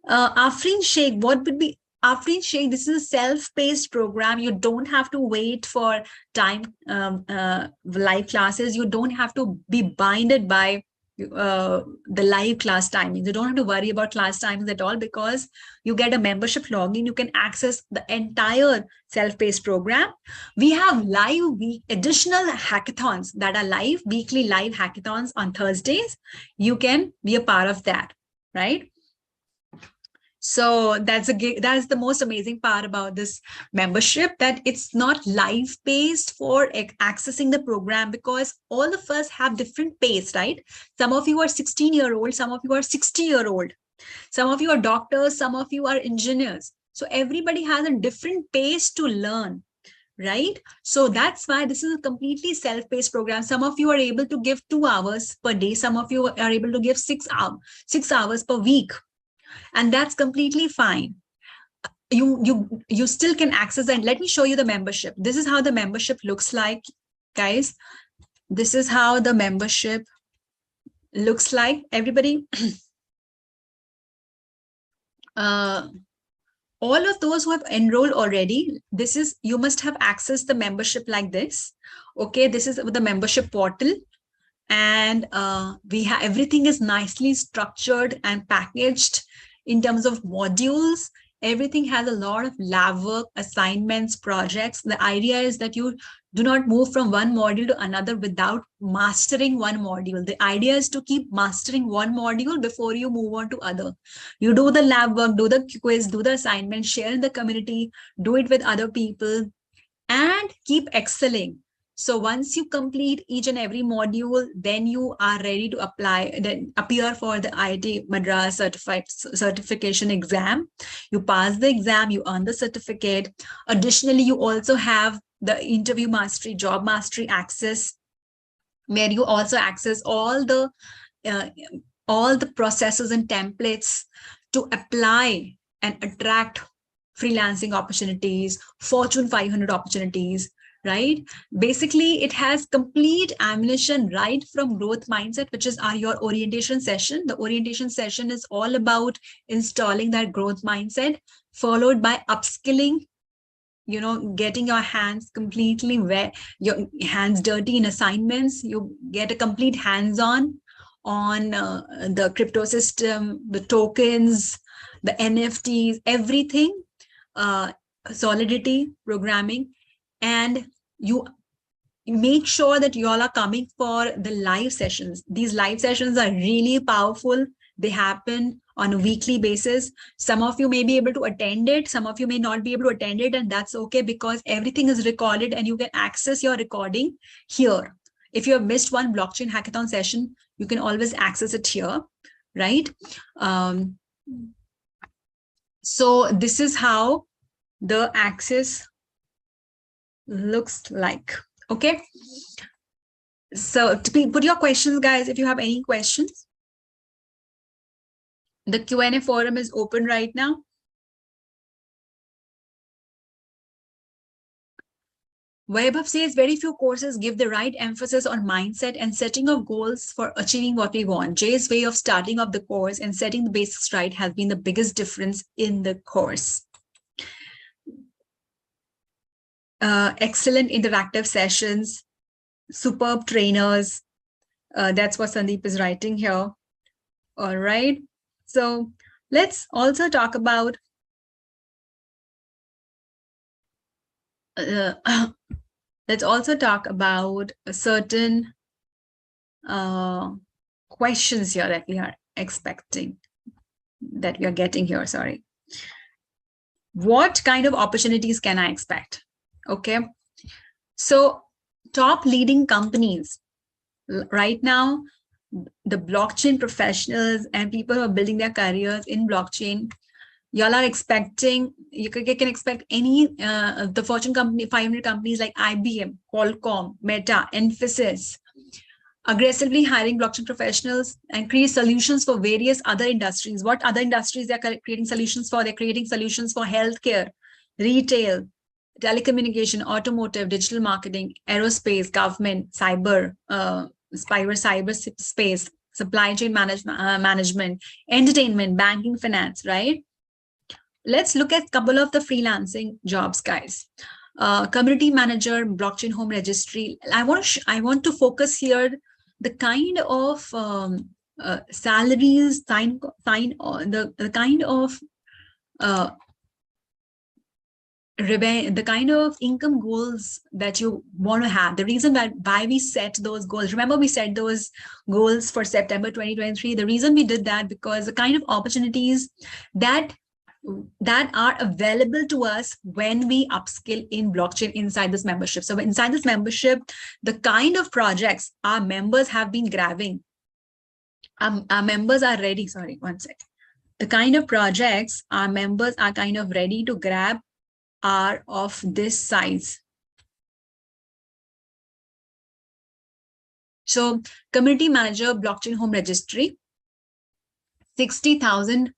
Afreen Sheikh, what would be Afreen Sheikh? This is a self-paced program. You don't have to wait for time live classes. You don't have to be binded by the live class timings. You don't have to worry about class timings at all because you get a membership login. You can access the entire self-paced program. We have additional hackathons that are weekly live hackathons on Thursdays. You can be a part of that, right? So that's the most amazing part about this membership, that it's not live paced for accessing the program, because all of us have different pace, right? Some of you are 16-year-old, some of you are 60-year-old, some of you are doctors, some of you are engineers. So everybody has a different pace to learn, right? So that's why this is a completely self-paced program. Some of you are able to give 2 hours per day. Some of you are able to give 6 hours per week. And that's completely fine. You still can access, and let me show you the membership. This is how the membership looks like, guys. This is how the membership looks like. Everybody, all of those who have enrolled already, you must have accessed the membership like this. Okay, this is the membership portal. And everything is nicely structured and packaged in terms of modules. Everything has a lot of lab work, assignments, projects. The idea is that you do not move from one module to another without mastering one module. The idea is to keep mastering one module before you move on to other. You do the lab work, do the quiz, do the assignment, share in the community, do it with other people, and keep excelling. So once you complete each and every module, then you are ready to appear for the IIT-Madras certification exam. You pass the exam, you earn the certificate. Additionally, you also have the interview mastery, job mastery access, where you also access all the processes and templates to apply and attract freelancing opportunities, Fortune 500 opportunities, right? Basically, it has complete ammunition right from growth mindset, which is your orientation session. The orientation session is all about installing that growth mindset, followed by upskilling, getting your hands completely wet, your hands dirty in assignments. You get a complete hands-on on the crypto system, the tokens, the NFTs, everything, Solidity, programming, and you make sure that you all are coming for the live sessions. These live sessions are really powerful. They happen on a weekly basis. Some of you may be able to attend it. Some of you may not be able to attend it, and that's okay, because everything is recorded and you can access your recording here. If you have missed one blockchain hackathon session, you can always access it here, right? So this is how the access looks like. Okay. So put your questions, guys, if you have any questions. The Q&A forum is open right now. Vaibhav says very few courses give the right emphasis on mindset and setting of goals for achieving what we want. Jay's way of starting off the course and setting the basics right has been the biggest difference in the course. Excellent interactive sessions, superb trainers. That's what Sandeep is writing here. All right. So let's also talk about let's also talk about a certain questions here that we are expecting, that we are getting here. Sorry. What kind of opportunities can I expect? Okay. So top leading companies right now, the blockchain professionals and people who are building their careers in blockchain, y'all are expecting, you can expect any the Fortune 500 companies like IBM, Qualcomm, Meta, Infosys, aggressively hiring blockchain professionals and create solutions for various other industries. What other industries they're creating solutions for? They're creating solutions for healthcare, retail, telecommunication, automotive, digital marketing, aerospace, government, cyberspace, supply chain management, entertainment, banking, finance, right? Let's look at a couple of the freelancing jobs, guys. Community manager, blockchain home registry. I want to focus here the kind of salaries, the kind of the kind of income goals that you want to have. The reason why we set those goals, remember we set those goals for September 2023. The reason we did that because the kind of opportunities that are available to us when we upskill in blockchain inside this membership. So inside this membership, the kind of projects our members have been grabbing, our members are ready. Sorry, one sec. The kind of projects our members are kind of ready to grab are of this size. So community manager, blockchain home registry, $60,000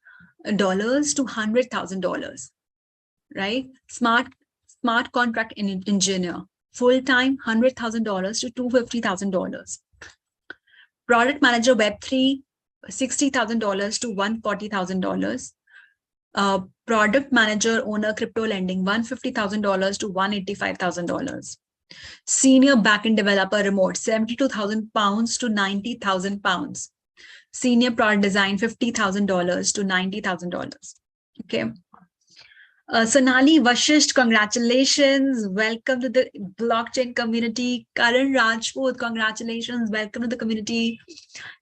to $100,000, right? Smart contract engineer, full-time, $100,000 to $250,000. Product manager, Web3, $60,000 to $140,000. Product manager, owner, crypto lending, $150,000 to $185,000. Senior backend developer, remote, £72,000 to £90,000. Senior product design, $50,000 to $90,000. Okay. Sonali Vashisht, congratulations. Welcome to the blockchain community. Karan Rajput, congratulations. Welcome to the community.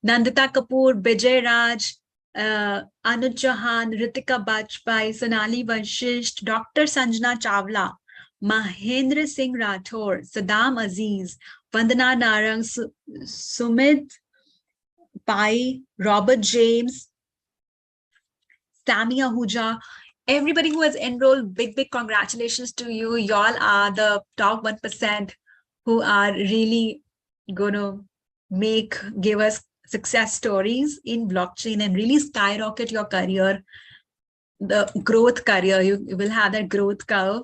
Nandita Kapoor, Bijay Raj, Anuj Chauhan, Ritika Bajpai, Sonali Vashisht, Dr. Sanjana Chawla, Mahendra Singh Rathore, Saddam Aziz, Vandana Narang, Sumit Pai, Robert James, Sammy Ahuja, everybody who has enrolled, big congratulations to you. Y'all are the top 1% who are really going to give us success stories in blockchain and really skyrocket your career, the growth career. You will have that growth curve.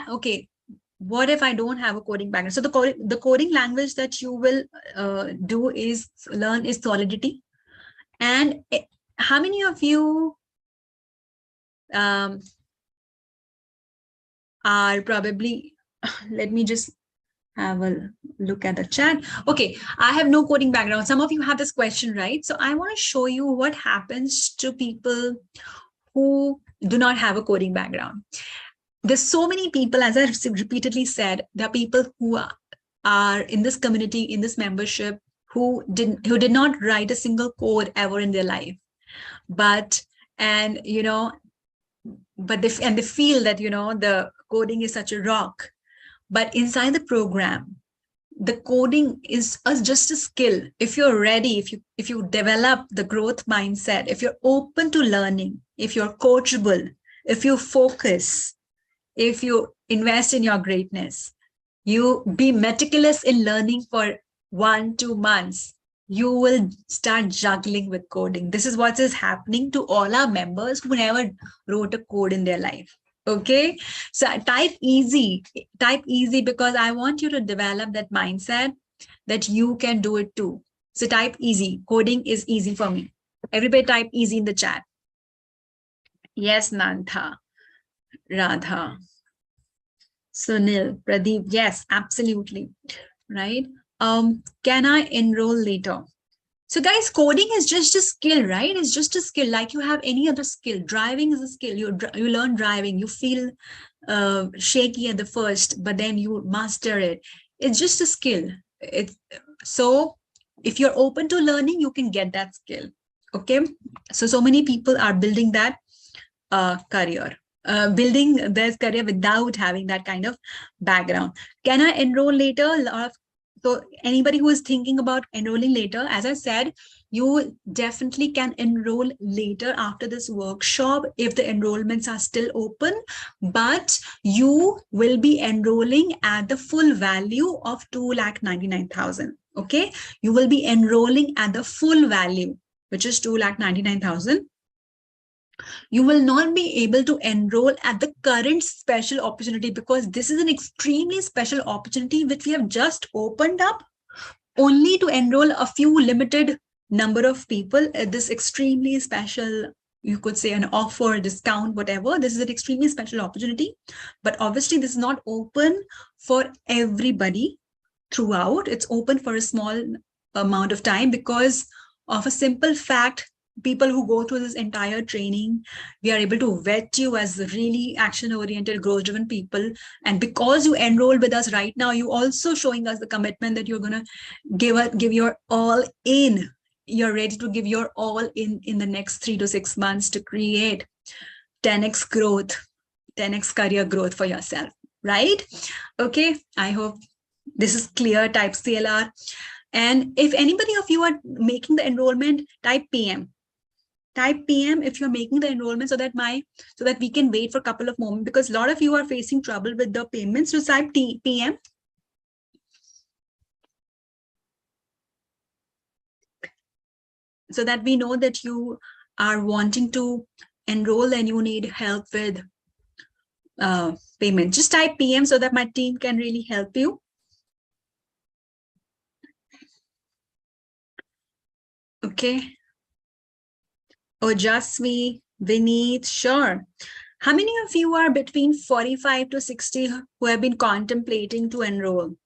Okay. What if I don't have a coding background? So the coding language that you will learn is Solidity. And how many of you are probably, let me just have a look at the chat. Okay, I have no coding background. Some of you have this question, right? So I want to show you what happens to people who do not have a coding background. there's so many people, as I repeatedly said, there are people who are in this community, in this membership, who did not write a single code ever in their life, but and you know but they feel that the coding is such a rock. But inside the program, the coding is just a skill. If you're ready, if you develop the growth mindset, if you're open to learning, if you're coachable, if you focus, if you invest in your greatness, you be meticulous in learning for 1-2 months, you will start juggling with coding. This is what is happening to all our members who never wrote a code in their life. Okay, so type easy because I want you to develop that mindset that you can do it too. So type easy. Coding is easy for me. Everybody type easy in the chat. Yes, Nantha, Radha, Sunil, Pradeep. Yes, absolutely. Right. Can I enroll later? So guys, coding is just a skill, right? It's just a skill like you have any other skill. Driving is a skill. You learn driving. You feel shaky at the first, but then you master it. It's just a skill. So if you're open to learning, you can get that skill. Okay. So many people are building that career. Building their career without having that kind of background. Can I enroll later? So anybody who is thinking about enrolling later, as I said, you definitely can enroll later after this workshop if the enrollments are still open, but you will be enrolling at the full value of 2,99,000. Okay, you will be enrolling at the full value, which is 2,99,000. You will not be able to enroll at the current special opportunity because this is an extremely special opportunity which we have just opened up only to enroll a few limited number of people at this extremely special, you could say an offer, discount, whatever. This is an extremely special opportunity, but obviously this is not open for everybody throughout. It's open for a small amount of time because of a simple fact. People who go through this entire training, we are able to vet you as really action-oriented, growth-driven people. And because you enroll with us right now, you also showing us the commitment that you're going to give your all in. You're ready to give your all in the next 3 to 6 months to create 10x growth, 10x career growth for yourself, right? Okay, I hope this is clear. Type CLR. And if anybody of you are making the enrollment, type PM. Type PM if you're making the enrollment so that we can wait for a couple of moments, because a lot of you are facing trouble with the payments. So type PM. So that we know that you are wanting to enroll and you need help with payment. Just type PM so that my team can really help you. Okay. Ojasvi, Vineet, sure. How many of you are between 45 to 60 who have been contemplating to enroll?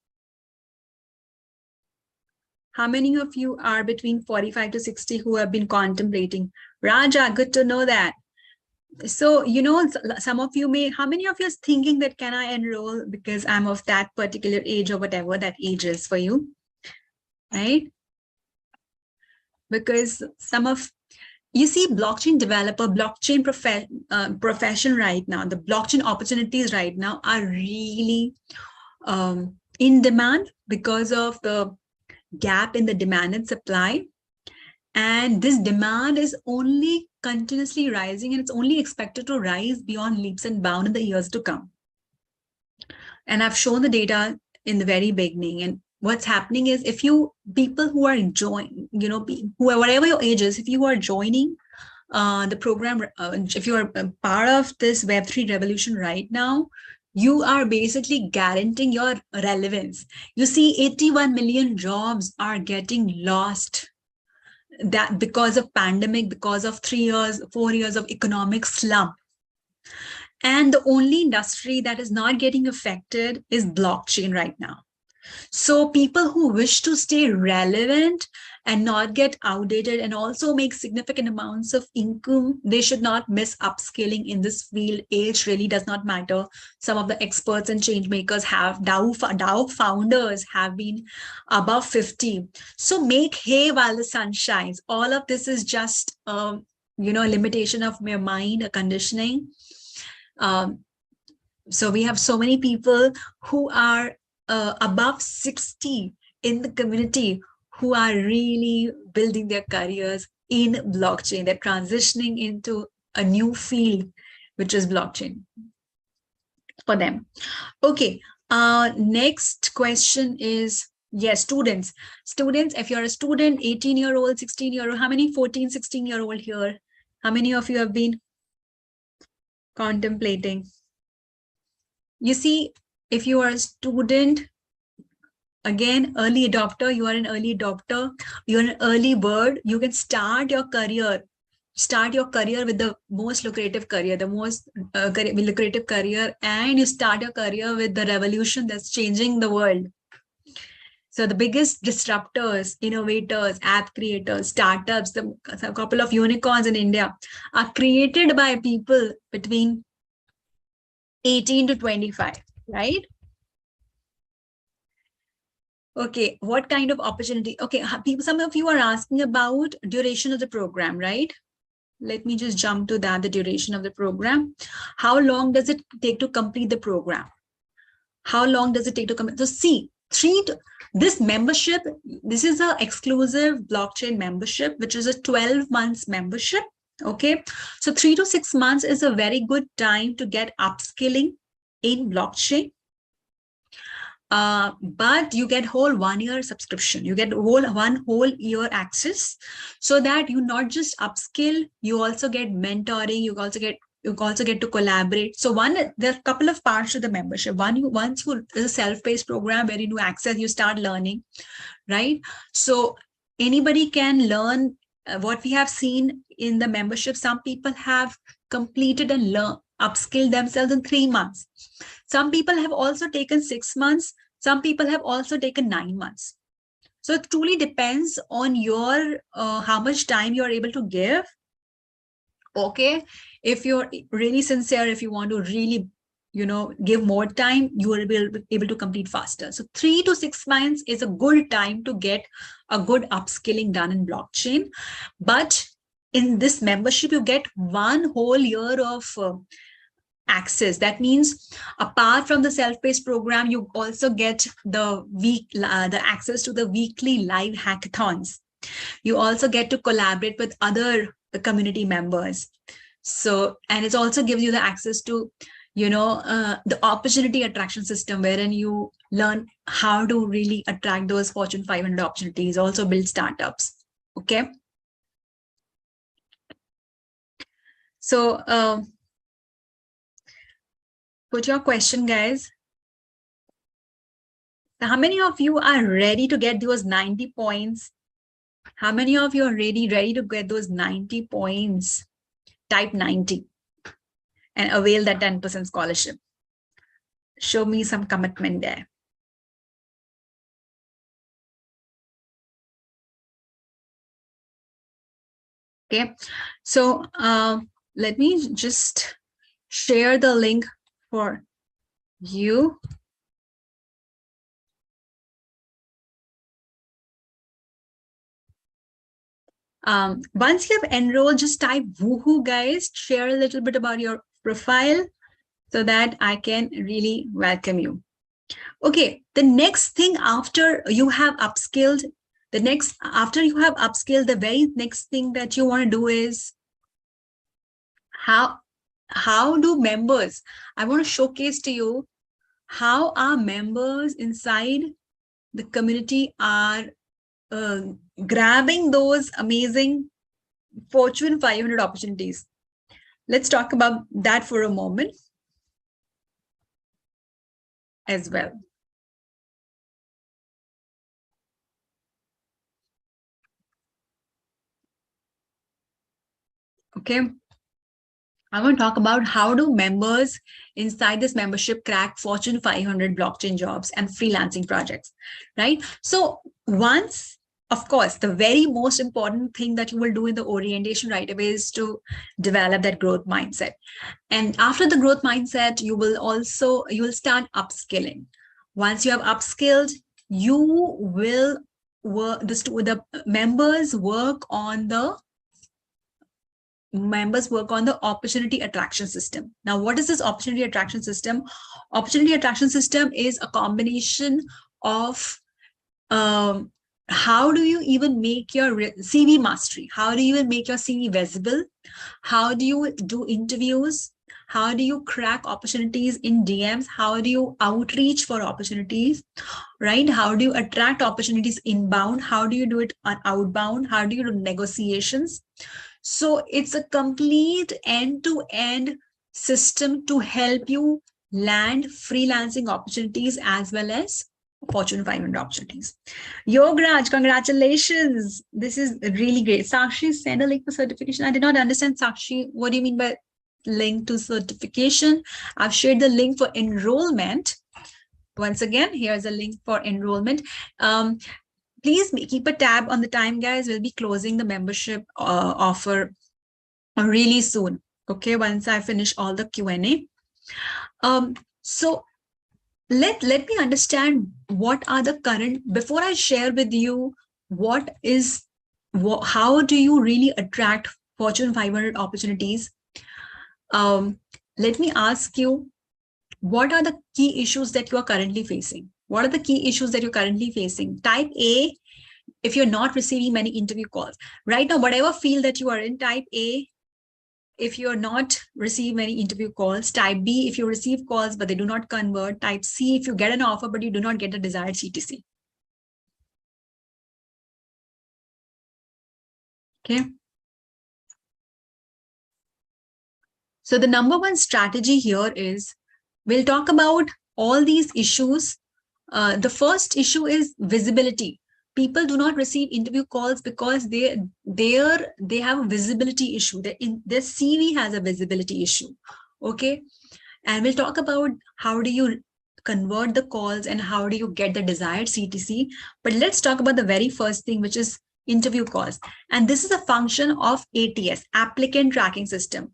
How many of you are between 45 to 60 who have been contemplating? Raja, good to know that. So, some of you may, how many of you are thinking that can I enroll because I'm of that particular age or whatever that age is for you, right? Because you see blockchain developer, blockchain profession right now, the blockchain opportunities right now are really in demand because of the gap in the demand and supply. And this demand is only continuously rising, and it's only expected to rise beyond leaps and bounds in the years to come. And I've shown the data in the very beginning. And what's happening is people who are joining, whatever your age is, if you are joining the program, if you are part of this Web3 revolution right now, you are basically guaranteeing your relevance. You see, 81 million jobs are getting lost that because of pandemic, because of 4 years of economic slump. And the only industry that is not getting affected is blockchain right now. So people who wish to stay relevant and not get outdated and also make significant amounts of income, they should not miss upskilling in this field. Age really does not matter. Some of the experts and change makers have DAO founders have been above 50. So make hay while the sun shines. All of this is just a limitation of your mind, a conditioning. Um, so we have so many people who are above 60 in the community who are really building their careers in blockchain. They're transitioning into a new field, which is blockchain for them. Okay. Next question is, yes, students. Students, if you're a student, 18-year-old, 16-year-old, how many 14, 16-year-old here? How many of you have been contemplating? You see, if you are a student, again, early adopter, you are an early adopter, you're an early bird, you can start your career with the most lucrative career, the most lucrative career, and you start your career with the revolution that's changing the world. So the biggest disruptors, innovators, app creators, startups, a couple of unicorns in India are created by people between 18 to 25, right? Okay, what kind of opportunity? Okay, people, some of you are asking about duration of the program, right? Let me just jump to that, the duration of the program. How long does it take to complete the program? How long does it take to complete? So see, this membership, this is an exclusive blockchain membership, which is a 12 months membership. Okay, so 3 to 6 months is a very good time to get upskilling in blockchain. But you get whole 1 year subscription. You get one whole year access, so that you not just upskill, you also get mentoring. You also get to collaborate. So there are a couple of parts to the membership. Once is a self-paced program where you do access, you start learning, right? So anybody can learn. What we have seen in the membership, some people have completed and upskilled themselves in 3 months. Some people have also taken 6 months. Some people have also taken 9 months. So it truly depends on your how much time you're able to give. Okay, if you're really sincere, if you want to really give more time, you will be able to complete faster. So 3 to 6 months is a good time to get a good upskilling done in blockchain. But in this membership, you get one whole year of access. That means apart from the self-paced program, you also get the access to the weekly live hackathons. You also get to collaborate with other community members. So, and it also gives you the access to the opportunity attraction system, wherein you learn how to really attract those Fortune 500 opportunities, also build startups. Okay, so put your question, guys. How many of you are ready to get those 90 points? How many of you are ready to get those 90 points? Type 90 and avail that 10% scholarship. Show me some commitment there. Okay, so let me just share the link for you. Once you have enrolled, just type woohoo, guys. Share a little bit about your profile so that I can really welcome you. Okay, the next thing after you have upskilled, the very next thing that you want to do is how do members, I want to showcase to you how our members inside the community are grabbing those amazing Fortune 500 opportunities. Let's talk about that for a moment as well. Okay. I'm going to talk about how do members inside this membership crack Fortune 500 blockchain jobs and freelancing projects, right? So once, of course, the very most important thing that you will do in the orientation right away is to develop that growth mindset. And after the growth mindset, you will start upskilling. Once you have upskilled, you will work, the members work on the opportunity attraction system. Now, what is this opportunity attraction system? Opportunity attraction system is a combination of how do you even make your CV mastery? How do you even make your CV visible? How do you do interviews? How do you crack opportunities in DMs? How do you outreach for opportunities, right? How do you attract opportunities inbound? How do you do it on outbound? How do you do negotiations? So it's a complete end-to-end system to help you land freelancing opportunities as well as Fortune 500 opportunities. Yograj, congratulations. This is really great. Sakshi, send a link for certification. I did not understand, Sakshi. What do you mean by link to certification? I've shared the link for enrollment. Once again, here's a link for enrollment. Please keep a tab on the time, guys. We'll be closing the membership offer really soon. Okay, once I finish all the Q&A. So let me understand what are the current, before I share with you how do you really attract Fortune 500 opportunities. Let me ask you, what are the key issues that you are currently facing? What are the key issues that you're currently facing? Type A, if you're not receiving many interview calls. Right now, whatever field that you are in, type A, if you're not receiving many interview calls. Type B, if you receive calls, but they do not convert. Type C, if you get an offer, but you do not get the desired CTC. Okay. So the number one strategy here is, we'll talk about all these issues. The first issue is visibility. People do not receive interview calls because they have a visibility issue. Their CV has a visibility issue. Okay. And we'll talk about how do you convert the calls and how do you get the desired CTC. But let's talk about the very first thing, which is interview calls. And this is a function of ATS, applicant tracking system.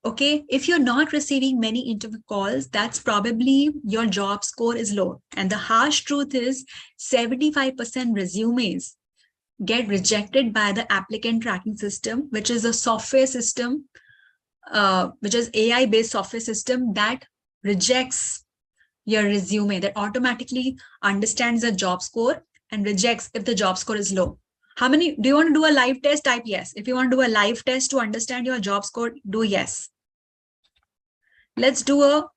Okay, if you're not receiving many interview calls, that's probably your job score is low. And the harsh truth is 75% resumes get rejected by the applicant tracking system, which is a software system, which is AI-based software system that rejects your resume, that automatically understands the job score and rejects if the job score is low. How many, do you want to do a live test? Type yes. If you want to do a live test to understand your job score, do yes. Let's do a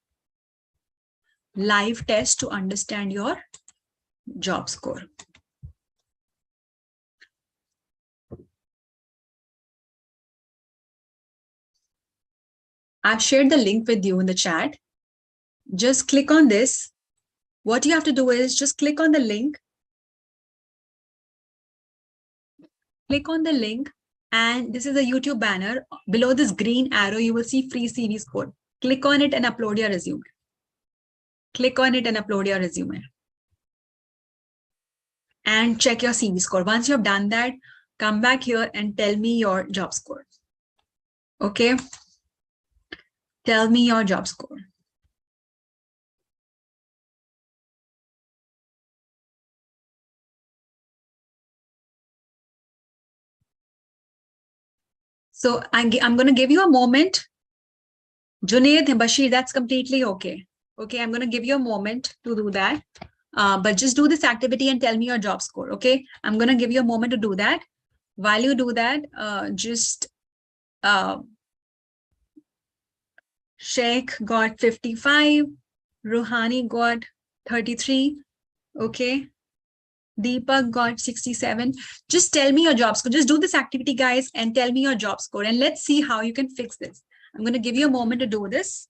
live test to understand your job score. I've shared the link with you in the chat. Just click on this. What you have to do is just click on the link. Click on the link, and this is a YouTube banner. Below this green arrow, you will see free CV score. Click on it and upload your resume. Click on it and upload your resume. And check your CV score. Once you have done that, come back here and tell me your job score. Okay. Tell me your job score. So I'm going to give you a moment. Junaid, Bashir, that's completely okay. Okay, I'm going to give you a moment to do that. But just do this activity and tell me your job score. Okay, I'm going to give you a moment to do that. While you do that, Sheikh got 55, Ruhani got 33. Okay, Deepak got 67. Just tell me your job score. Just do this activity, guys, and tell me your job score. And let's see how you can fix this. I'm going to give you a moment to do this.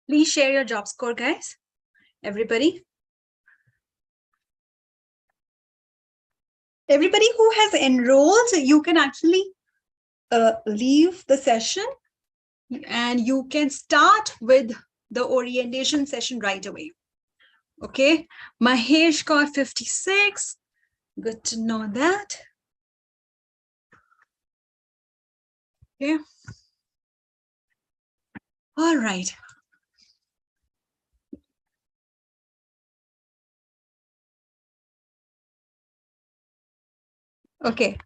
Please share your job score, guys. Everybody. Everybody who has enrolled, you can actually leave the session and you can start with the orientation session right away. Okay, Mahesh got 56. Good to know that. Okay. All right. Okay.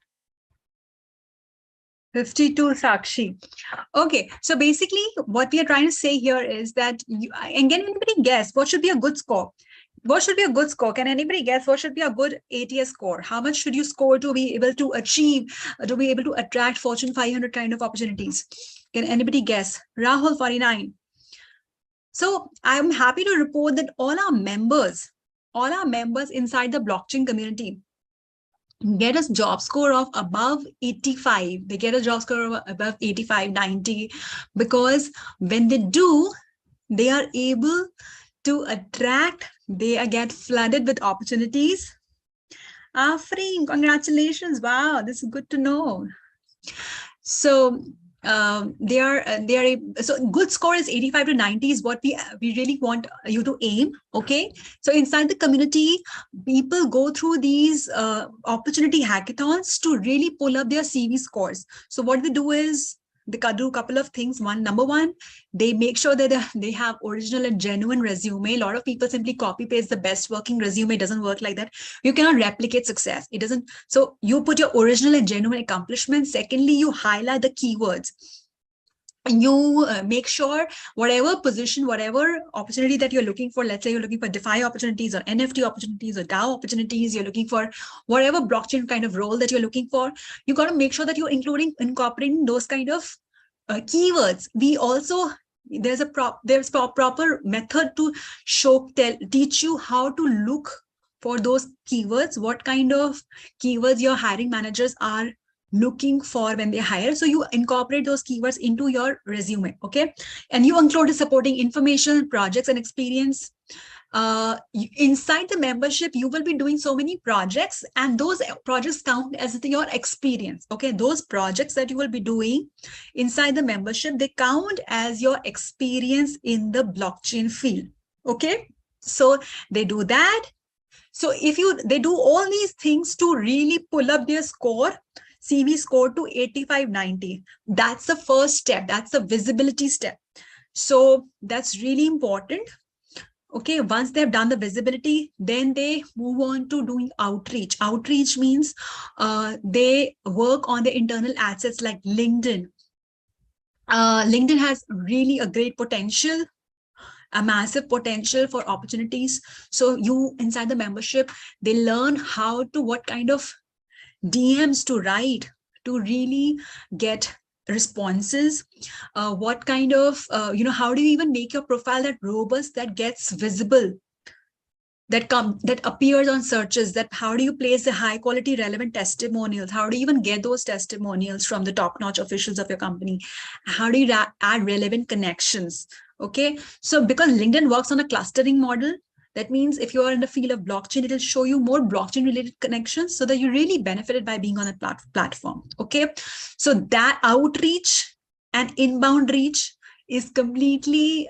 52, Sakshi. Okay, so basically what we are trying to say here is that, and can anybody guess what should be a good score? What should be a good score? Can anybody guess what should be a good ATS score? How much should you score to be able to achieve, to be able to attract Fortune 500 kind of opportunities? Can anybody guess? Rahul, 49. So I'm happy to report that all our members inside the blockchain community get a job score of above 85. They get a job score of above 85, 90, because when they do, they are able to attract, they get flooded with opportunities. Afreen, congratulations. Wow, this is good to know. So they are so good score is 85 to 90 is what we really want you to aim. Okay, so inside the community, people go through these opportunity hackathons to really pull up their CV scores. So what they do is they do a couple of things. Number one, they make sure that they have original and genuine resume. A lot of people simply copy paste the best working resume. It doesn't work like that. You cannot replicate success. It doesn't. So you put your original and genuine accomplishments. Secondly, you highlight the keywords. And you make sure whatever position, whatever opportunity that you're looking for, let's say you're looking for DeFi opportunities or NFT opportunities or DAO opportunities, you're looking for whatever blockchain kind of role that you're looking for, you got to make sure that you're incorporating those kind of keywords. We also, there's proper method to teach you how to look for those keywords, what kind of keywords your hiring managers are looking for when they hire. So you incorporate those keywords into your resume. Okay, and you include the supporting information, projects, and experience. Inside the membership, you will be doing so many projects, and those projects count as your experience. Okay, those projects that you will be doing inside the membership, they count as your experience in the blockchain field. Okay, so they do that. So if they do all these things to really pull up their score, CV score to 85, 90. That's the first step. That's the visibility step. So that's really important. Okay, once they've done the visibility, then they move on to doing outreach. Outreach means they work on the internal assets like LinkedIn. LinkedIn has really a great potential, a massive potential for opportunities. So you inside the membership, they learn how to, what kind of DMs to write to really get responses, what kind of, how do you even make your profile that robust, that gets visible, that appears on searches, that how do you place the high quality relevant testimonials, how do you even get those testimonials from the top-notch officials of your company, how do you add relevant connections. Okay, so because LinkedIn works on a clustering model, that means if you are in the field of blockchain, it will show you more blockchain related connections so that you really benefited by being on a platform. Okay, so that outreach and inbound reach is completely,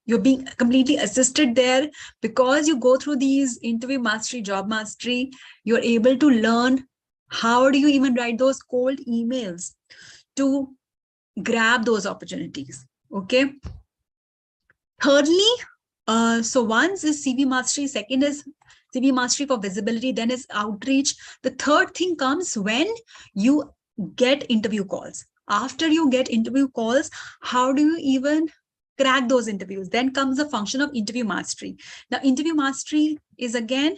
you're being completely assisted there because you go through these interview mastery, job mastery, you're able to learn how do you even write those cold emails to grab those opportunities. Okay. Thirdly, so once is CV mastery, second is CV mastery for visibility, then is outreach. The third thing comes when you get interview calls. After you get interview calls, how do you even crack those interviews? Then comes the function of interview mastery. Now, interview mastery is again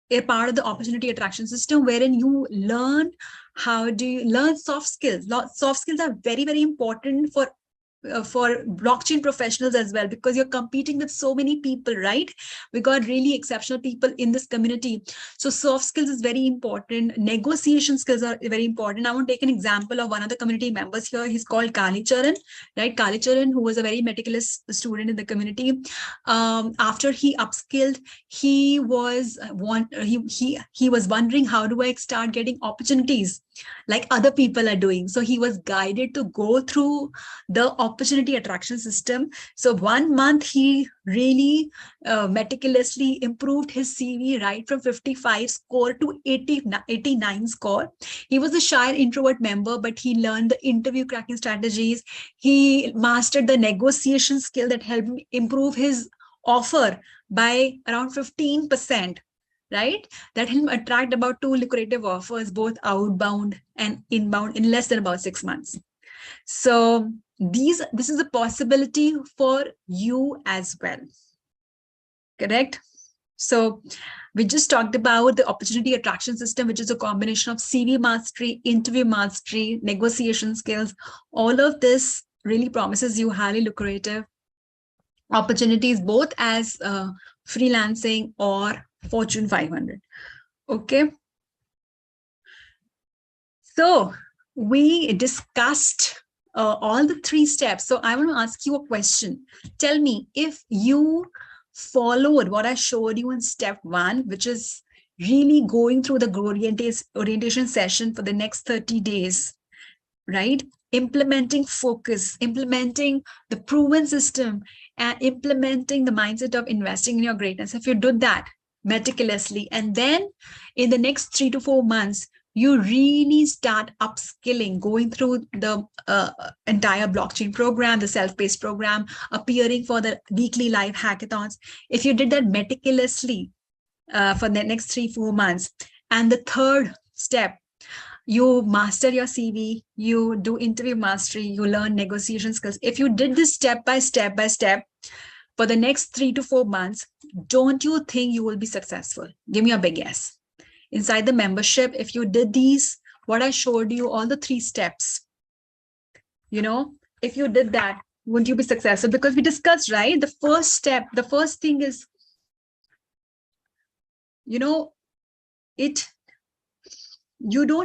a part of the opportunity attraction system wherein you learn how do you learn soft skills. Soft skills are very, very important for for blockchain professionals as well, because you're competing with so many people, right? We got really exceptional people in this community. So soft skills is very important. Negotiation skills are very important. I want to take an example of one of the community members here. He's called Kali Charan, right? Kali Charan, who was a very meticulous student in the community. After he upskilled, he was he was wondering, how do I start getting opportunities like other people are doing? So he was guided to go through the opportunity attraction system. So 1 month he really meticulously improved his CV, right from 55 score to 89 score. He was a shy introvert member, but he learned the interview cracking strategies. He mastered the negotiation skill that helped him improve his offer by around 15%, right? That helped him attract about 2 lucrative offers, both outbound and inbound, in less than about 6 months. So this is a possibility for you as well, correct? So we just talked about the opportunity attraction system, which is a combination of CV mastery, interview mastery, negotiation skills. All of this really promises you highly lucrative opportunities, both as freelancing or Fortune 500. Okay. So we discussed all the 3 steps. So I want to ask you a question. Tell me, if you followed what I showed you in step 1, which is really going through the orientation session for the next 30 days, right? Implementing focus, implementing the proven system, and implementing the mindset of investing in your greatness. If you do that meticulously, and then in the next 3 to 4 months, you really start upskilling, going through the entire blockchain program, the self-paced program, appearing for the weekly live hackathons. If you did that meticulously for the next 3-4 months, and the third step, you master your CV, you do interview mastery, you learn negotiation skills. If you did this step by step for the next 3 to 4 months, don't you think you will be successful? Give me a big yes. Inside the membership, if you did these, what I showed you, all the 3 steps, if you did that, would you be successful? Because we discussed, right? The first step, the first thing is, you don't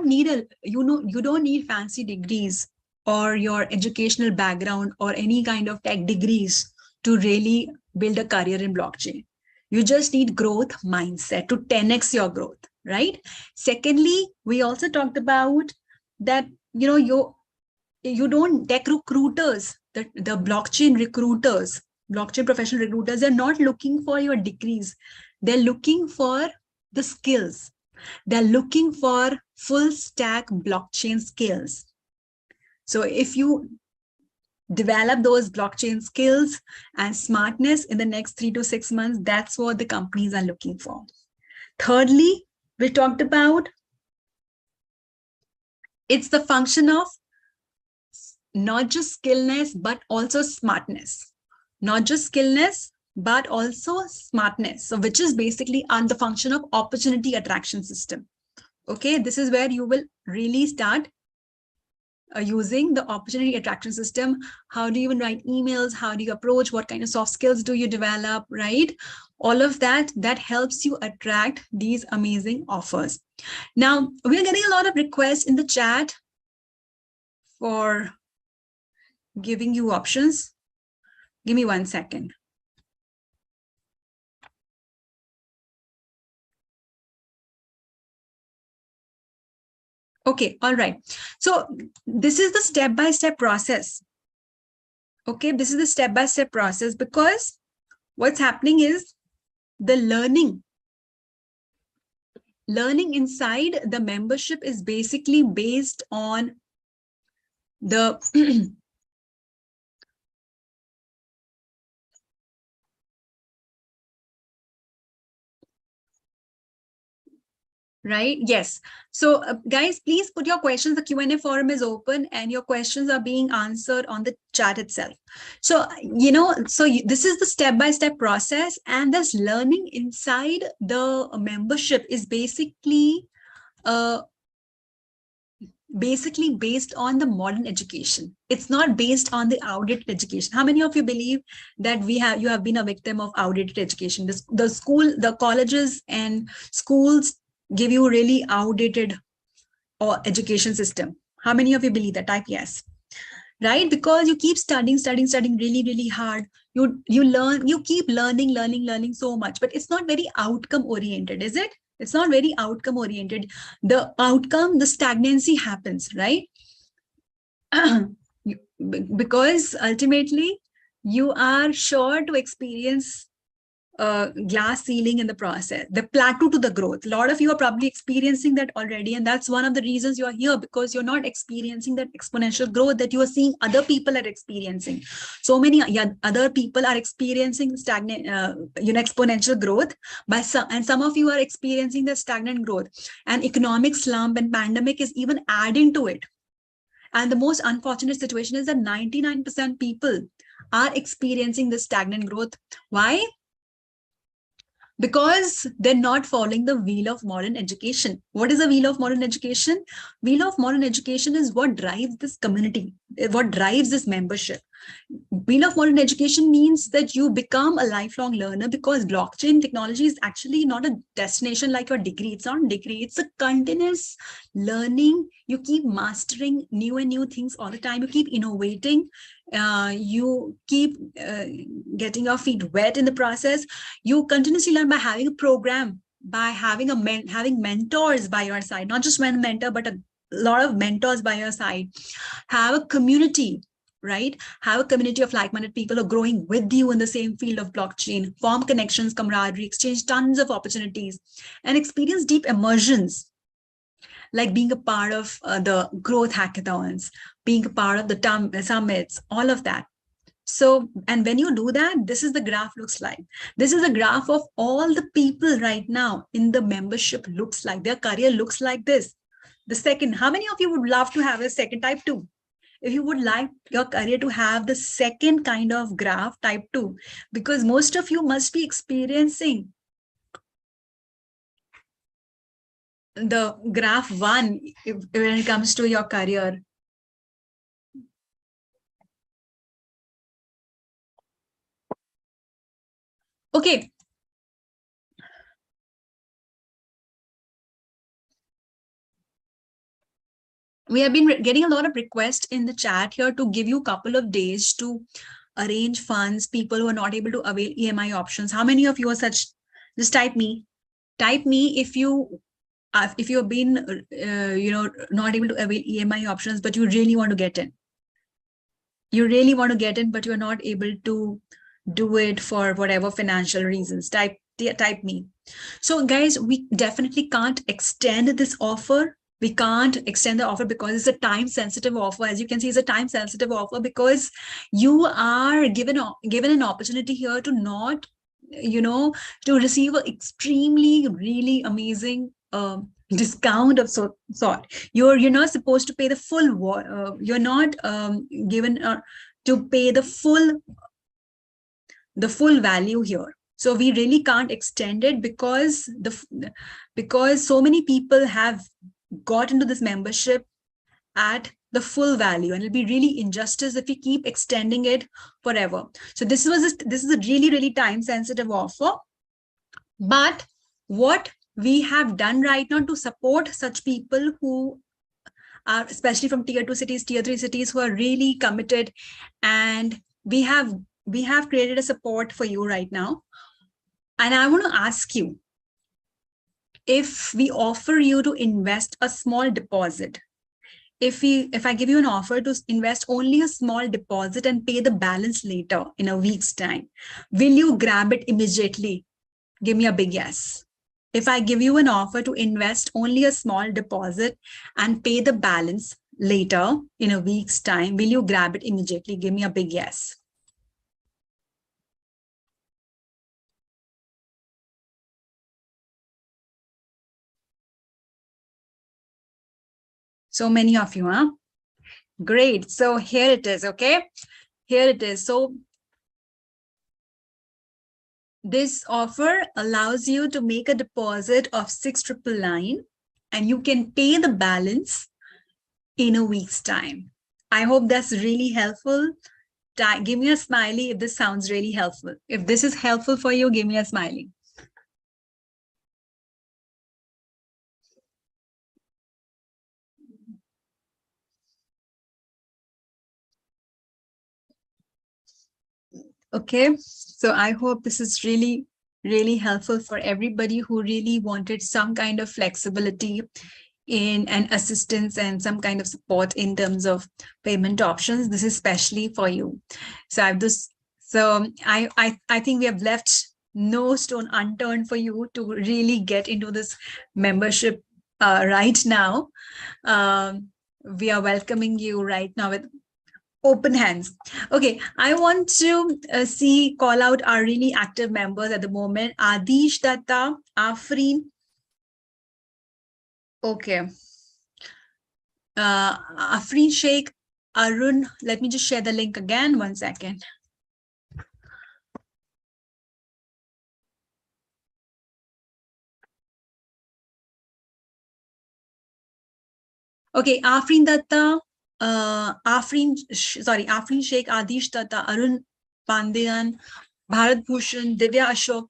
need fancy degrees or your educational background or any kind of tech degrees to really build a career in blockchain. You just need growth mindset to 10x your growth, right? Secondly, we also talked about that, you don't, tech recruiters, the blockchain recruiters, blockchain professional recruiters, they're not looking for your degrees. They're looking for the skills. They're looking for full stack blockchain skills. So if you develop those blockchain skills and smartness in the next 3 to 6 months, that's what the companies are looking for. Thirdly, we talked about, it's the function of not just skillness, but also smartness. Not just skillness, but also smartness. So which is basically on the function of opportunity attraction system. Okay, this is where you will really start using the opportunity attraction system. How do you even write emails? How do you approach? What kind of soft skills do you develop, right? All of that helps you attract these amazing offers. Now, we're getting a lot of requests in the chat for giving you options. Give me 1 second. Okay, all right. So this is the step-by-step process. Okay, this is the step-by-step process, because what's happening is the learning inside the membership is basically based on the right? Yes. So guys, please put your questions. The Q&A forum is open and your questions are being answered on the chat itself. So, this is the step-by-step process, and this learning inside the membership is basically basically based on the modern education. It's not based on the outdated education. How many of you believe that you have been a victim of outdated education? The colleges and schools give you really outdated or education system. How many of you believe that? Type yes. Right? Because you keep studying really, really hard. You keep learning so much, but it's not very outcome oriented, is it? It's not very outcome oriented. The outcome, the stagnancy happens, right? Because ultimately you are sure to experience glass ceiling in the process, the plateau to the growth. A lot of you are probably experiencing that already. And that's one of the reasons you are here, because you're not experiencing that exponential growth that you are seeing other people are experiencing. So many other people are experiencing stagnant, exponential growth and some of you are experiencing the stagnant growth, and economic slump and pandemic is even adding to it. And the most unfortunate situation is that 99% people are experiencing this stagnant growth. Why? Because they're not following the wheel of modern education. What is the wheel of modern education? Wheel of modern education is what drives this community, what drives this membership. Wheel of modern education means that you become a lifelong learner, because blockchain technology is actually not a destination like your degree. It's not a degree, it's a continuous learning. You keep mastering new and new things all the time. You keep innovating. You keep getting your feet wet in the process. You continuously learn by having a program, by having having mentors by your side, not just one mentor, but a lot of mentors by your side. Have a community, right? Have a community of like-minded people who are growing with you in the same field of blockchain. Form connections, camaraderie, exchange tons of opportunities, and experience deep immersions, like being a part of the growth hackathons, being a part of the summits, all of that. So, and when you do that, this is the graph looks like. This is a graph of all the people right now in the membership looks like. Their career looks like this. The second, how many of you would love to have a second type 2? If you would like your career to have the second kind of graph, type 2, because most of you must be experiencing the graph 1 when it comes to your career. Okay. We have been getting a lot of requests in the chat here to give you a couple of days to arrange funds, people who are not able to avail EMI options. How many of you are such? Just type me. Type me if you have been, not able to avail EMI options, but you really want to get in. You really want to get in, but you're not able to do it for whatever financial reasons. Type me. So guys, we definitely can't extend this offer. We can't extend the offer because it's a time sensitive offer. As you can see, it's a time sensitive offer because you are given an opportunity here to not, to receive an extremely, really amazing discount of sort. You're not supposed to pay the full, you're not given to pay the full value here. So we really can't extend it because so many people have got into this membership at the full value, and it'll be really injustice if we keep extending it forever. So this is a really, really time sensitive offer. But what we have done right now to support such people who are, especially from tier 2 cities, tier 3 cities, who are really committed, and we have created a support for you right now. And I want to ask you, if we offer you to invest a small deposit, if I give you an offer to invest only a small deposit and pay the balance later in a week's time, will you grab it immediately? Give me a big yes. If I give you an offer to invest only a small deposit and pay the balance later in a week's time, will you grab it immediately? Give me a big yes. So many of you, huh? Great. So here it is, okay? Here it is. So this offer allows you to make a deposit of 6,999 and you can pay the balance in a week's time. I hope that's really helpful. Give me a smiley if this sounds really helpful. If this is helpful for you, give me a smiley. Okay, so I hope this is really, really helpful for everybody who really wanted some kind of flexibility in and assistance and some kind of support in terms of payment options. This is especially for you. So I think we have left no stone unturned for you to really get into this membership right now. We are welcoming you right now with open hands. Okay, I want to call out our really active members at the moment. Adish Datta, Afreen. Okay. Afreen Sheikh, Arun. Let me just share the link again. 1 second. Okay, Afreen Datta, Afreen Sheikh, Adish Datta, Arun Pandian, Bharat Bhushan, Divya Ashok.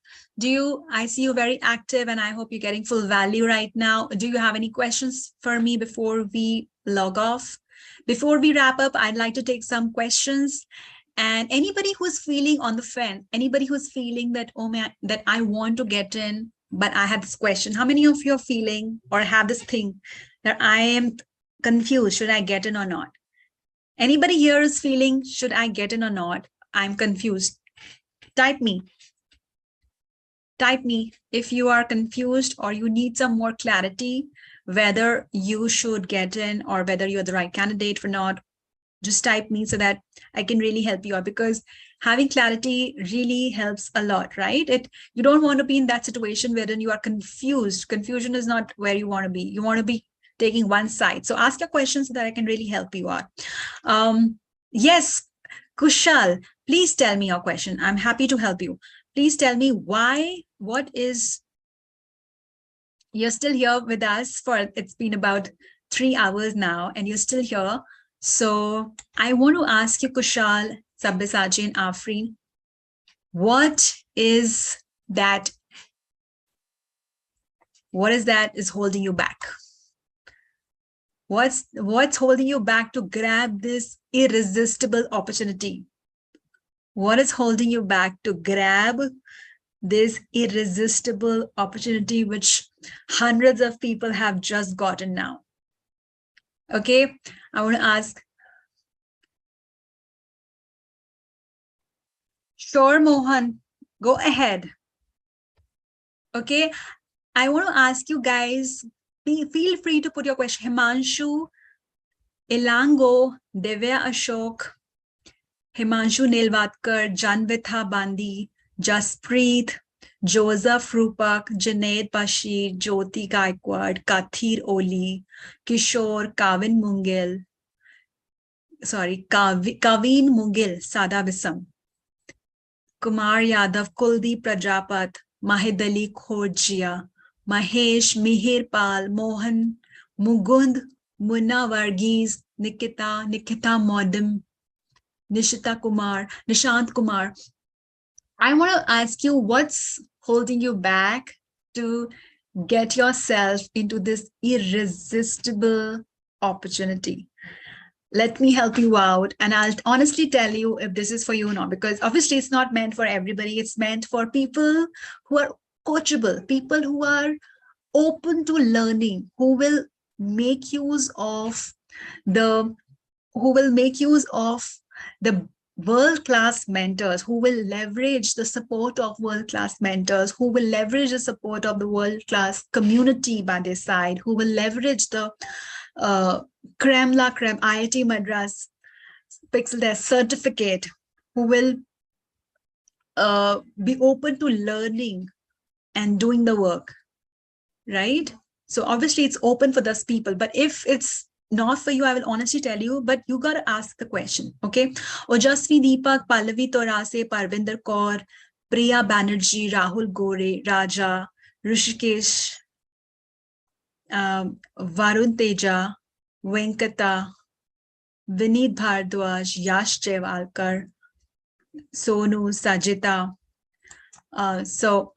I see you very active and I hope you're getting full value right now. Do you have any questions for me before we log off? Before we wrap up, I'd like to take some questions. And anybody who's feeling on the fence, anybody who's feeling that, oh man, that I want to get in, but I have this question. How many of you are feeling or have this thing that I am confused? Should I get in or not? Anybody here is feeling, should I get in or not? I'm confused. Type me. Type me if you are confused or you need some more clarity, whether you should get in or whether you're the right candidate or not. Just type me so that I can really help you out, because having clarity really helps a lot, right? You don't want to be in that situation wherein you are confused. Confusion is not where you want to be. You want to be taking one side. So ask your questions so that I can really help you out. Yes, Kushal, please tell me your question. I'm happy to help you. Please tell me you're still here with us it's been about 3 hours now and you're still here. So I want to ask you, Kushal, Sabyasachi and Afreen, what is that is holding you back? What's holding you back to grab this irresistible opportunity? What is holding you back to grab this irresistible opportunity, which hundreds of people have just gotten now? Okay, I want to ask. Sure, Mohan, go ahead. Okay, I want to ask you guys, feel free to put your question. Himanshu, Ilango, Divya Ashok, Himanshu Nilwatkar, Janvitha Bandi, Jaspreet, Joseph Rupak, Junaid Bashir, Jyoti Gaikwad, Kathir Oli, Kishore, Kavin Mungil, Kavin Mungil, Sada Visam, Kumar Yadav, Kuldeep Prajapat, Mahidali Khorjia, Mahesh, Mihir Pal, Mohan, Mugund, Munna Varghese, Nikita Modem, Nishant Kumar. I want to ask you, what's holding you back to get yourself into this irresistible opportunity? Let me help you out. And I'll honestly tell you if this is for you or not, because obviously it's not meant for everybody. It's meant for people who are coachable, people who are open to learning, who will make use of the world-class mentors, who will leverage the support of world-class mentors, who will leverage the support of the world-class community by their side, who will leverage the creme la creme IIT-Madras Pixeltests certificate, who will be open to learning and doing the work, right? So obviously it's open for those people, but if it's not for you, I will honestly tell you, but you got to ask the question, okay? Ojasvi Deepak, Pallavi Torase, Parvinder Kaur, Priya Banerjee, Rahul Gore, Raja, Rishikesh, Varun Teja, Venkata, Vineet Bhardwaj, Yash Chevalkar, Sonu, Sajita. So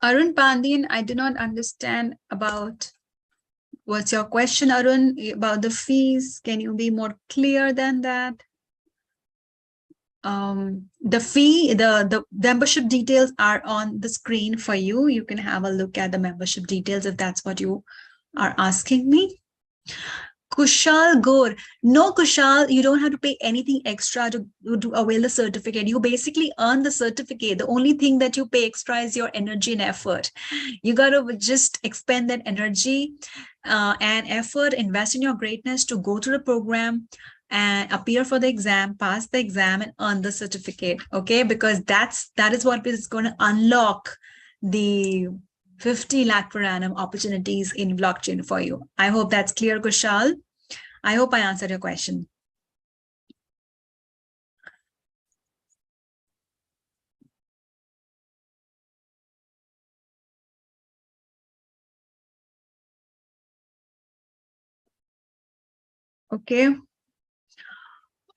Arun Pandian, I do not understand about what's your question, Arun, about the fees. Can you be more clear than that? The fee, the membership details are on the screen for you. You can have a look at the membership details if that's what you are asking me. Kushal Gore. No, Kushal, you don't have to pay anything extra to avail the certificate. You basically earn the certificate. The only thing that you pay extra is your energy and effort. You got to just expend that energy and effort, invest in your greatness to go through the program and appear for the exam, pass the exam, and earn the certificate. Okay, because that is what is going to unlock the 50 lakh per annum opportunities in blockchain for you. I hope that's clear, Kushal. I hope I answered your question. Okay.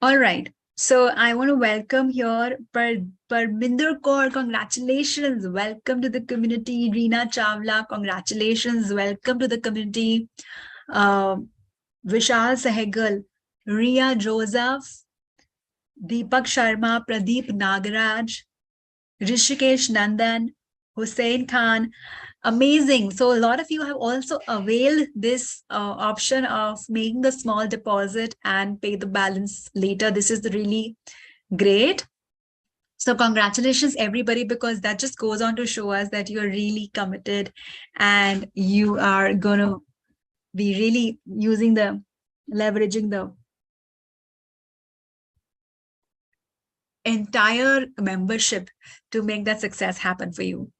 All right. So I want to welcome here Parminder Kaur. Congratulations. Welcome to the community. Reena Chawla. Congratulations. Welcome to the community. Vishal Sehgal. Ria Joseph. Deepak Sharma. Pradeep Nagaraj. Rishikesh Nandan. Hussein Khan. Amazing. So a lot of you have also availed this option of making the small deposit and pay the balance later. This is really great. So congratulations, everybody, because that just goes on to show us that you're really committed and you are going to be really leveraging the entire membership to make that success happen for you.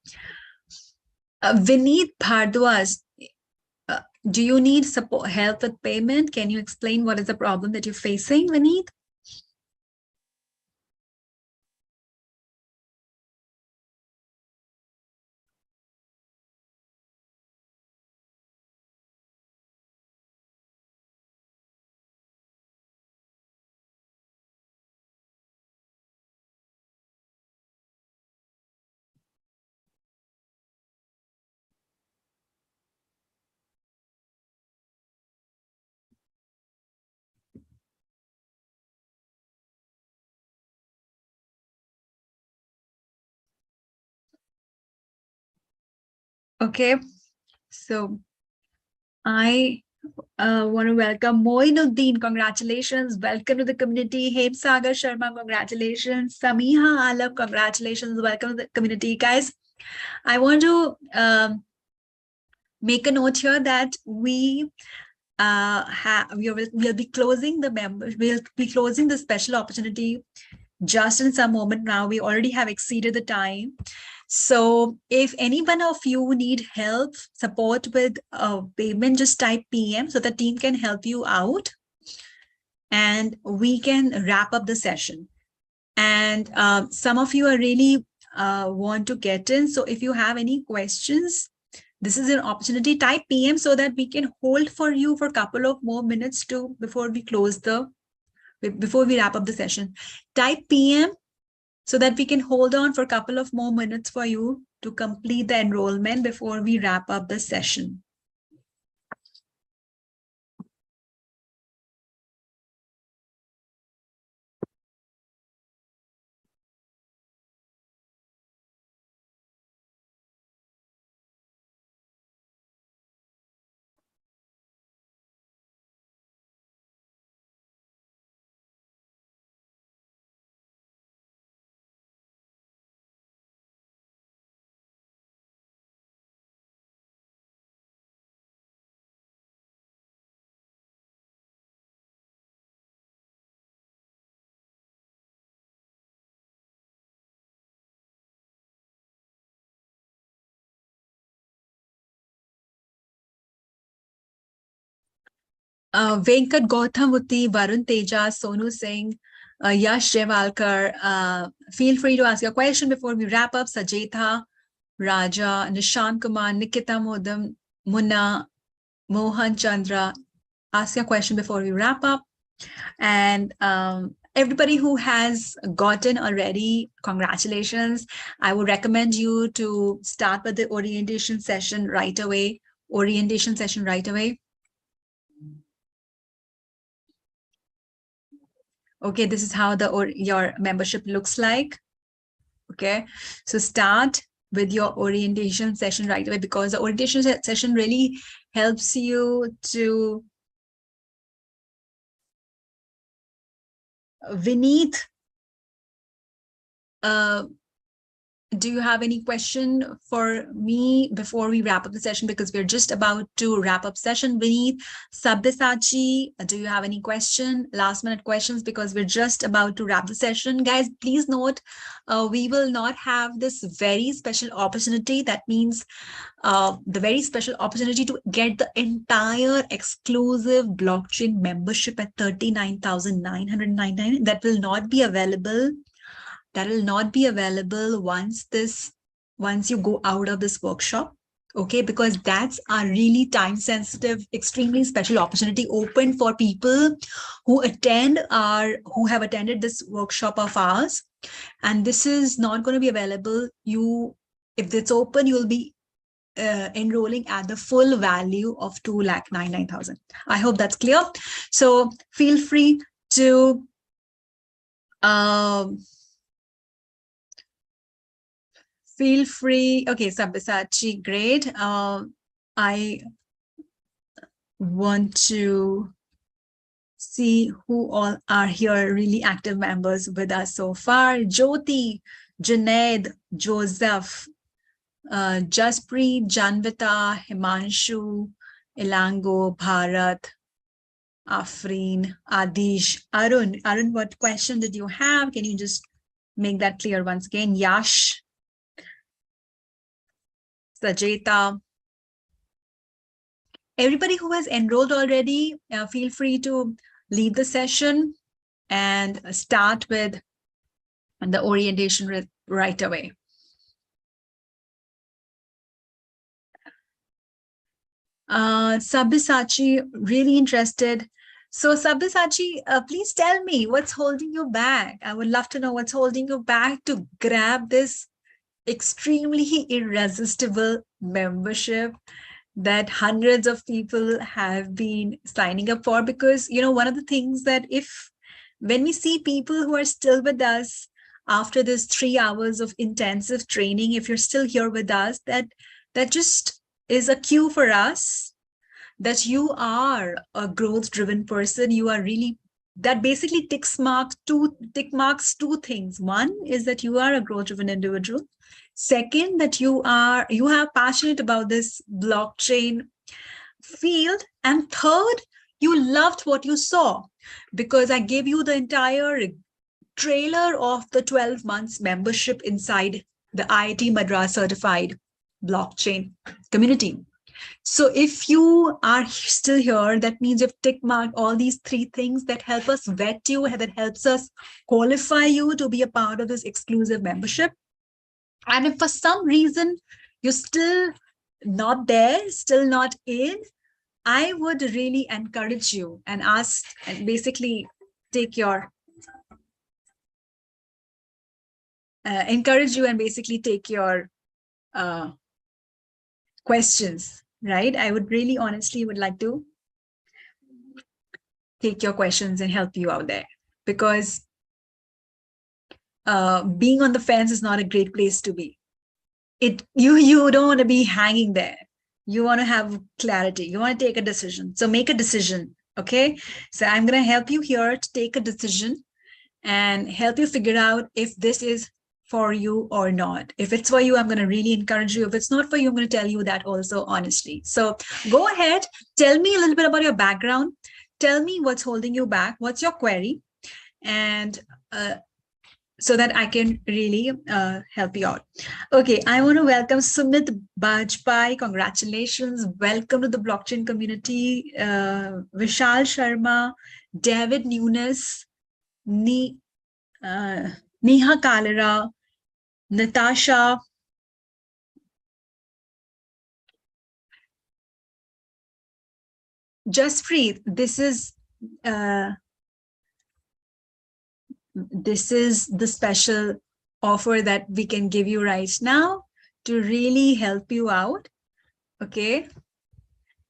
Vineet Bhardwaj, do you need support, help with payment? Can you explain what is the problem that you're facing, Vineet? Okay, so I want to welcome Moinuddin. Congratulations. Welcome to the community. Hem Sagar Sharma. Congratulations. Samiha Alam. Congratulations. Welcome to the community. Guys, I want to make a note here that we'll be closing the members. We'll be closing the special opportunity just in some moment now. We already have exceeded the time. So if any one of you need help, support with payment, just type PM so the team can help you out and we can wrap up the session. And some of you are really want to get in. So if you have any questions, this is an opportunity. Type PM so that we can hold for you for a couple of more minutes before we wrap up the session. Type PM so that we can hold on for a couple of more minutes for you to complete the enrollment before we wrap up the session. Venkat Gauthamutti, Varun Teja, Sonu Singh, Yash Jevalkar. Feel free to ask your question before we wrap up. Sajeta, Raja, Nishant Kumar, Nikita Modam, Munna, Mohan Chandra. Ask your question before we wrap up. And everybody who has gotten already, congratulations. I would recommend you to start with the orientation session right away. Orientation session right away. Okay, this is how your membership looks like. Okay, so start with your orientation session right away, because the orientation session really helps you to Vineet, do you have any question for me before we wrap up the session? Because we're just about to wrap up session. Vineet, Sabyasachi, do you have any question? Last minute questions, because we're just about to wrap the session. Guys, please note, we will not have this very special opportunity. That means the very special opportunity to get the entire exclusive blockchain membership at 39,999. That will not be available. That will not be available once you go out of this workshop. Okay, because that's a really time sensitive, extremely special opportunity open for people who have attended this workshop of ours. And this is not going to be available. If it's open, you'll be enrolling at the full value of 2,99,000. I hope that's clear. So feel free to okay, Sabyasachi, great. I want to see who all are here, really active members with us so far. Jyoti, Junaid, Joseph, Jaspri, Janvita, Himanshu, Elango, Bharat, Afreen, Adish, Arun. Arun, what question did you have? Can you just make that clear once again? Yash, Sajeta. Everybody who has enrolled already, feel free to leave the session and start with the orientation right away. Sabyasachi, really interested. So Sabyasachi, please tell me what's holding you back. I would love to know what's holding you back to grab this extremely irresistible membership that hundreds of people have been signing up for. Because, one of the things that when we see people who are still with us after this 3 hours of intensive training, if you're still here with us, that just is a cue for us that you are a growth driven person. You are really, that basically tick marks two things. One is that you are a growth driven individual. Second, that you are passionate about this blockchain field. And third, you loved what you saw, because I gave you the entire trailer of the 12 months membership inside the IIT-Madras certified blockchain community. So if you are still here, that means you've tick marked all these 3 things that help us vet you, that helps us qualify you to be a part of this exclusive membership. And if for some reason you're still not there, still not in, I would really encourage you and ask and basically take your questions, right? I would really honestly would like to take your questions and help you out there, because being on the fence is not a great place to be. You don't want to be hanging there. You want to have clarity. You want to take a decision. So make a decision. Okay. So I'm going to help you here to take a decision and help you figure out if this is for you or not. If it's for you, I'm going to really encourage you. If it's not for you, I'm going to tell you that also honestly. So go ahead. Tell me a little bit about your background. Tell me what's holding you back. What's your query? And so that I can really help you out. Okay, I want to welcome Sumit Bajpai. Congratulations. Welcome to the blockchain community. Vishal Sharma, David Nunes, uh, Neha Kalera, Natasha, Jaspreet. Uh, this is the special offer that we can give you right now to really help you out. Okay.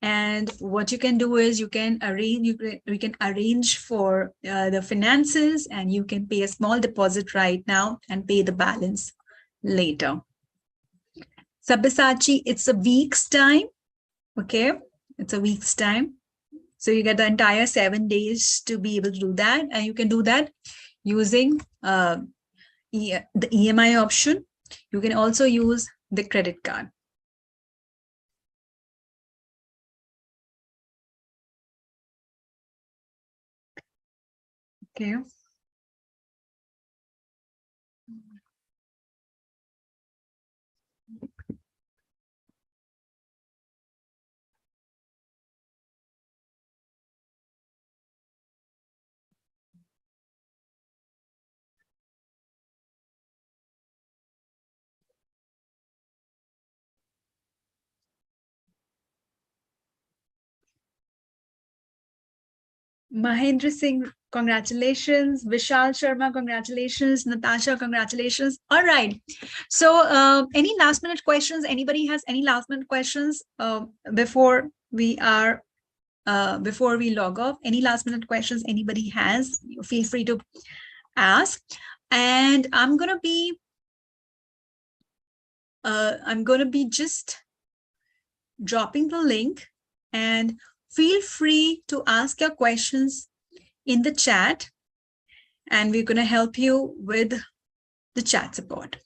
And what you can do is you can arrange for the finances, and you can pay a small deposit right now and pay the balance later. Sabyasachi, it's a week's time. Okay. It's a week's time. So you get the entire 7 days to be able to do that. And you can do that using the EMI option. You can also use the credit card. Okay. Mahendra Singh, congratulations. Vishal Sharma, congratulations. Natasha, congratulations. All right. So any last minute questions? Anybody has any last minute questions before we log off? Any last minute questions anybody has? Feel free to ask. And I'm going to be just dropping the link, and feel free to ask your questions in the chat, and we're going to help you with the chat support.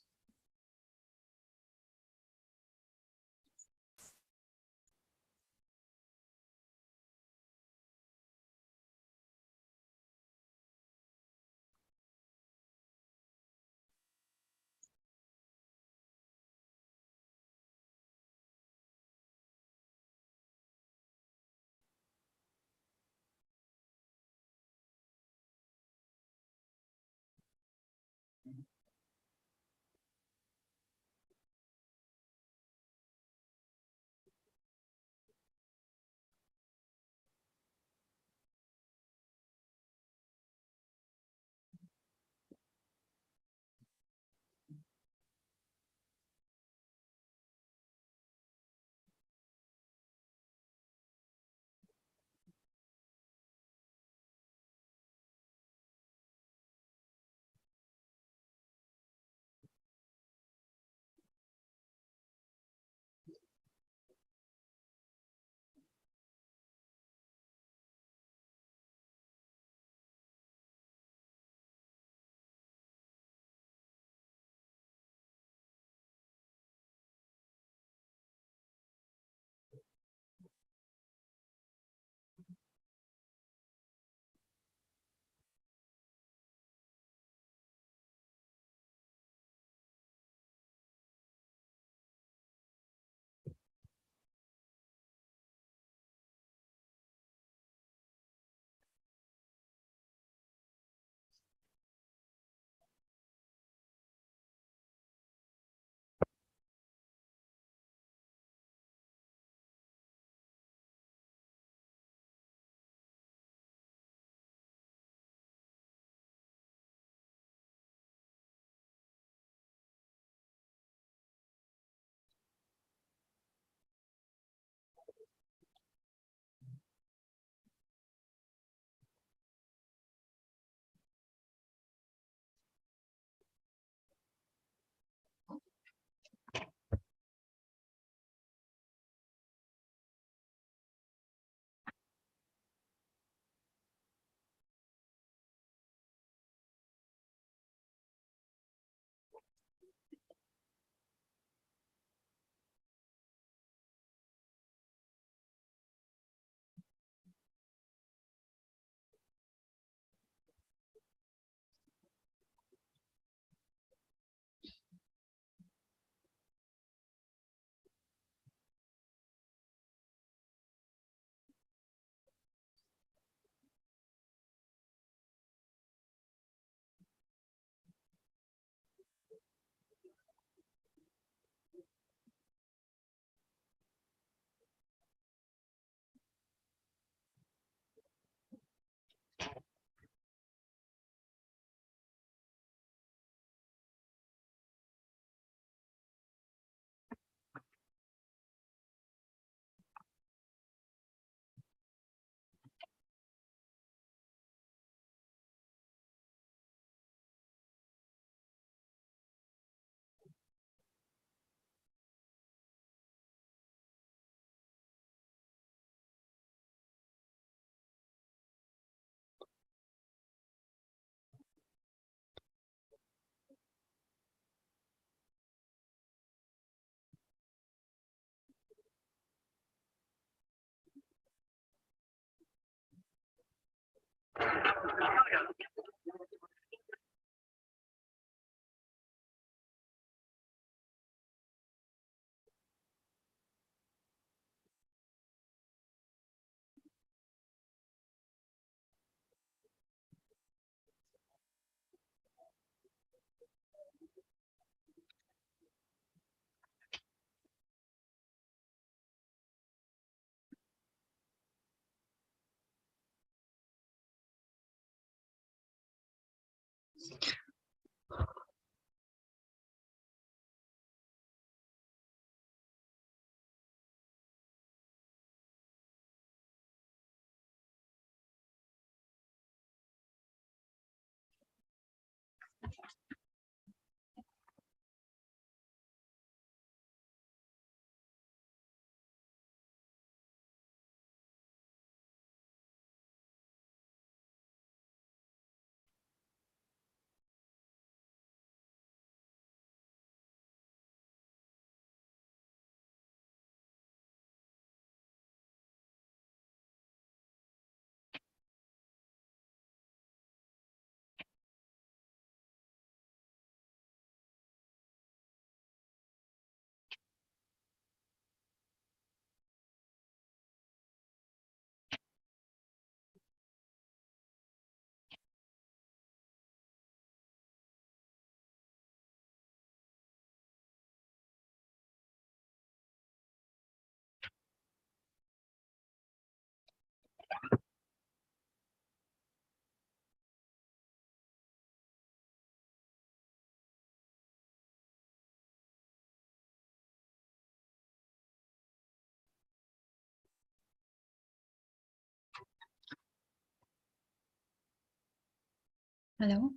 Hello.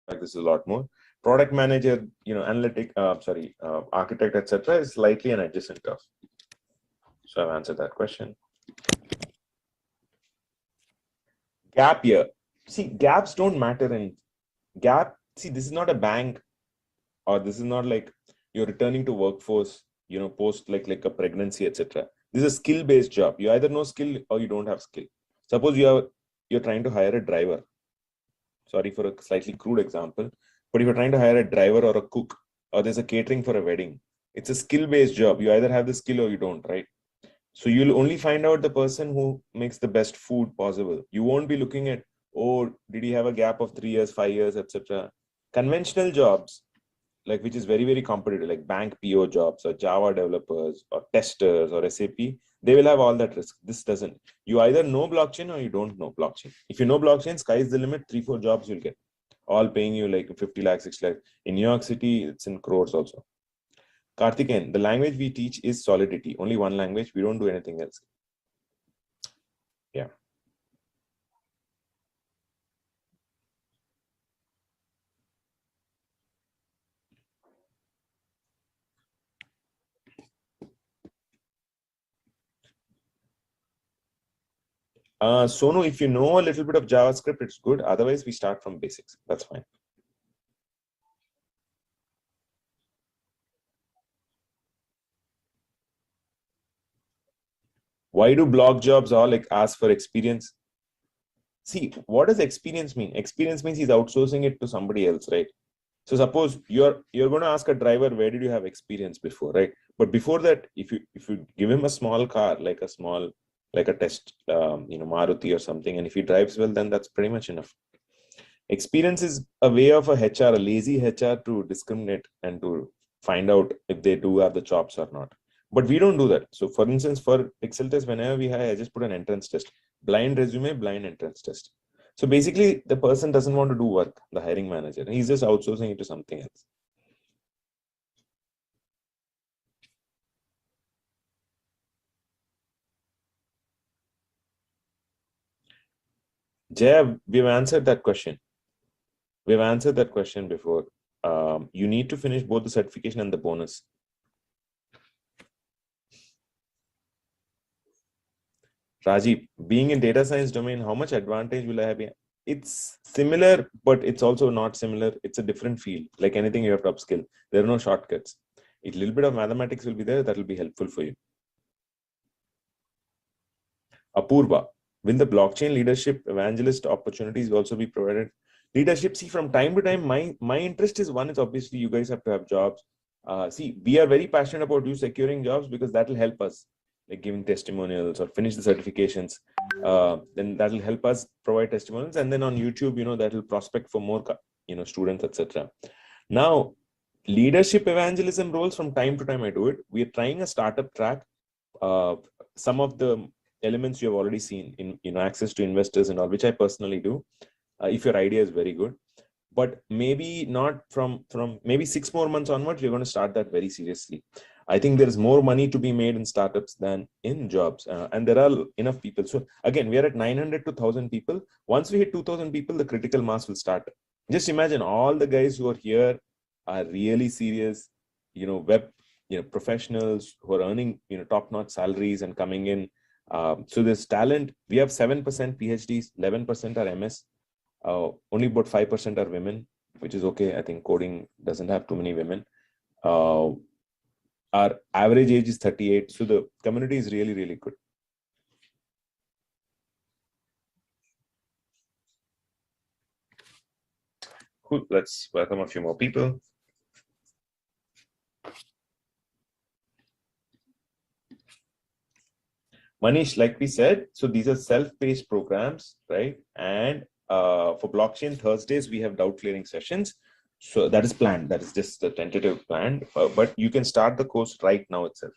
this is a lot more. Product manager, architect, etc., is slightly an adjacent curve. So I've answered that question. Gap year. See, gaps don't matter in gap. See, this is not a bank, or this is not like you're returning to workforce, post like a pregnancy, etc. This is a skill-based job. You either know skill or you don't have skill. Suppose you're trying to hire a driver. Sorry for a slightly crude example, but if you're trying to hire a driver or a cook, or there's a catering for a wedding, it's a skill-based job. You either have the skill or you don't, right? So you'll only find out the person who makes the best food possible. You won't be looking at, oh, did he have a gap of 3 years, 5 years, etc. Conventional jobs, like which is very, very competitive, like bank PO jobs or Java developers or testers or SAP, they will have all that risk. This doesn't. You either know blockchain or you don't know blockchain. If you know blockchain, sky is the limit. 3-4 jobs you'll get, all paying you like 50 lakhs, 6 lakhs. In New York City, it's in crores also. Karthikeyan, the language we teach is Solidity. Only one language. We don't do anything else. Yeah. Sonu, if you know a little bit of JavaScript, it's good. Otherwise, we start from basics. That's fine. Why do block jobs all like ask for experience? See, what does experience mean? Experience means he's outsourcing it to somebody else, right? So suppose you're going to ask a driver, where did you have experience before, right? But before that, if you give him a small car, like a test, Maruti or something, and if he drives well, then that's pretty much enough. Experience is a way of a HR, a lazy HR, to discriminate and to find out if they do have the chops or not. But we don't do that. So for instance, for Excel test, whenever we hire, I just put an entrance test, blind resume, blind entrance test. So basically, the person doesn't want to do work, the hiring manager. He's just outsourcing it to something else. Jay, we've answered that question. We've answered that question before. You need to finish both the certification and the bonus. Rajiv, being in data science domain, how much advantage will I have? It's similar, but it's also not similar. It's a different field. Like anything, you have to upskill. There are no shortcuts. A little bit of mathematics will be there. That will be helpful for you. Apurva, will the blockchain leadership evangelist opportunities also be provided? Leadership, see, from time to time, my interest is one is obviously you guys have to have jobs. See, we are very passionate about you securing jobs because that will help us, like giving testimonials or finish the certifications. Then that will help us provide testimonials, and then on YouTube, that will prospect for more, students, etc. Now, leadership evangelism roles, from time to time I do it. We are trying a startup track. Some of the elements you have already seen in access to investors and all, which I personally do. If your idea is very good, but maybe not from maybe 6 more months onwards, we're going to start that very seriously. I think there is more money to be made in startups than in jobs, and there are enough people. So again, we are at 900 to 1,000 people. Once we hit 2,000 people, the critical mass will start. Just imagine all the guys who are here are really serious, web, professionals who are earning, top-notch salaries and coming in. So there's talent. We have 7% PhDs, 11% are MS. Only about 5% are women, which is okay. I think coding doesn't have too many women. Our average age is 38. So the community is really, really good. Cool. Let's welcome a few more people. Manish, like we said, so these are self-paced programs, right? And for blockchain Thursdays, we have doubt clearing sessions. So that is planned. That is just the tentative plan. But you can start the course right now itself.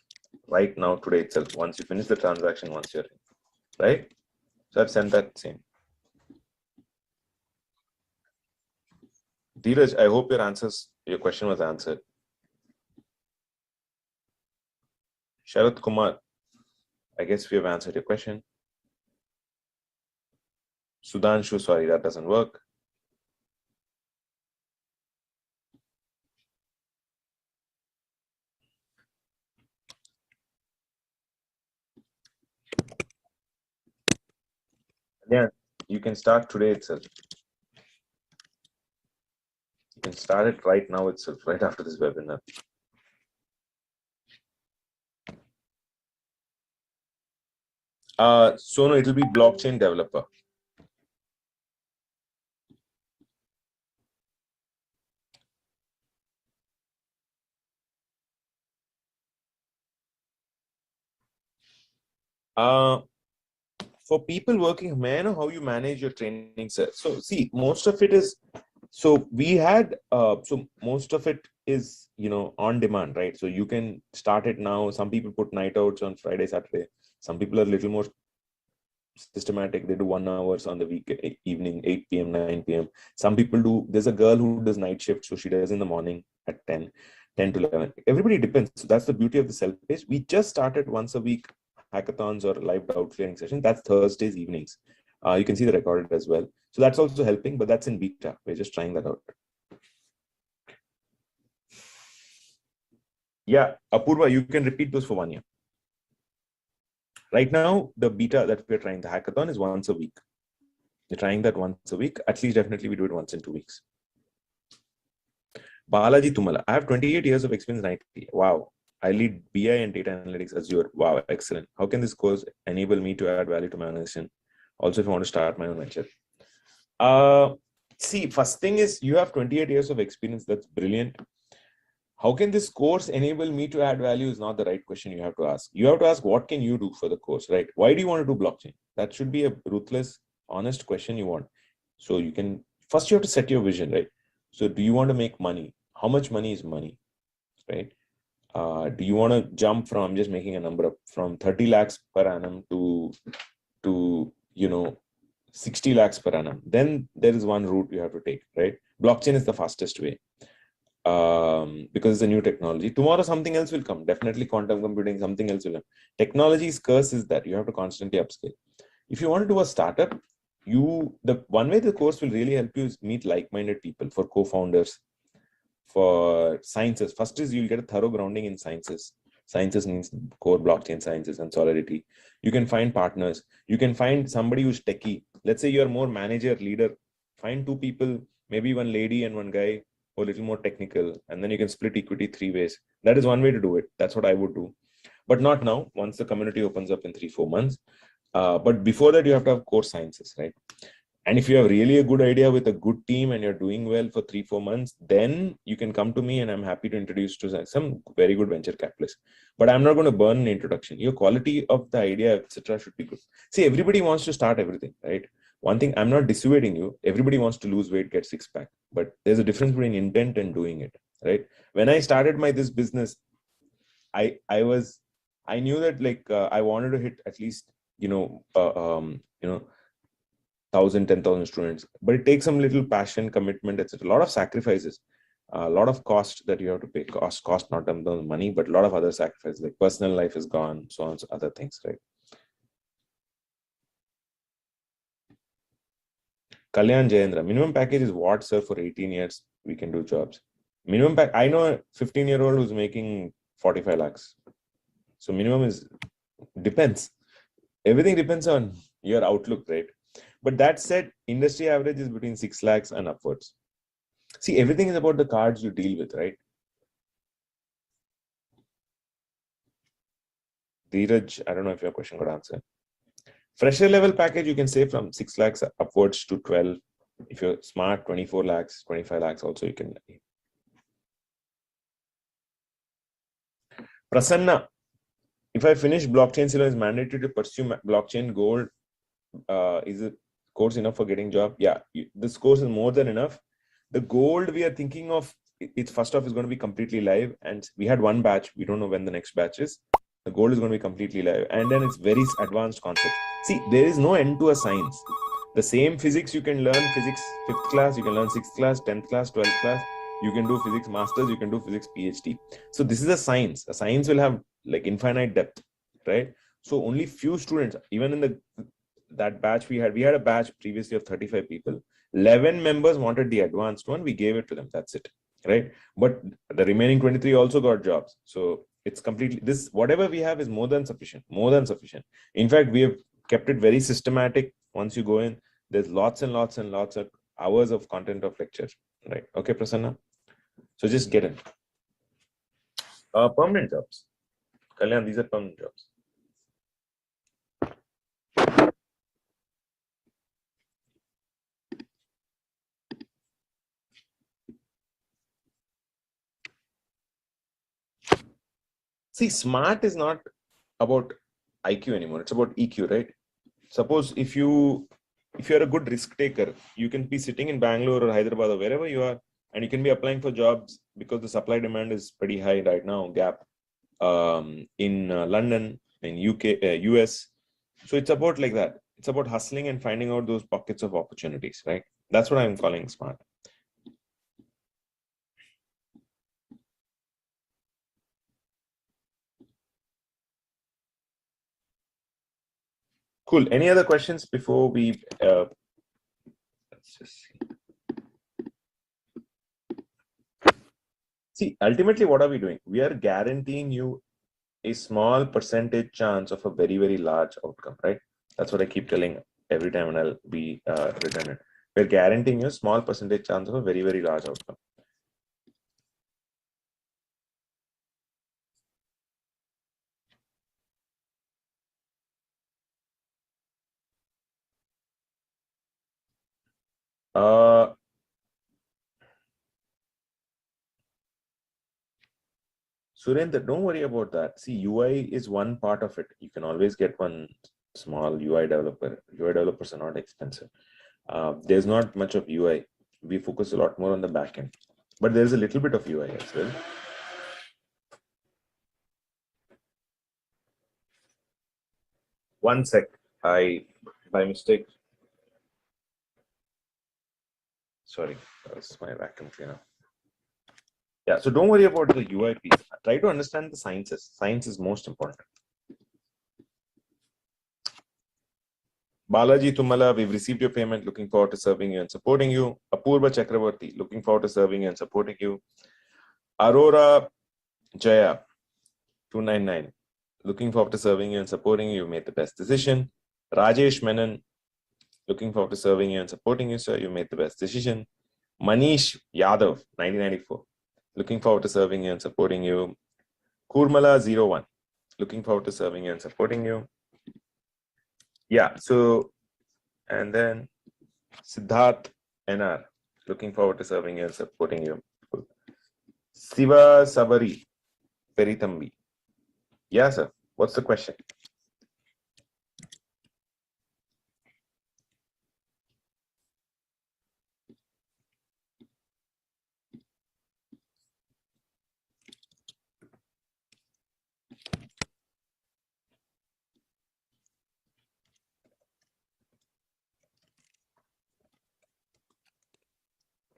Right now, today itself. Once you finish the transaction, once you're in, right? So I've sent that same. Dheeraj, I hope your question was answered. Sharath Kumar, I guess we have answered your question. Sudhanshu, sorry, that doesn't work. Yeah, you can start today itself. You can start it right now itself, right after this webinar. So no, it'll be blockchain developer. For people working, may I know how you manage your training, sir? So see, most of it is, so we had, so most of it is, on demand, right? So you can start it now. Some people put night outs on Friday, Saturday. Some people are a little more systematic. They do 1 hours on the week, evening, 8 p.m., 9 p.m. Some people do, there's a girl who does night shift. So she does in the morning at 10 to 11. Everybody depends. So that's the beauty of the self-paced. We just started once a week hackathons or live doubt clearing session. That's Thursdays evenings. You can see the recorded as well. So that's also helping, but that's in beta. We're just trying that out. Yeah, Apurva, you can repeat those for 1 year. Right now, the beta that we're trying, the hackathon, is once a week. We're trying that once a week. At least definitely we do it once in 2 weeks. Balaji Tumala, I have 28 years of experience in IT. Wow. I lead BI and data analytics Azure. Wow, excellent. How can this course enable me to add value to my organization? Also, if I want to start my own venture. See, first thing is you have 28 years of experience. That's brilliant. How can this course enable me to add value is not the right question you have to ask. You have to ask, what can you do for the course, right? Why do you want to do blockchain? That should be a ruthless, honest question you want. So you can, first you have to set your vision, right? So do you want to make money? How much money is money, right? Do you want to jump from, I'm just making a number up, from 30 lakhs per annum to 60 lakhs per annum? Then there is one route you have to take, right? Blockchain is the fastest way. Because it's a new technology. Tomorrow something else will come. Definitely quantum computing, something else will come. Technology's curse is that you have to constantly upscale. If you want to do a startup, the one way the course will really help you is meet like-minded people, for co-founders, for sciences. First is you'll get a thorough grounding in sciences. Sciences means core blockchain sciences and solidity. You can find partners. You can find somebody who's techie. Let's say you're more manager, leader. Find 2 people, maybe one lady and one guy, or a little more technical, and then you can split equity 3 ways. That is one way to do it. That's what I would do. But not now, once the community opens up in 3-4 months. But before that, you have to have core sciences, right? And if you have really a good idea with a good team and you're doing well for 3-4 months, then you can come to me and I'm happy to introduce to some very good venture capitalists. But I'm not going to burn an introduction. Your quality of the idea, etc., should be good. See, everybody wants to start everything, right? One thing, I'm not dissuading you. Everybody wants to lose weight, get 6-pack. But there's a difference between intent and doing it, right? When I started this business, I knew that I wanted to hit at least 1,000, 10,000 students, but it takes some little passion, commitment, etc. A lot of sacrifices, a lot of cost that you have to pay. Cost not terms of money, but a lot of other sacrifices, like personal life is gone, so on, so other things, right? Kalyan Jayendra, minimum package is what, sir? For 18 years, we can do jobs. Minimum pack, I know a 15-year-old who's making 45 lakhs. So minimum depends. Everything depends on your outlook, right? But that said, industry average is between 6 lakhs and upwards. See, everything is about the cards you deal with, right? Dheeraj, I don't know if your question got answered. Fresher level package, you can say from 6 lakhs upwards to 12. If you're smart, 24 lakhs, 25 lakhs also you can. Prasanna, if I finish blockchain silo, is mandatory to pursue blockchain gold. Is it course enough for getting job? Yeah, this course is more than enough. The gold we are thinking of, it's first off is going to be completely live, and we had one batch. We don't know when the next batch is. The gold is going to be completely live, and then it's very advanced concept. See, there is no end to a science. The same physics you can learn physics 5th class, you can learn 6th class, 10th class, 12th class. You can do physics masters, you can do physics PhD. So this is a science. A science will have like infinite depth, right? So only few students, even in that batch we had a batch previously of 35 people. 11 members wanted the advanced one. We gave it to them. That's it, right? But the remaining 23 also got jobs. So it's completely whatever we have is more than sufficient. In fact, we have kept it very systematic. Once you go in, there's lots and lots and lots of hours of content of lectures, right? Okay, Prasanna. So just get in. Permanent jobs. Kalyan, these are permanent jobs. See, smart is not about IQ anymore. It's about EQ, right? Suppose if you're a good risk taker, you can be sitting in Bangalore or Hyderabad or wherever you are, and you can be applying for jobs because the supply demand is pretty high right now, gap, in London, in UK, US. So it's about like that. It's about hustling and finding out those pockets of opportunities, right? That's what I'm calling smart. Cool. Any other questions before we let's just see, ultimately, what are we doing? We are guaranteeing you a small percentage chance of a very, very large outcome, right? That's what I keep telling every time, and I'll be redundant. We're guaranteeing you a small percentage chance of a very, very large outcome. Surendra, don't worry about that. See, UI is one part of it. You can always get one small UI developer. UI developers are not expensive. There's not much of UI. We focus a lot more on the backend, but there's a little bit of UI as well. One sec. I, by mistake. Sorry, that was my vacuum cleaner. Yeah, so don't worry about the UI piece. Try to understand the sciences. Science is most important. Balaji Tumala, we've received your payment. Looking forward to serving you and supporting you. Apurva Chakravarti, looking forward to serving you and supporting you. Aurora Jaya, 299, looking forward to serving you and supporting you. You made the best decision. Rajesh Menon, looking forward to serving you and supporting you, sir. You made the best decision. Manish Yadav, 1994, looking forward to serving you and supporting you. Kurmala 01, looking forward to serving you and supporting you. Yeah, so, and then Siddharth NR, looking forward to serving you and supporting you. Siva Sabari Peritambi. Yeah, sir. What's the question?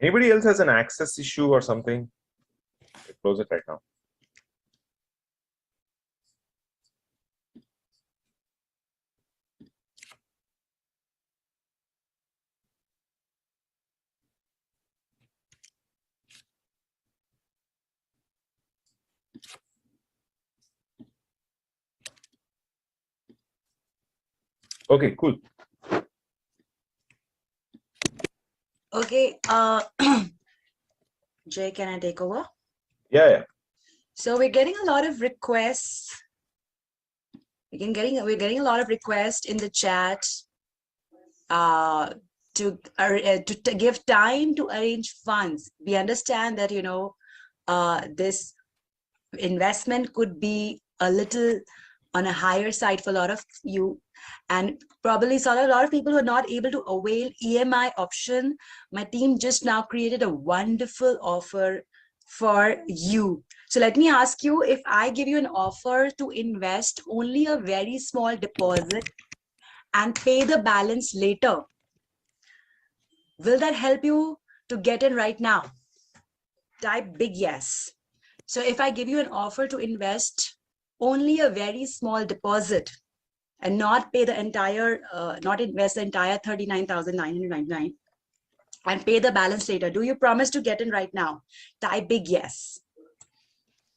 Anybody else has an access issue or something? Close it right now. Okay, cool. Okay, Jay, can I take over? Yeah, yeah. So we're getting a lot of requests. We're getting a lot of requests in the chat to give time to arrange funds. We understand that this investment could be a little on a higher side for a lot of you, and probably saw a lot of people who are not able to avail EMI option. My team just now created a wonderful offer for you. So let me ask you, if I give you an offer to invest only a very small deposit and pay the balance later, will that help you to get in right now? Type big yes. So if I give you an offer to invest only a very small deposit and not pay the entire, not invest the entire 39,999 and pay the balance later, do you promise to get in right now? Type big yes.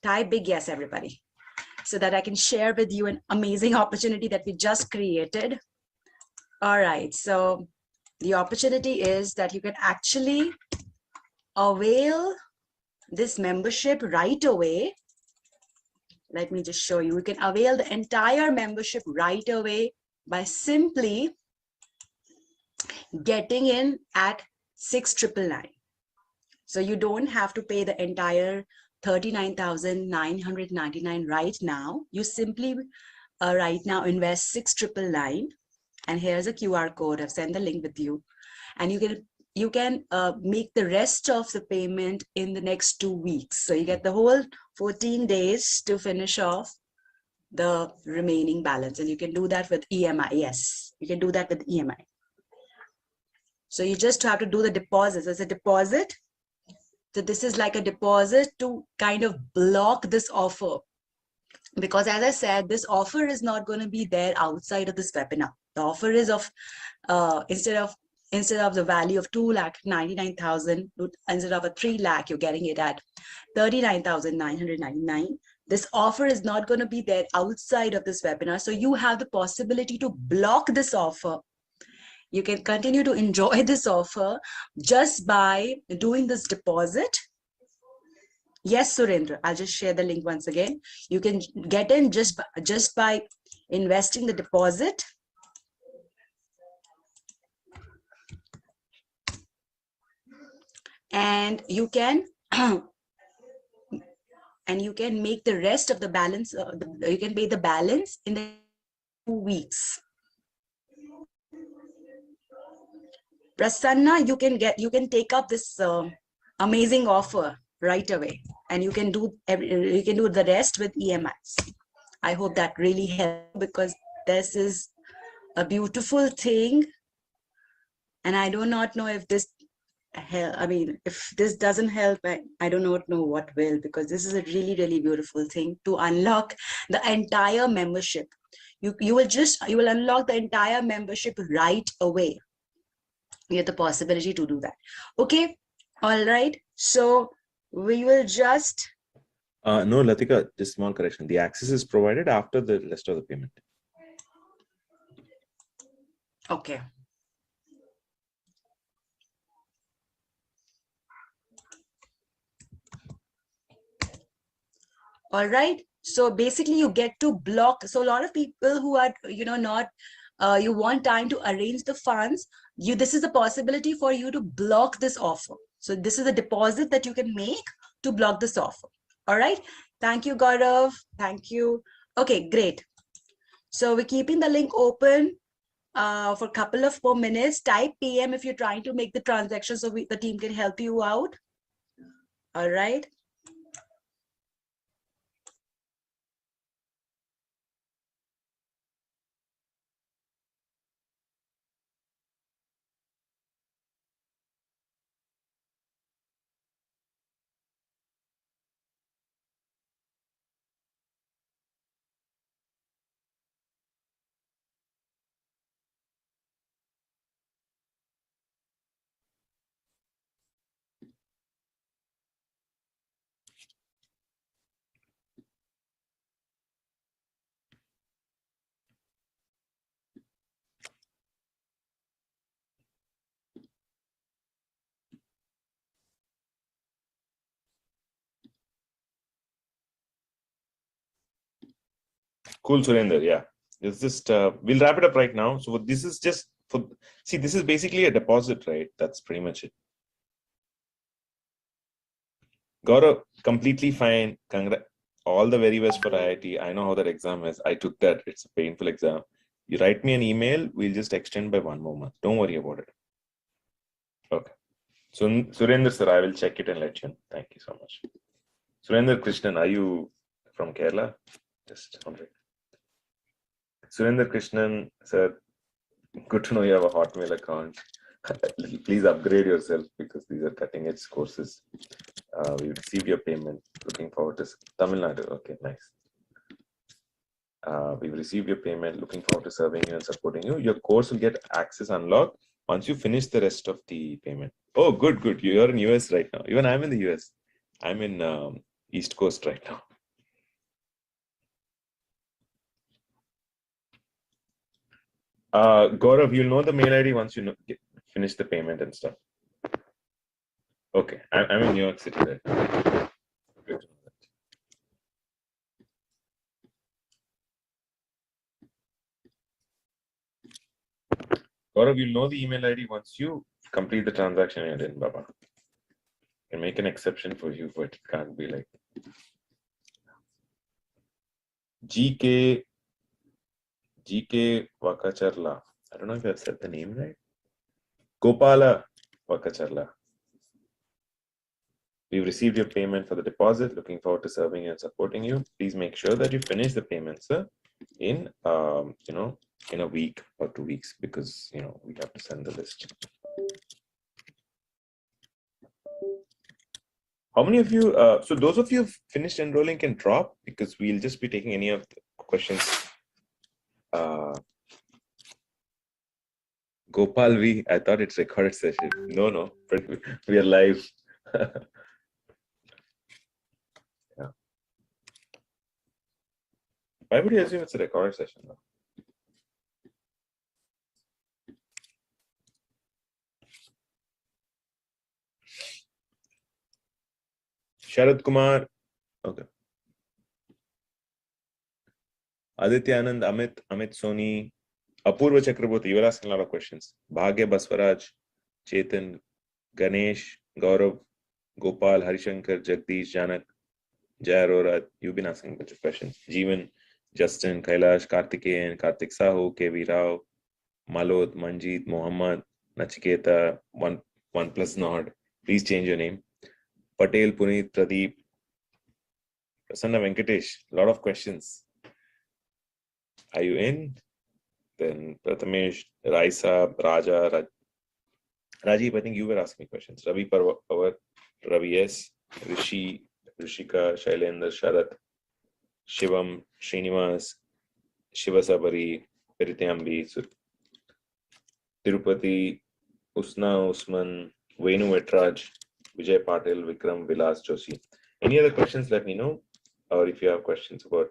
Type big yes, everybody, so that I can share with you an amazing opportunity that we just created. All right. So the opportunity is that you can actually avail this membership right away. Let me just show you. You can avail the entire membership right away by simply getting in at 6,999. So you don't have to pay the entire 39,999 right now. You simply right now invest 6,999, and here's a QR code. I've sent the link with you, and you can make the rest of the payment in the next 2 weeks. So you get the whole 14 days to finish off the remaining balance, and you can do that with EMI. Yes, you can do that with EMI. So you just have to do the deposits as a deposit. So this is like a deposit to kind of block this offer, because as I said, this offer is not going to be there outside of this webinar. The offer is of instead of the value of 2,99,000, instead of a 3 lakh, you're getting it at 39,999. This offer is not going to be there outside of this webinar. So you have the possibility to block this offer. You can continue to enjoy this offer just by doing this deposit. Yes, Surendra, I'll just share the link once again. You can get in just by investing the deposit. And you can make the rest of the balance, you can pay the balance in the 2 weeks. Prasanna, you can take up this amazing offer right away, and you can do the rest with EMIs. I hope that really helps, because this is a beautiful thing, and I do not know if this if this doesn't help, I do not know what will, because this is a really, really beautiful thing to unlock the entire membership. You will unlock the entire membership right away. You have the possibility to do that. Okay. All right. So we will just. No, Latika, just small correction. The access is provided after the rest of the payment. Okay. All right. So basically you get to block. So a lot of people who are, not, you want time to arrange the funds, this is a possibility for you to block this offer. So this is a deposit that you can make to block this offer. All right. Thank you, Gaurav. Thank you. Okay, great. So we're keeping the link open for a couple of more minutes. Type PM if you're trying to make the transaction, so the team can help you out. All right. Cool, Surender. Yeah. It's just, we'll wrap it up right now. So this is just for, see, this is basically a deposit, right? That's pretty much it. Gaurav, completely fine. All the very best for IIT. I know how that exam is. I took that. It's a painful exam. You write me an email, we'll just extend by 1 more month. Don't worry about it. Okay. So Surender sir, I will check it and let you know. Thank you so much. Surender Krishnan, are you from Kerala? Just wondering. Surender Krishnan sir, good to know you have a Hotmail account. Please upgrade yourself, because these are cutting edge courses. We received your payment. Looking forward to Tamil Nadu. Okay, nice. We've received your payment. Looking forward to serving you and supporting you. Your course will get access unlocked once you finish the rest of the payment. Oh, good, good. You're in US right now. Even I'm in the US. I'm in East Coast right now. Gaurav, you'll know the mail ID once you finish the payment and stuff. Okay, I'm in New York City right now. Good. Gaurav, you'll know the email ID once you complete the transaction you're in, Baba. Can make an exception for you, but it can't be like GK Vakacharla. I don't know if I've said the name right. Gopala Vakacharla. We've received your payment for the deposit. Looking forward to serving you and supporting you. Please make sure that you finish the payment, sir, in in a week or 2 weeks, because we have to send the list. How many of you? So those of you who've finished enrolling can drop, because we'll just be taking any of the questions. Gopal V, I thought it's recorded session. No, we are live. Yeah. Why would you assume it's a recorded session though? Sharad Kumar. Okay. Aditya Anand, Amit Soni, Apurva Chakraborty. You were asking a lot of questions. Bhagya Baswaraj, Chetan, Ganesh, Gaurav, Gopal, Harishankar, Jagdish, Janak, Jay Arora. You've been asking a bunch of questions. Jeevan, Justin, Kailash, Kartikeyan, Kartik Sahu, KV Rao, Malod, Manjeet, Mohammad, Nachiketa, one plus nod. Please change your name. Patel, Puneet, Pradeep, Prasanna Venkatesh. A lot of questions. Are you in? Then Prathamesh, Raisa, Raja, Rajiv, I think you were asking questions. Ravi Pawar, Ravi S, Rishi, Rishika, Shailendra, Sharath, Shivam, Srinivas, Shivasabari, Perityambi, Tirupati, Usna Usman, Venu Vetraj, Vijay Patil, Vikram, Vilas Joshi. Any other questions, let me know. Or if you have questions about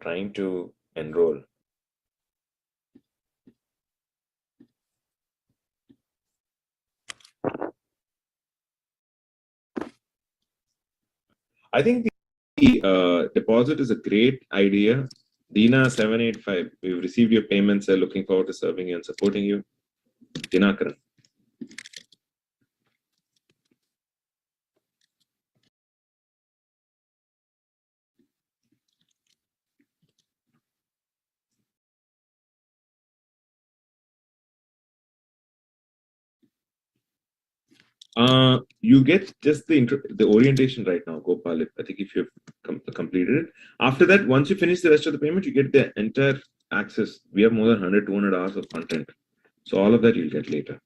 trying to enroll. I think the deposit is a great idea. Dina 785, we've received your payments. They're looking forward to serving you and supporting you. Dinakaran. You get just the orientation right now, Gopal. I think if you've completed it. After that, once you finish the rest of the payment, you get the entire access. We have more than 100, 200 hours of content. So all of that you'll get later.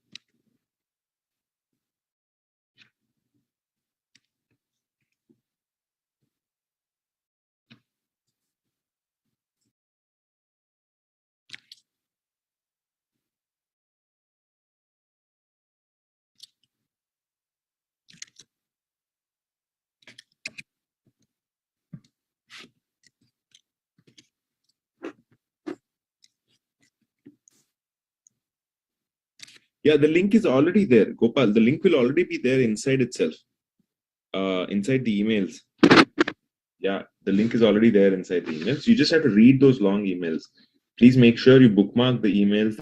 Yeah, the link is already there, Gopal. The link will already be there inside itself, inside the emails. Yeah, the link is already there inside the emails. You just have to read those long emails. Please make sure you bookmark the emails.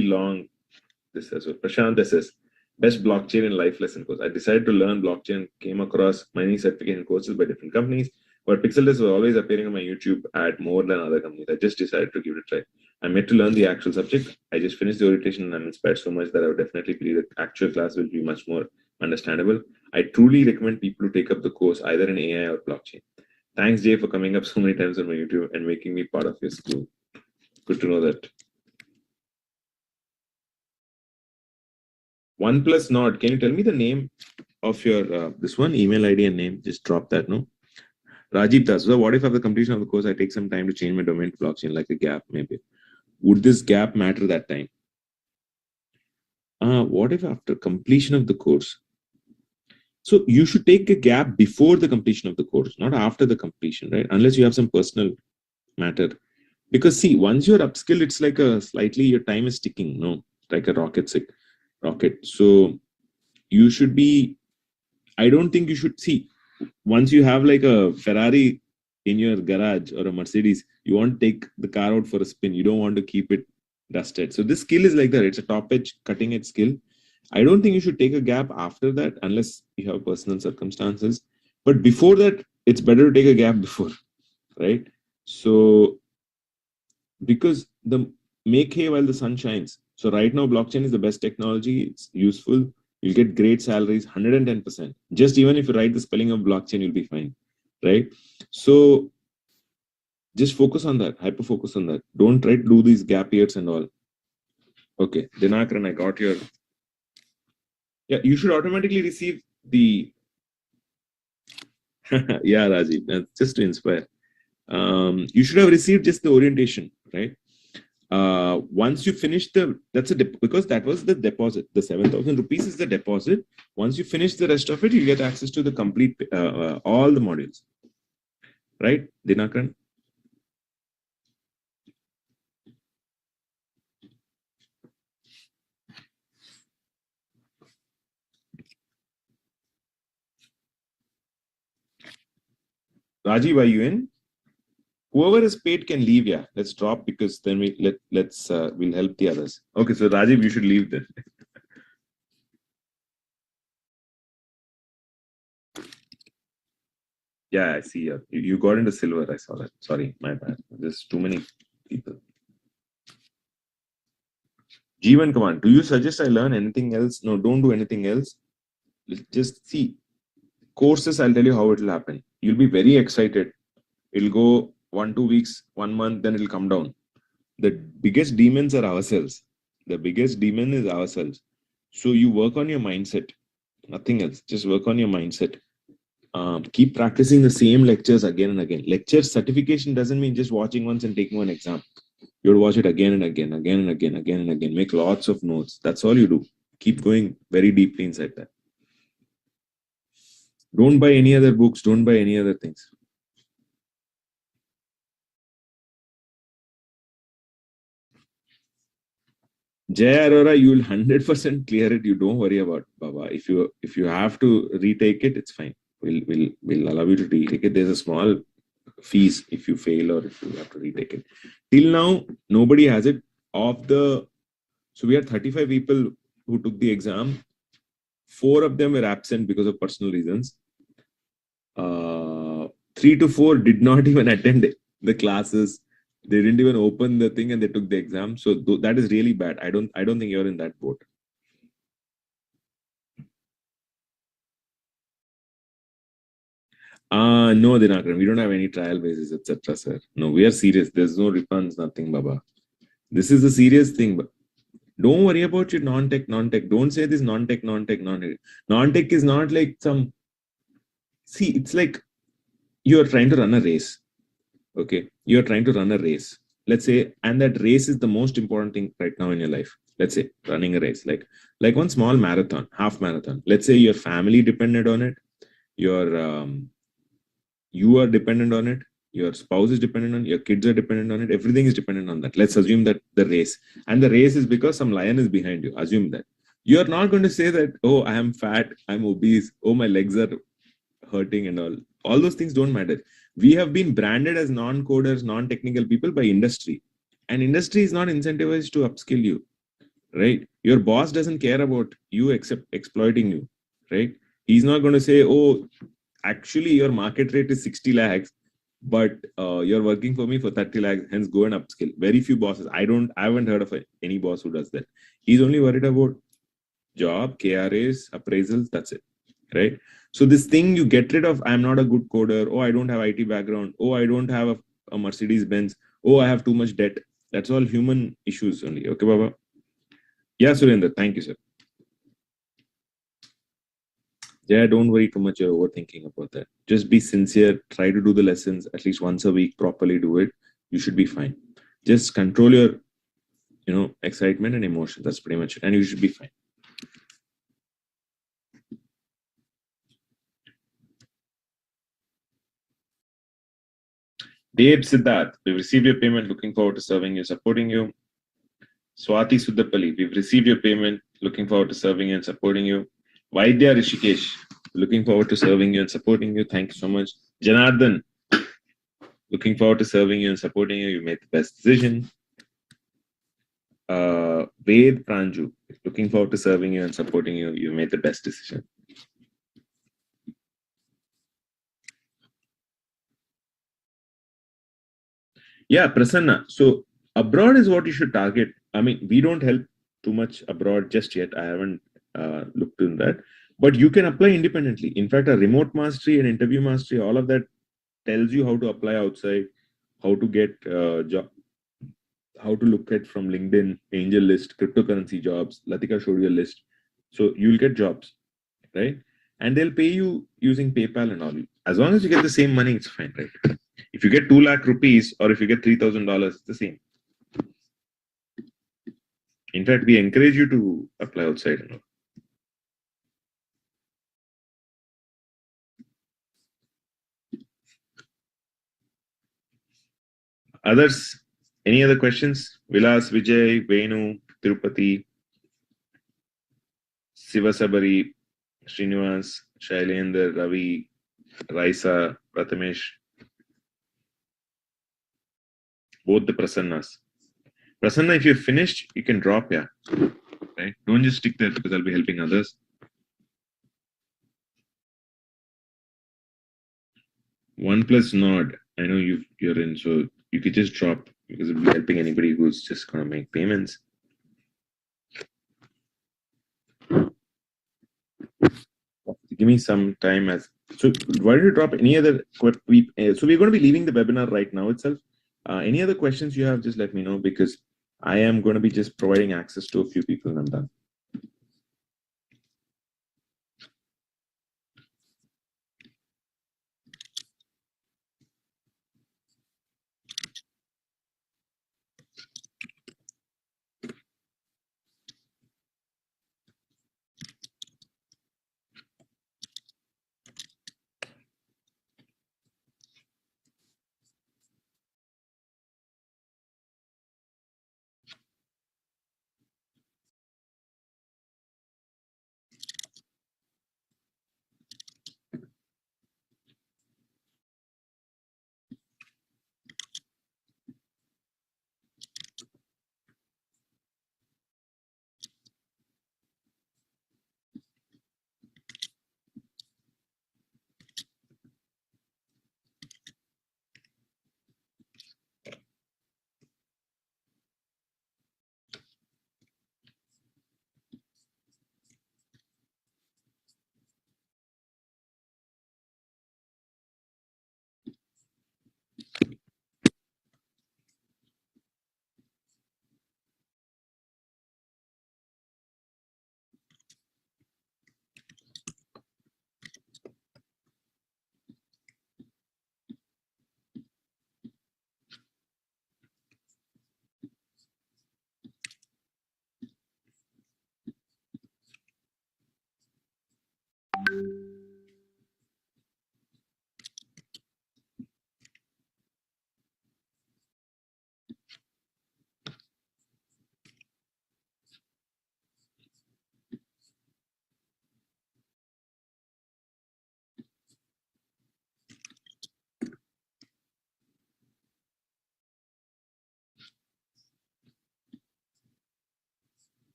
Long this as well. Prashant, this is best blockchain and life lesson course. I decided to learn blockchain, came across many certification courses by different companies, but Pixeltests was always appearing on my YouTube ad more than other companies. I just decided to give it a try. I'm yet to learn the actual subject. I just finished the orientation and I'm inspired so much that I would definitely believe that actual class will be much more understandable. I truly recommend people to take up the course either in AI or blockchain. Thanks, Jay, for coming up so many times on my YouTube and making me part of your school. Good to know that. OnePlus Nord, can you tell me the name of your this one email ID and name? Just drop that, no? Rajiv Das. So, what if after completion of the course I take some time to change my domain to blockchain, like a gap, maybe? Would this gap matter that time? What if after completion of the course? So you should take a gap before the completion of the course, not after the completion, right? Unless you have some personal matter. Because see, once you're upskilled, it's like a slightly your time is ticking, no, like a rocket. So you should be. I don't think you should see. Once you have like a Ferrari in your garage or a Mercedes, you want to take the car out for a spin. You don't want to keep it dusted. So this skill is like that. It's a top edge, cutting edge skill. I don't think you should take a gap after that unless you have personal circumstances. But before that, it's better to take a gap before, right? So because the make hay while the sun shines. So right now, blockchain is the best technology. It's useful. You'll get great salaries, 110%. Just even if you write the spelling of blockchain, you'll be fine, right? So just focus on that, hyper focus on that. Don't try to do these gap years and all. Okay, Dinakaran, I got your. Yeah, you should automatically receive the. Yeah, Rajiv, just to inspire. You should have received just the orientation, right? Once you finish that's because that was the deposit. The 7,000 rupees is the deposit. Once you finish the rest of it, you get access to the complete all the modules, right, Dinakaran? Rajiv, are you in? Whoever is paid can leave. Yeah, let's drop because then we'll help the others. Okay, so Rajiv, you should leave then. Yeah, I see. You got into silver. I saw that. Sorry, my bad. There's too many people. Jeevan Command, do you suggest I learn anything else? No, don't do anything else. Just see courses. I'll tell you how it will happen. You'll be very excited. It'll go 1-2 weeks, 1 month, then it'll come down. The biggest demons are ourselves. The biggest demon is ourselves. So you work on your mindset. Nothing else. Just work on your mindset. Keep practicing the same lectures again and again. Lecture certification doesn't mean just watching once and taking one exam. You would watch it again and again, again and again, again and again. Make lots of notes. That's all you do. Keep going very deeply inside that. Don't buy any other books. Don't buy any other things. Jay Arora, you will 100% clear it. You don't worry about Baba. If you have to retake it, it's fine. We'll allow you to retake it. There's a small fees if you fail or if you have to retake it. Till now, nobody has it. So we had 35 people who took the exam. 4 of them were absent because of personal reasons. 3 to 4 did not even attend the classes. They didn't even open the thing and they took the exam. So that is really bad. I don't think you're in that boat. No, Dinakaran, we don't have any trial basis, etc., sir. No, we are serious. There's no refunds, nothing, Baba. This is a serious thing. But don't worry about your non-tech. Don't say this non-tech. Non-tech is not like some. See, it's like you are trying to run a race. Okay, you are trying to run a race. Let's say, and that race is the most important thing right now in your life. Let's say running a race, like one small marathon, half marathon. Let's say your family depended on it. You are dependent on it, your spouse is dependent on it, your kids are dependent on it, everything is dependent on that. Let's assume that the race, and the race is because some lion is behind you. Assume that. You're not going to say that, oh, I am fat, I'm obese, oh, my legs are hurting and all those things don't matter. We have been branded as non-coders, non-technical people by industry, and industry is not incentivized to upskill you, right? Your boss doesn't care about you except exploiting you, right? He's not going to say, oh, actually your market rate is 60 lakhs, but you're working for me for 30 lakhs, hence go and upskill. Very few bosses. I haven't heard of any boss who does that. He's only worried about job, KRAs, appraisals, that's it. Right? So this thing you get rid of, I'm not a good coder, oh, I don't have IT background, oh, I don't have a Mercedes Benz, oh, I have too much debt. That's all human issues only. Okay, Baba? Yeah, Surendra, thank you, sir. Yeah, don't worry too much. You're overthinking about that. Just be sincere. Try to do the lessons at least once a week. Properly do it. You should be fine. Just control your, excitement and emotion. That's pretty much it, and you should be fine. Dave Siddharth, we've received your payment. Looking forward to serving you, supporting you. Swati Suddapalli, we've received your payment. Looking forward to serving you and supporting you. Vaidya Rishikesh, looking forward to serving you and supporting you. Thank you so much. Janardhan, looking forward to serving you and supporting you. You made the best decision. Ved Pranju, looking forward to serving you and supporting you. You made the best decision. Yeah, Prasanna. So abroad is what you should target. I mean, we don't help too much abroad just yet. I haven't looked in that, but you can apply independently. In fact, a remote mastery and interview mastery, all of that tells you how to apply outside, how to get job, how to look at from LinkedIn, Angel List, cryptocurrency jobs. Latika showed you a list, so you'll get jobs, right? And they'll pay you using PayPal and all. As long as you get the same money, it's fine, right? If you get 2 lakh rupees or if you get $3,000, it's the same. In fact, we encourage you to apply outside and all. Others, any other questions? Vilas, Vijay, Venu, Tirupati, Sivasabari, Srinivas, Shailendra, Ravi, Raisa, Prathamesh, both the Prasannas. Prasanna, if you're finished, you can drop, yeah. Right? Don't just stick there because I'll be helping others. One plus nod. I know you're in, so you could just drop because it'll be helping anybody who's just gonna make payments. Give me some time as so. Why don't you drop any other? So we're going to be leaving the webinar right now itself. Any other questions you have, just let me know because I am going to be just providing access to a few people and I'm done.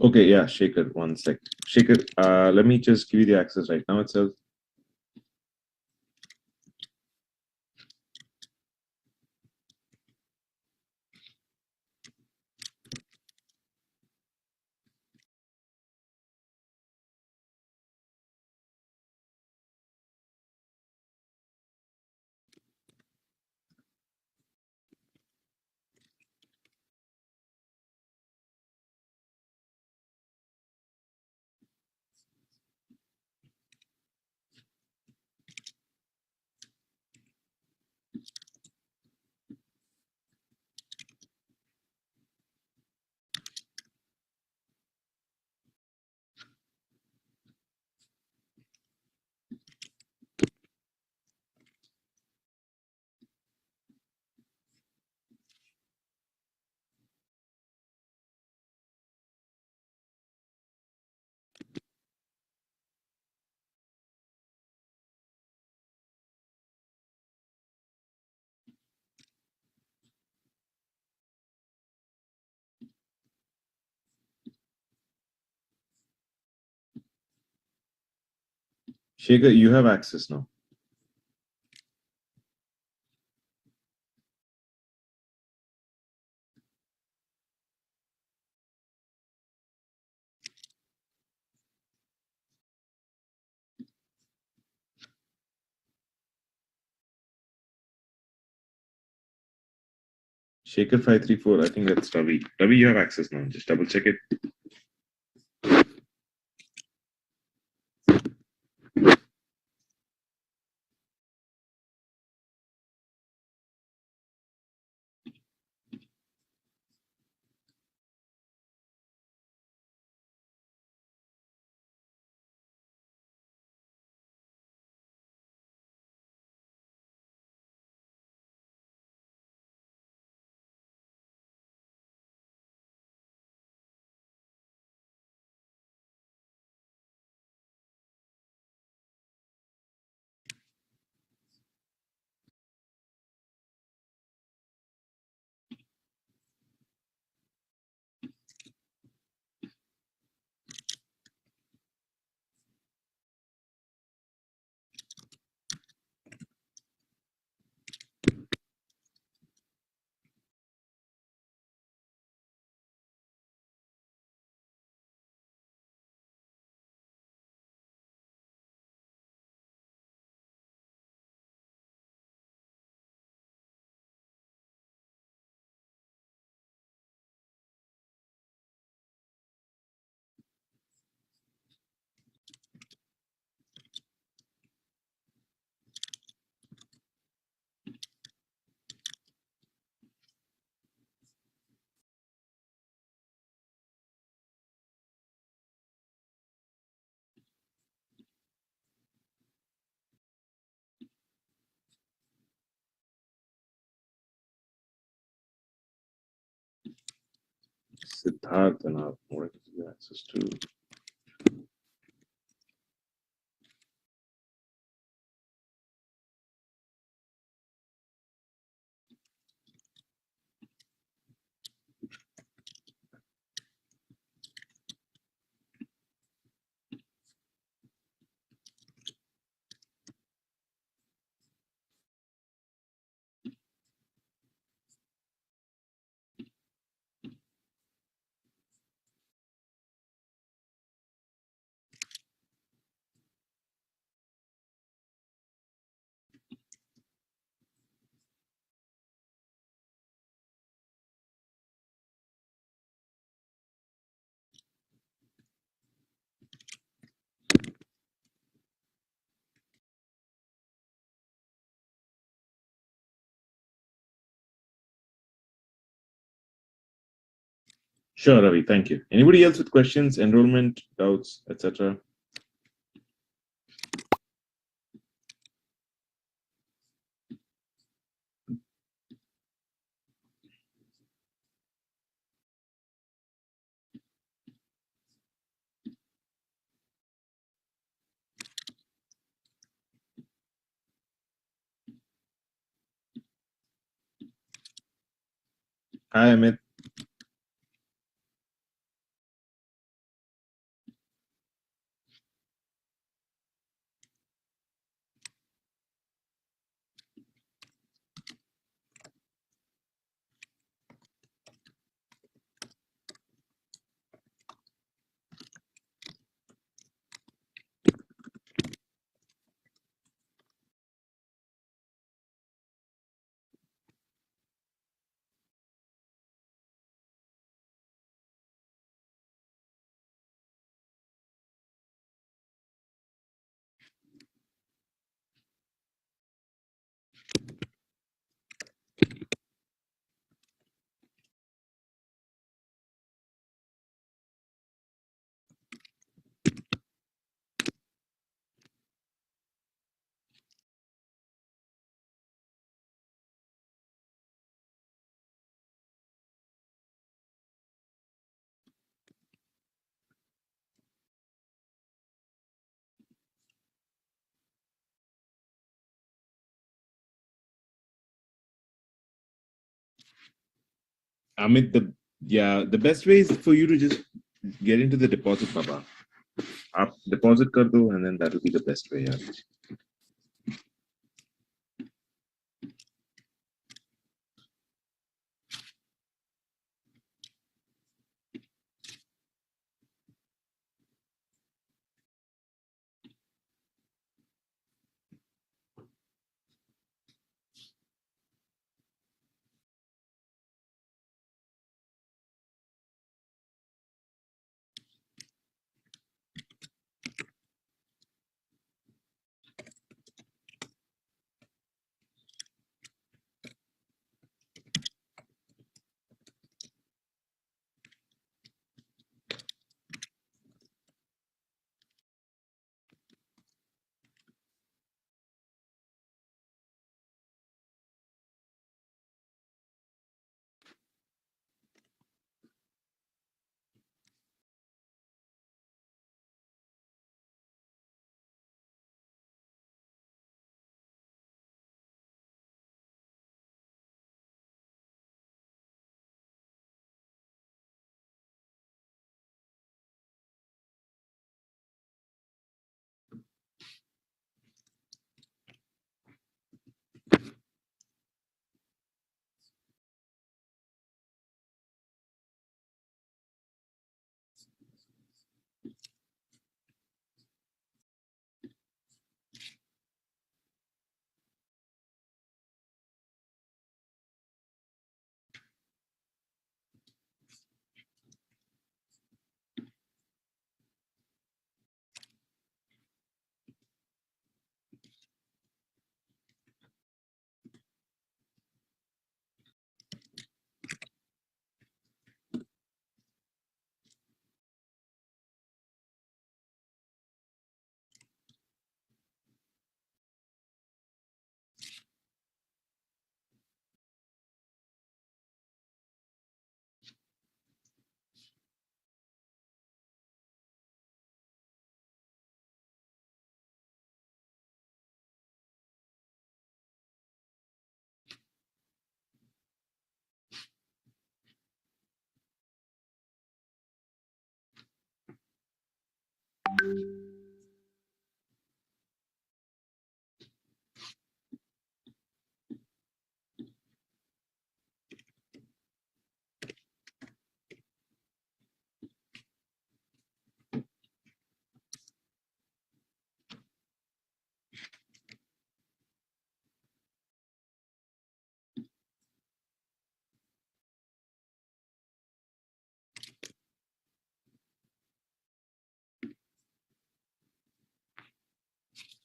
Okay, yeah, Shaker, one sec. Shaker, let me just give you the access right now itself. Shaker, you have access now. Shaker 534, I think that's Ravi. Ravi, you have access now. Just double check it. Siddharth and I have more access to. Sure, Ravi, thank you. Anybody else with questions, enrollment, doubts, etc.? Hi, Amit. Amit, the best way is for you to just get into the deposit, Baba. आप deposit कर दो, and then that will be the best way. Yeah.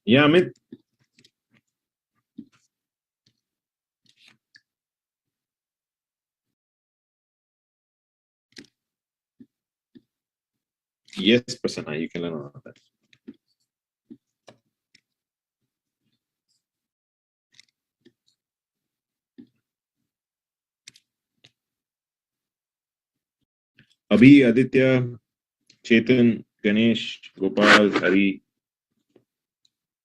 Yeah, Amit. Yes, Prasanna, you can learn all of that. Abhi, Aditya, Chetan, Ganesh, Gopal, Hari,